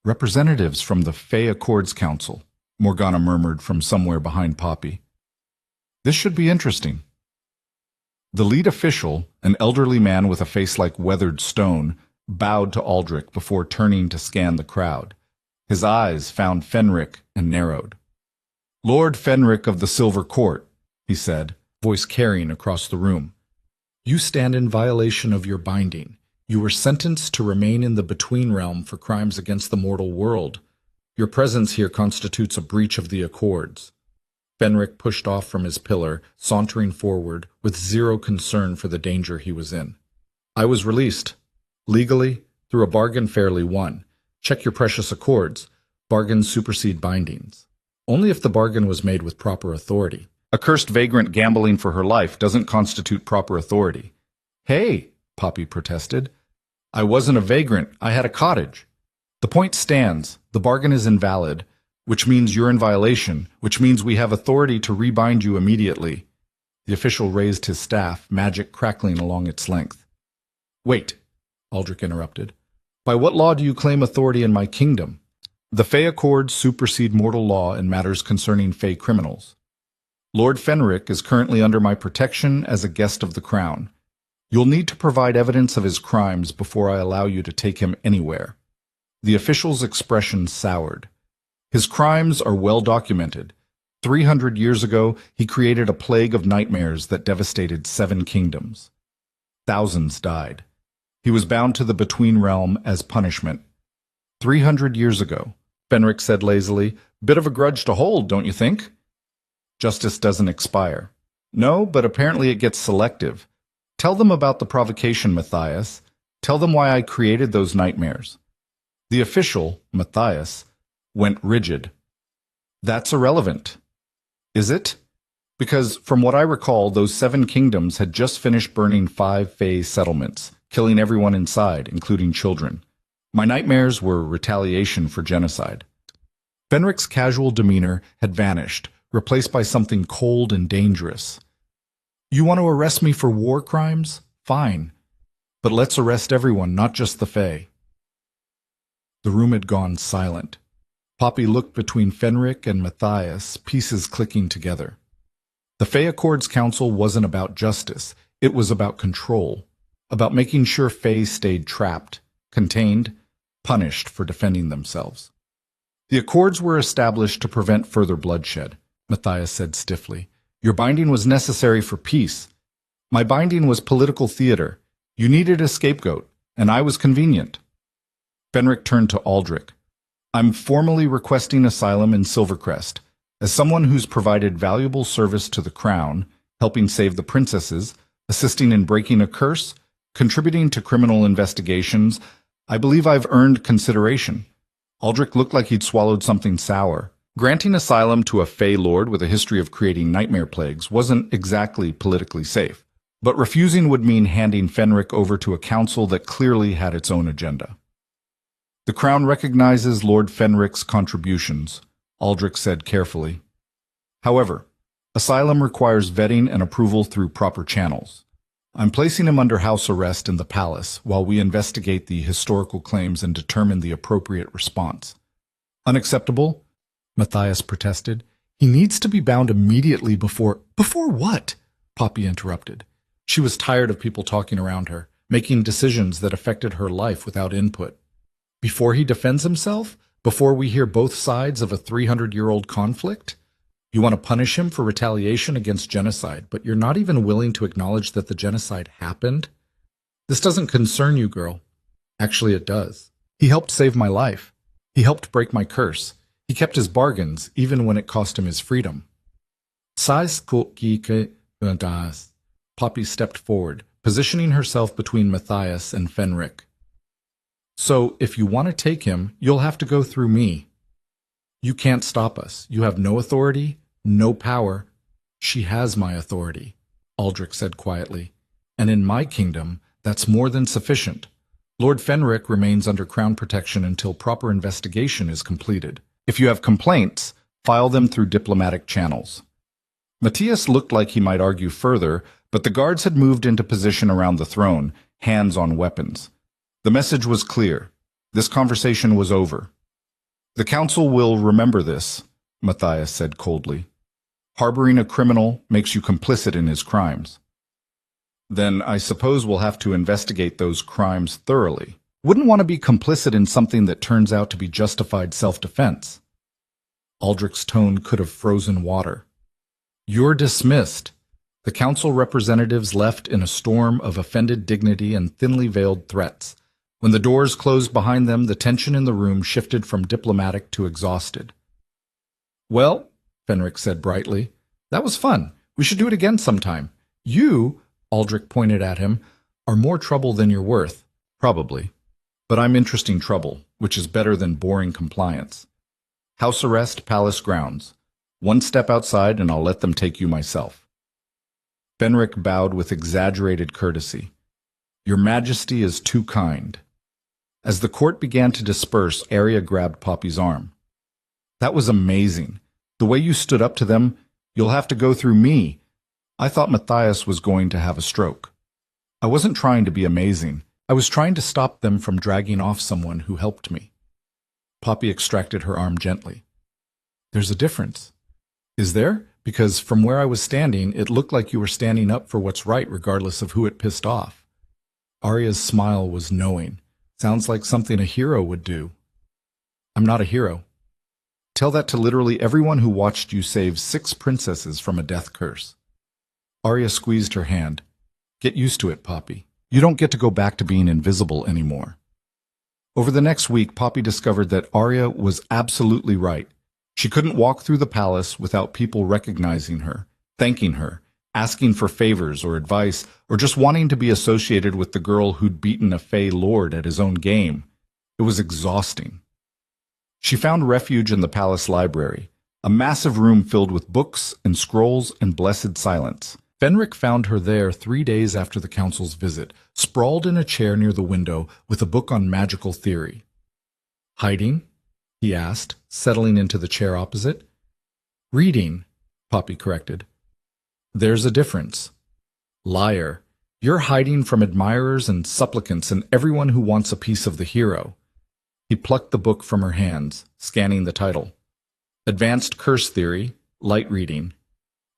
Representatives from the Fey Accords Council, Morgana murmured from somewhere behind Poppy. This should be interesting. The lead official, an elderly man with a face like weathered stone, bowed to Aldrich before turning to scan the crowd. His eyes found Fenric and narrowed. Lord Fenric of the Silver Court, he said, voice carrying across the room. You stand in violation of your binding. You were sentenced to remain in the Between Realm for crimes against the mortal world. Your presence here constitutes a breach of the Accords. Fenric pushed off from his pillar, sauntering forward, with zero concern for the danger he was in. I was released. Legally, through a bargain fairly won. Check your precious accords. Bargains supersede bindings. Only if the bargain was made with proper authority. A cursed vagrant gambling for her life doesn't constitute proper authority. Hey, Poppy protested. I wasn't a vagrant. I had a cottage. The point stands. The bargain is invalid, which means you're in violation, which means we have authority to rebind you immediately. The official raised his staff, magic crackling along its length. Wait, Aldrich interrupted. By what law do you claim authority in my kingdom? The Fey Accords supersede mortal law in matters concerning Fey criminals. Lord Fenric is currently under my protection as a guest of the crown. You'll need to provide evidence of his crimes before I allow you to take him anywhere. The official's expression soured. His crimes are well documented. 300 years ago, he created a plague of nightmares that devastated 7 kingdoms. Thousands died. He was bound to the Between Realm as punishment. 300 years ago, Fenric said lazily. Bit of a grudge to hold, don't you think? Justice doesn't expire. No, but apparently it gets selective. Tell them about the provocation, Matthias. Tell them why I created those nightmares. The official, Matthias, went rigid. That's irrelevant. Is it? Because, from what I recall, those 7 kingdoms had just finished burning 5 Fae settlements, killing everyone inside, including children. My nightmares were retaliation for genocide. Fenric's casual demeanor had vanished, replaced by something cold and dangerous. You want to arrest me for war crimes? Fine. But let's arrest everyone, not just the Fae. The room had gone silent. Poppy looked between Fenric and Matthias, pieces clicking together. The Fae Accords Council wasn't about justice. It was about control, about making sure Fae stayed trapped, contained, punished for defending themselves. The Accords were established to prevent further bloodshed, Matthias said stiffly. Your binding was necessary for peace. My binding was political theater. You needed a scapegoat, and I was convenient. Fenric turned to Aldrich. I'm formally requesting asylum in Silvercrest. As someone who's provided valuable service to the crown, helping save the princesses, assisting in breaking a curse, contributing to criminal investigations, I believe I've earned consideration. Aldrich looked like he'd swallowed something sour. Granting asylum to a Fae lord with a history of creating nightmare plagues wasn't exactly politically safe, but refusing would mean handing Fenric over to a council that clearly had its own agenda. The Crown recognizes Lord Fenric's contributions, Aldrich said carefully. However, asylum requires vetting and approval through proper channels. I'm placing him under house arrest in the palace while we investigate the historical claims and determine the appropriate response. Unacceptable? Matthias protested. He needs to be bound immediately before— Before what? Poppy interrupted. She was tired of people talking around her, making decisions that affected her life without input. Before he defends himself? Before we hear both sides of a 300-year-old conflict? You want to punish him for retaliation against genocide, but you're not even willing to acknowledge that the genocide happened? This doesn't concern you, girl. Actually, it does. He helped save my life. He helped break my curse. He kept his bargains, even when it cost him his freedom. Poppy stepped forward, positioning herself between Matthias and Fenric. So, if you want to take him, you'll have to go through me. You can't stop us. You have no authority, no power. She has my authority, Aldrich said quietly. And in my kingdom, that's more than sufficient. Lord Fenric remains under crown protection until proper investigation is completed. If you have complaints, file them through diplomatic channels. Matthias looked like he might argue further, but the guards had moved into position around the throne, hands on weapons. The message was clear. This conversation was over. The council will remember this, Matthias said coldly. Harboring a criminal makes you complicit in his crimes. Then I suppose we'll have to investigate those crimes thoroughly. Wouldn't want to be complicit in something that turns out to be justified self-defense. Aldrich's tone could have frozen water. You're dismissed. The council representatives left in a storm of offended dignity and thinly veiled threats. When the doors closed behind them, the tension in the room shifted from diplomatic to exhausted. Well, Fenric said brightly, that was fun. We should do it again sometime. You, Aldrich pointed at him, are more trouble than you're worth. Probably. But I'm interesting trouble, which is better than boring compliance. House arrest, palace grounds. One step outside and I'll let them take you myself. Fenric bowed with exaggerated courtesy. Your Majesty is too kind. As the court began to disperse, Arya grabbed Poppy's arm. That was amazing. The way you stood up to them, you'll have to go through me. I thought Matthias was going to have a stroke. I wasn't trying to be amazing. I was trying to stop them from dragging off someone who helped me. Poppy extracted her arm gently. There's a difference. Is there? Because from where I was standing, it looked like you were standing up for what's right regardless of who it pissed off. Arya's smile was knowing. Sounds like something a hero would do. I'm not a hero. Tell that to literally everyone who watched you save 6 princesses from a death curse. Arya squeezed her hand. Get used to it, Poppy. You don't get to go back to being invisible anymore. Over the next week, Poppy discovered that Arya was absolutely right. She couldn't walk through the palace without people recognizing her, thanking her, asking for favors or advice, or just wanting to be associated with the girl who'd beaten a Fey lord at his own game. It was exhausting. She found refuge in the palace library, a massive room filled with books and scrolls and blessed silence. Fenric found her there 3 days after the council's visit, sprawled in a chair near the window with a book on magical theory. Hiding? He asked, settling into the chair opposite. Reading, Poppy corrected. There's a difference. Liar. You're hiding from admirers and supplicants and everyone who wants a piece of the hero. He plucked the book from her hands, scanning the title. Advanced Curse Theory, Light Reading.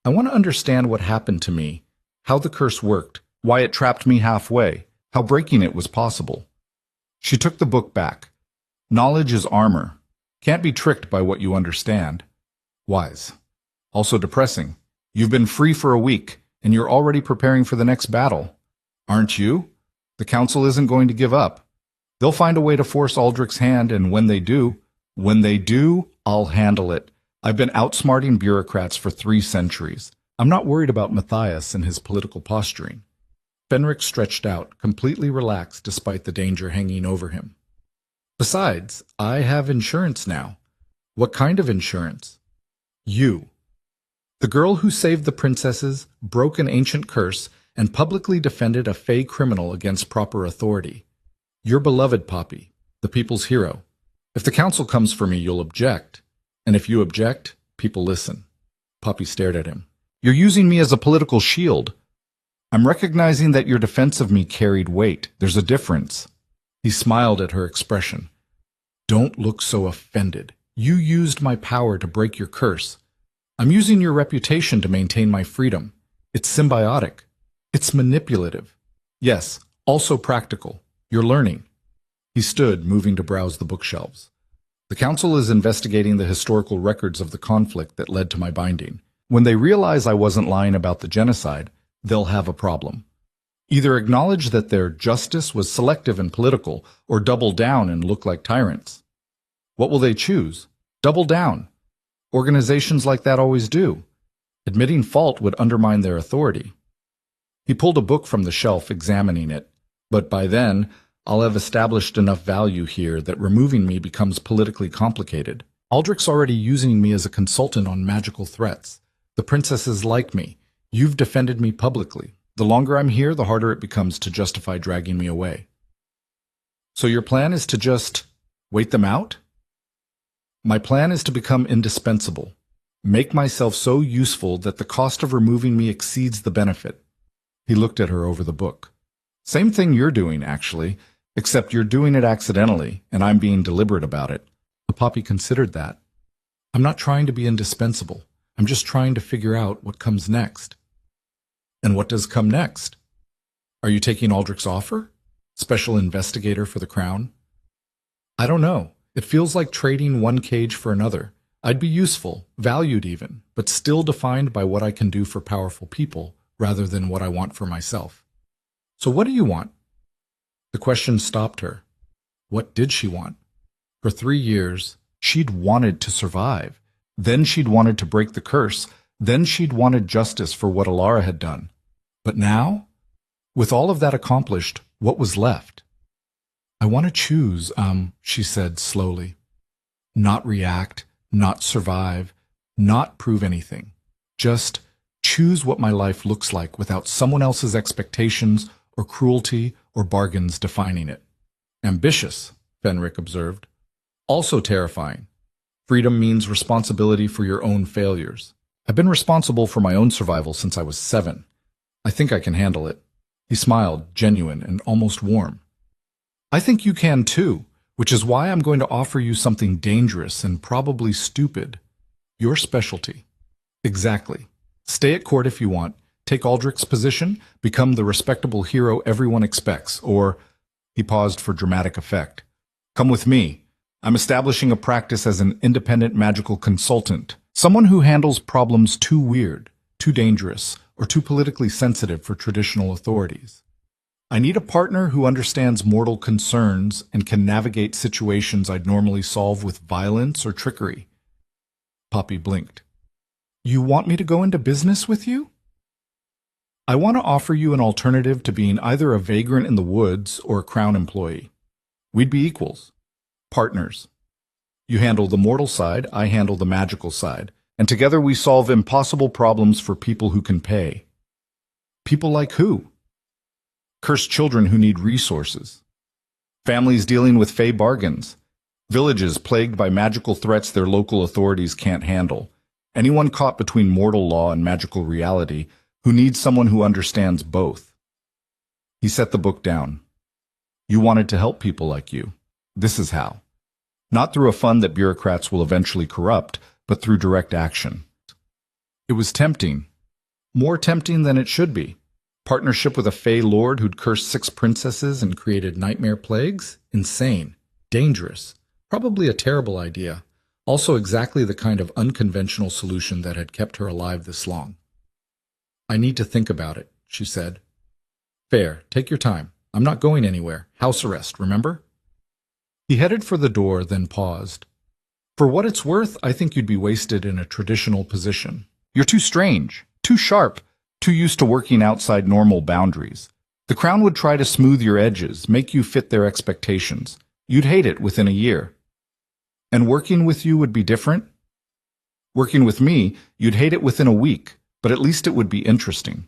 I want to understand what happened to me, how the curse worked, why it trapped me halfway, how breaking it was possible. She took the book back. Knowledge is armor. Can't be tricked by what you understand. Wise. Also depressing. You've been free for a week, and you're already preparing for the next battle. Aren't you? The council isn't going to give up. They'll find a way to force Aldrich's hand, and when they do, I'll handle it. I've been outsmarting bureaucrats for 3 centuries. I'm not worried about Matthias and his political posturing. Fenric stretched out, completely relaxed despite the danger hanging over him. Besides, I have insurance now. What kind of insurance? You. The girl who saved the princesses, broke an ancient curse, and publicly defended a Fey criminal against proper authority. Your beloved Poppy, the people's hero. If the council comes for me, you'll object. And if you object, people listen. Poppy stared at him. You're using me as a political shield. I'm recognizing that your defense of me carried weight. There's a difference. He smiled at her expression. Don't look so offended. You used my power to break your curse. I'm using your reputation to maintain my freedom. It's symbiotic. It's manipulative. Yes, also practical. You're learning. He stood, moving to browse the bookshelves. The council is investigating the historical records of the conflict that led to my binding. When they realize I wasn't lying about the genocide, they'll have a problem. Either acknowledge that their justice was selective and political, or double down and look like tyrants. What will they choose? Double down. Organizations like that always do. Admitting fault would undermine their authority. He pulled a book from the shelf, examining it. But by then, I'll have established enough value here that removing me becomes politically complicated. Aldrich's already using me as a consultant on magical threats. The princesses like me. You've defended me publicly. The longer I'm here, the harder it becomes to justify dragging me away. So your plan is to just wait them out? My plan is to become indispensable. Make myself so useful that the cost of removing me exceeds the benefit. He looked at her over the book. Same thing you're doing, actually, except you're doing it accidentally, and I'm being deliberate about it. Poppy considered that. I'm not trying to be indispensable. I'm just trying to figure out what comes next. And what does come next? Are you taking Aldrich's offer? Special investigator for the crown? I don't know. It feels like trading one cage for another. I'd be useful, valued even, but still defined by what I can do for powerful people rather than what I want for myself. So what do you want? The question stopped her. What did she want? For 3 years, she'd wanted to survive. Then she'd wanted to break the curse. Then she'd wanted justice for what Alara had done. But now, with all of that accomplished, what was left? I want to choose, she said slowly. Not react, not survive, not prove anything. Just choose what my life looks like without someone else's expectations or cruelty or bargains defining it. Ambitious, Fenric observed. Also terrifying. Freedom means responsibility for your own failures. I've been responsible for my own survival since I was 7. I think I can handle it. He smiled, genuine and almost warm. I think you can too, which is why I'm going to offer you something dangerous and probably stupid. Your specialty. Exactly. Stay at court if you want, take Aldrich's position, become the respectable hero everyone expects, or, he paused for dramatic effect, come with me. I'm establishing a practice as an independent magical consultant, someone who handles problems too weird, too dangerous, or too politically sensitive for traditional authorities. I need a partner who understands mortal concerns and can navigate situations I'd normally solve with violence or trickery. Poppy blinked. You want me to go into business with you? I want to offer you an alternative to being either a vagrant in the woods or a crown employee. We'd be equals. Partners. You handle the mortal side, I handle the magical side, and together we solve impossible problems for people who can pay. People like who? Cursed children who need resources. Families dealing with fey bargains. Villages plagued by magical threats their local authorities can't handle. Anyone caught between mortal law and magical reality who needs someone who understands both. He set the book down. You wanted to help people like you. This is how. Not through a fund that bureaucrats will eventually corrupt, but through direct action. It was tempting. More tempting than it should be. Partnership with a fey lord who'd cursed 6 princesses and created nightmare plagues? Insane. Dangerous. Probably a terrible idea. Also exactly the kind of unconventional solution that had kept her alive this long. I need to think about it, she said. Fair. Take your time. I'm not going anywhere. House arrest, remember? He headed for the door, then paused. For what it's worth, I think you'd be wasted in a traditional position. You're too strange, too sharp, too used to working outside normal boundaries. The crown would try to smooth your edges, make you fit their expectations. You'd hate it within a year. And working with you would be different? Working with me, you'd hate it within a week, but at least it would be interesting.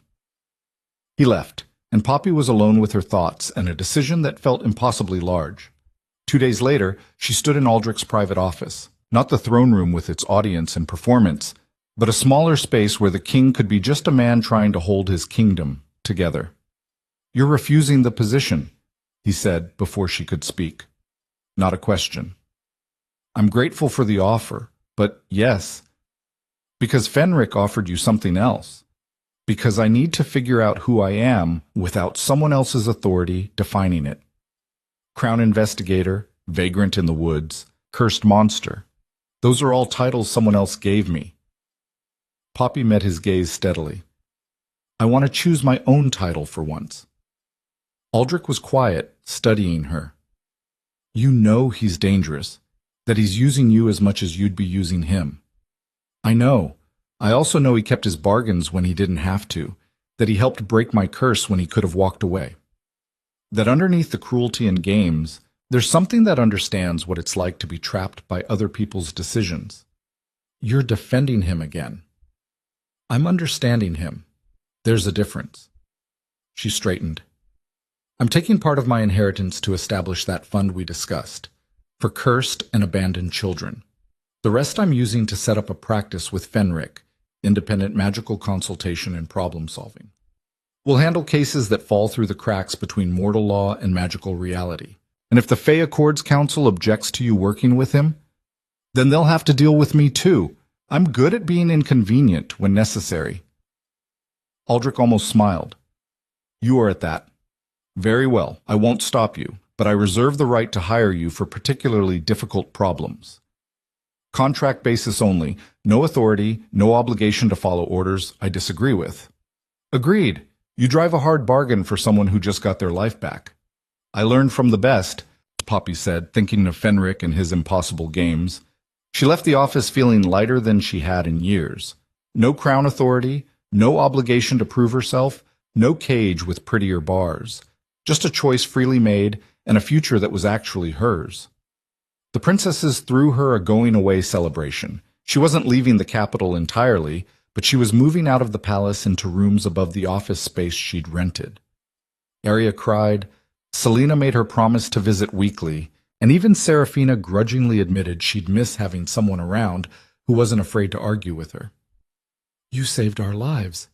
He left, and Poppy was alone with her thoughts and a decision that felt impossibly large. 2 days later, she stood in Aldrich's private office, not the throne room with its audience and performance, but a smaller space where the king could be just a man trying to hold his kingdom together. You're refusing the position, he said before she could speak. Not a question. I'm grateful for the offer, but yes, because Fenric offered you something else. Because I need to figure out who I am without someone else's authority defining it. Crown investigator, vagrant in the woods, cursed monster. Those are all titles someone else gave me. Poppy met his gaze steadily. I want to choose my own title for once. Aldrich was quiet, studying her. You know he's dangerous, that he's using you as much as you'd be using him. I know. I also know he kept his bargains when he didn't have to, that he helped break my curse when he could have walked away. That underneath the cruelty and games, there's something that understands what it's like to be trapped by other people's decisions. You're defending him again. I'm understanding him. There's a difference. She straightened. I'm taking part of my inheritance to establish that fund we discussed, for cursed and abandoned children. The rest I'm using to set up a practice with Fenric, independent magical consultation and problem solving. We'll handle cases that fall through the cracks between mortal law and magical reality. And if the Fey Accords Council objects to you working with him, then they'll have to deal with me too. I'm good at being inconvenient when necessary. Aldrich almost smiled. You are at that. Very well, I won't stop you, but I reserve the right to hire you for particularly difficult problems. Contract basis only, no authority, no obligation to follow orders I disagree with. Agreed. You drive a hard bargain for someone who just got their life back. I learned from the best, Poppy said, thinking of Fenric and his impossible games. She left the office feeling lighter than she had in years. No crown authority, no obligation to prove herself, no cage with prettier bars. Just a choice freely made and a future that was actually hers. The princesses threw her a going-away celebration. She wasn't leaving the capital entirely, but she was moving out of the palace into rooms above the office space she'd rented. Arya cried. Selena made her promise to visit weekly, and even Seraphina grudgingly admitted she'd miss having someone around who wasn't afraid to argue with her. You saved our lives,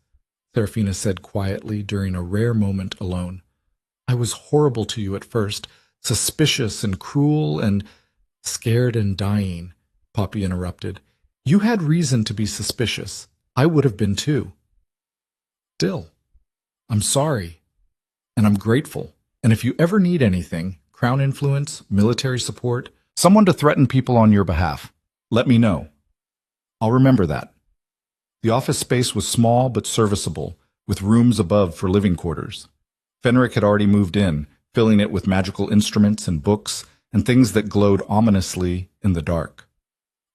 Seraphina said quietly during a rare moment alone. I was horrible to you at first, suspicious and cruel and scared and dying, Poppy interrupted. You had reason to be suspicious. I would have been too. Still, I'm sorry, and I'm grateful. And if you ever need anything, crown influence, military support, someone to threaten people on your behalf, let me know. I'll remember that. The office space was small but serviceable, with rooms above for living quarters. Fenric had already moved in, filling it with magical instruments and books and things that glowed ominously in the dark.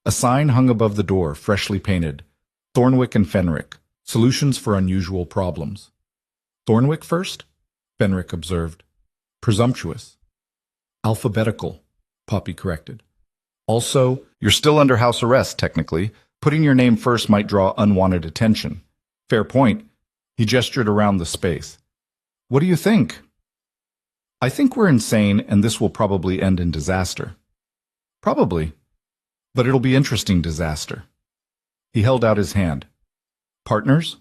A sign hung above the door, freshly painted. Thornwick and Fenric, solutions for unusual problems. Thornwick first? Fenric observed. Presumptuous. Alphabetical, Poppy corrected. Also, you're still under house arrest, technically. Putting your name first might draw unwanted attention. Fair point. He gestured around the space. What do you think? I think we're insane, and this will probably end in disaster. Probably. But it'll be interesting disaster. He held out his hand. Partners?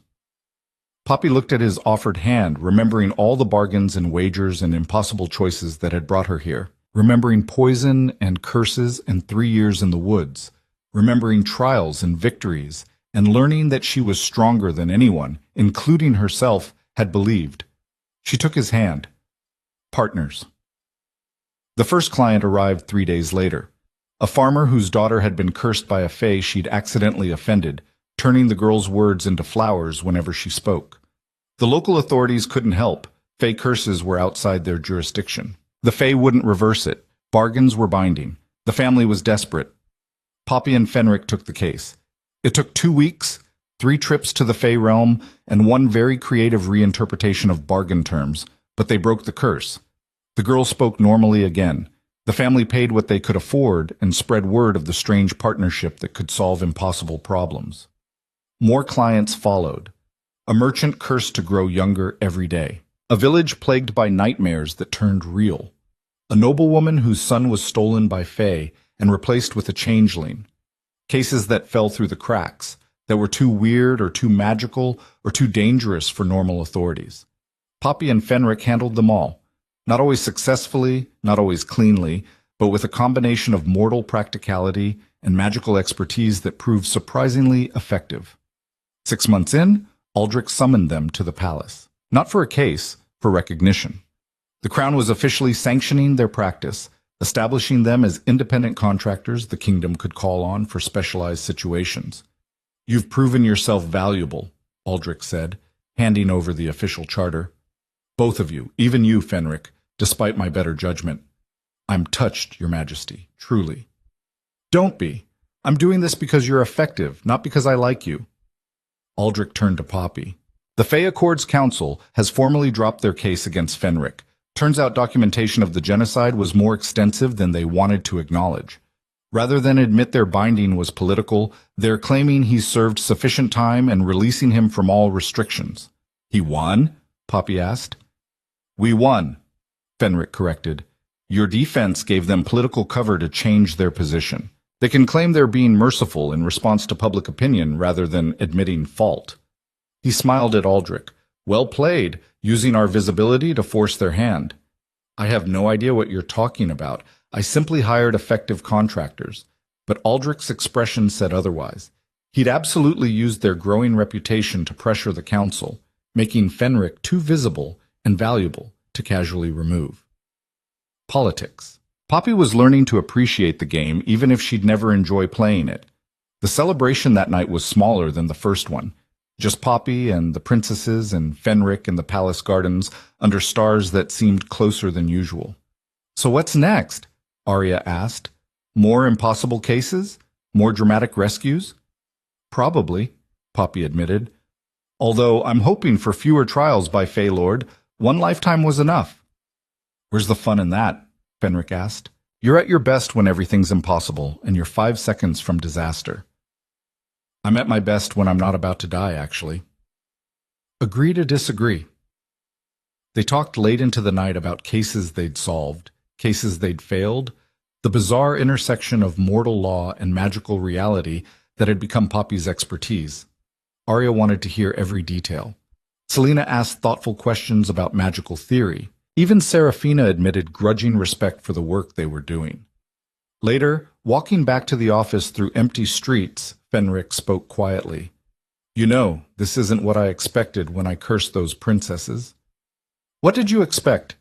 Poppy looked at his offered hand, remembering all the bargains and wagers and impossible choices that had brought her here. Remembering poison and curses and 3 years in the woods. Remembering trials and victories, and learning that she was stronger than anyone, including herself, had believed. She took his hand. Partners. The first client arrived 3 days later. A farmer whose daughter had been cursed by a fae she'd accidentally offended, turning the girl's words into flowers whenever she spoke. The local authorities couldn't help. Fae curses were outside their jurisdiction. The fae wouldn't reverse it. Bargains were binding. The family was desperate. Poppy and Fenric took the case. It took 2 weeks, 3 trips to the fae realm, and 1 very creative reinterpretation of bargain terms, but they broke the curse. The girl spoke normally again. The family paid what they could afford and spread word of the strange partnership that could solve impossible problems. More clients followed. A merchant cursed to grow younger every day. A village plagued by nightmares that turned real. A noblewoman whose son was stolen by fae and replaced with a changeling. Cases that fell through the cracks, that were too weird or too magical or too dangerous for normal authorities. Poppy and Fenric handled them all. Not always successfully, not always cleanly, but with a combination of mortal practicality and magical expertise that proved surprisingly effective. 6 months in, Aldrich summoned them to the palace. Not for a case, for recognition. The crown was officially sanctioning their practice, establishing them as independent contractors the kingdom could call on for specialized situations. You've proven yourself valuable, Aldrich said, handing over the official charter. Both of you, even you, Fenric, despite my better judgment. I'm touched, Your Majesty, truly. Don't be. I'm doing this because you're effective, not because I like you. Aldrich turned to Poppy. The Fae Accords Council has formally dropped their case against Fenric. Turns out documentation of the genocide was more extensive than they wanted to acknowledge. Rather than admit their binding was political, they're claiming he's served sufficient time and releasing him from all restrictions. He won? Poppy asked. We won, Fenric corrected. Your defense gave them political cover to change their position. They can claim they're being merciful in response to public opinion rather than admitting fault. He smiled at Aldrich. Well played, using our visibility to force their hand. I have no idea what you're talking about. I simply hired effective contractors. But Aldrich's expression said otherwise. He'd absolutely used their growing reputation to pressure the council, making Fenric too visible and valuable to casually remove. Politics. Poppy was learning to appreciate the game even if she'd never enjoy playing it. The celebration that night was smaller than the first one. Just Poppy and the princesses and Fenric in the palace gardens under stars that seemed closer than usual. So what's next? Arya asked. More impossible cases? More dramatic rescues? Probably, Poppy admitted. Although I'm hoping for fewer trials by Fae Lord. 1 lifetime was enough. Where's the fun in that? Fenric asked. You're at your best when everything's impossible, and you're 5 seconds from disaster. I'm at my best when I'm not about to die, actually. Agree to disagree. They talked late into the night about cases they'd solved, cases they'd failed, the bizarre intersection of mortal law and magical reality that had become Poppy's expertise. Arya wanted to hear every detail. Selena asked thoughtful questions about magical theory. Even Serafina admitted grudging respect for the work they were doing. Later, walking back to the office through empty streets, Fenric spoke quietly. You know, this isn't what I expected when I cursed those princesses. What did you expect?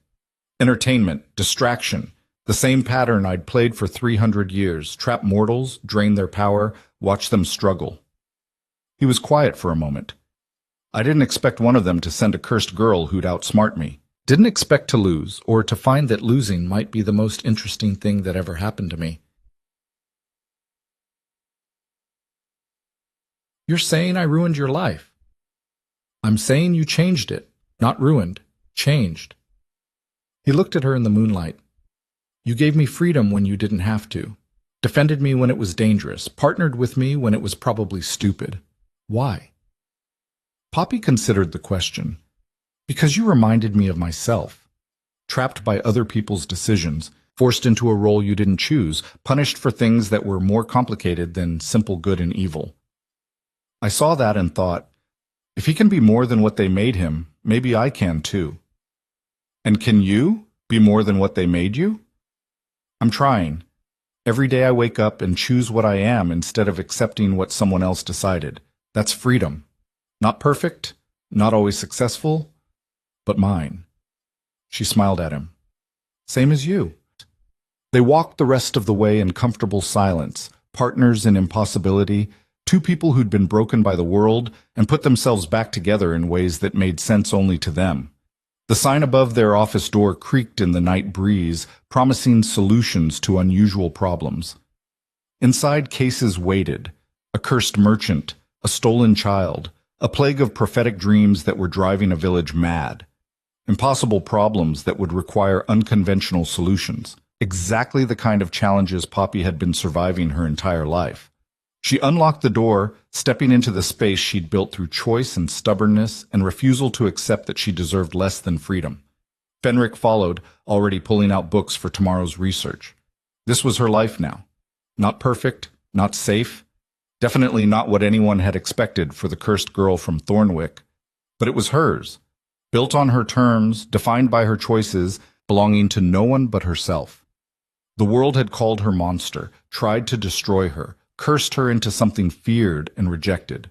Entertainment, distraction, the same pattern I'd played for 300 years, trap mortals, drain their power, watch them struggle. He was quiet for a moment. I didn't expect one of them to send a cursed girl who'd outsmart me. Didn't expect to lose, or to find that losing might be the most interesting thing that ever happened to me. You're saying I ruined your life. I'm saying you changed it, not ruined, changed. He looked at her in the moonlight. You gave me freedom when you didn't have to, defended me when it was dangerous, partnered with me when it was probably stupid. Why? Poppy considered the question. Because you reminded me of myself. Trapped by other people's decisions, forced into a role you didn't choose, punished for things that were more complicated than simple good and evil. I saw that and thought, if he can be more than what they made him, maybe I can too. And can you be more than what they made you? I'm trying. Every day I wake up and choose what I am instead of accepting what someone else decided. That's freedom. Not perfect, not always successful, but mine. She smiled at him. Same as you. They walked the rest of the way in comfortable silence, partners in impossibility, two people who'd been broken by the world and put themselves back together in ways that made sense only to them. The sign above their office door creaked in the night breeze, promising solutions to unusual problems. Inside, cases waited. A cursed merchant, a stolen child, a plague of prophetic dreams that were driving a village mad. Impossible problems that would require unconventional solutions. Exactly the kind of challenges Poppy had been surviving her entire life. She unlocked the door, stepping into the space she'd built through choice and stubbornness and refusal to accept that she deserved less than freedom. Fenric followed, already pulling out books for tomorrow's research. This was her life now. Not perfect, not safe, definitely not what anyone had expected for the cursed girl from Thornwick, but it was hers, built on her terms, defined by her choices, belonging to no one but herself. The world had called her monster, tried to destroy her, cursed her into something feared and rejected.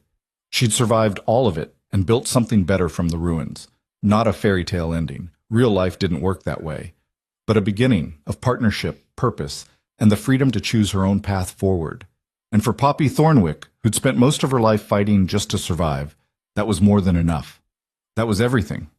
She'd survived all of it and built something better from the ruins. Not a fairy tale ending. Real life didn't work that way. But a beginning of partnership, purpose, and the freedom to choose her own path forward. And for Poppy Thornwick, who'd spent most of her life fighting just to survive, that was more than enough. That was everything.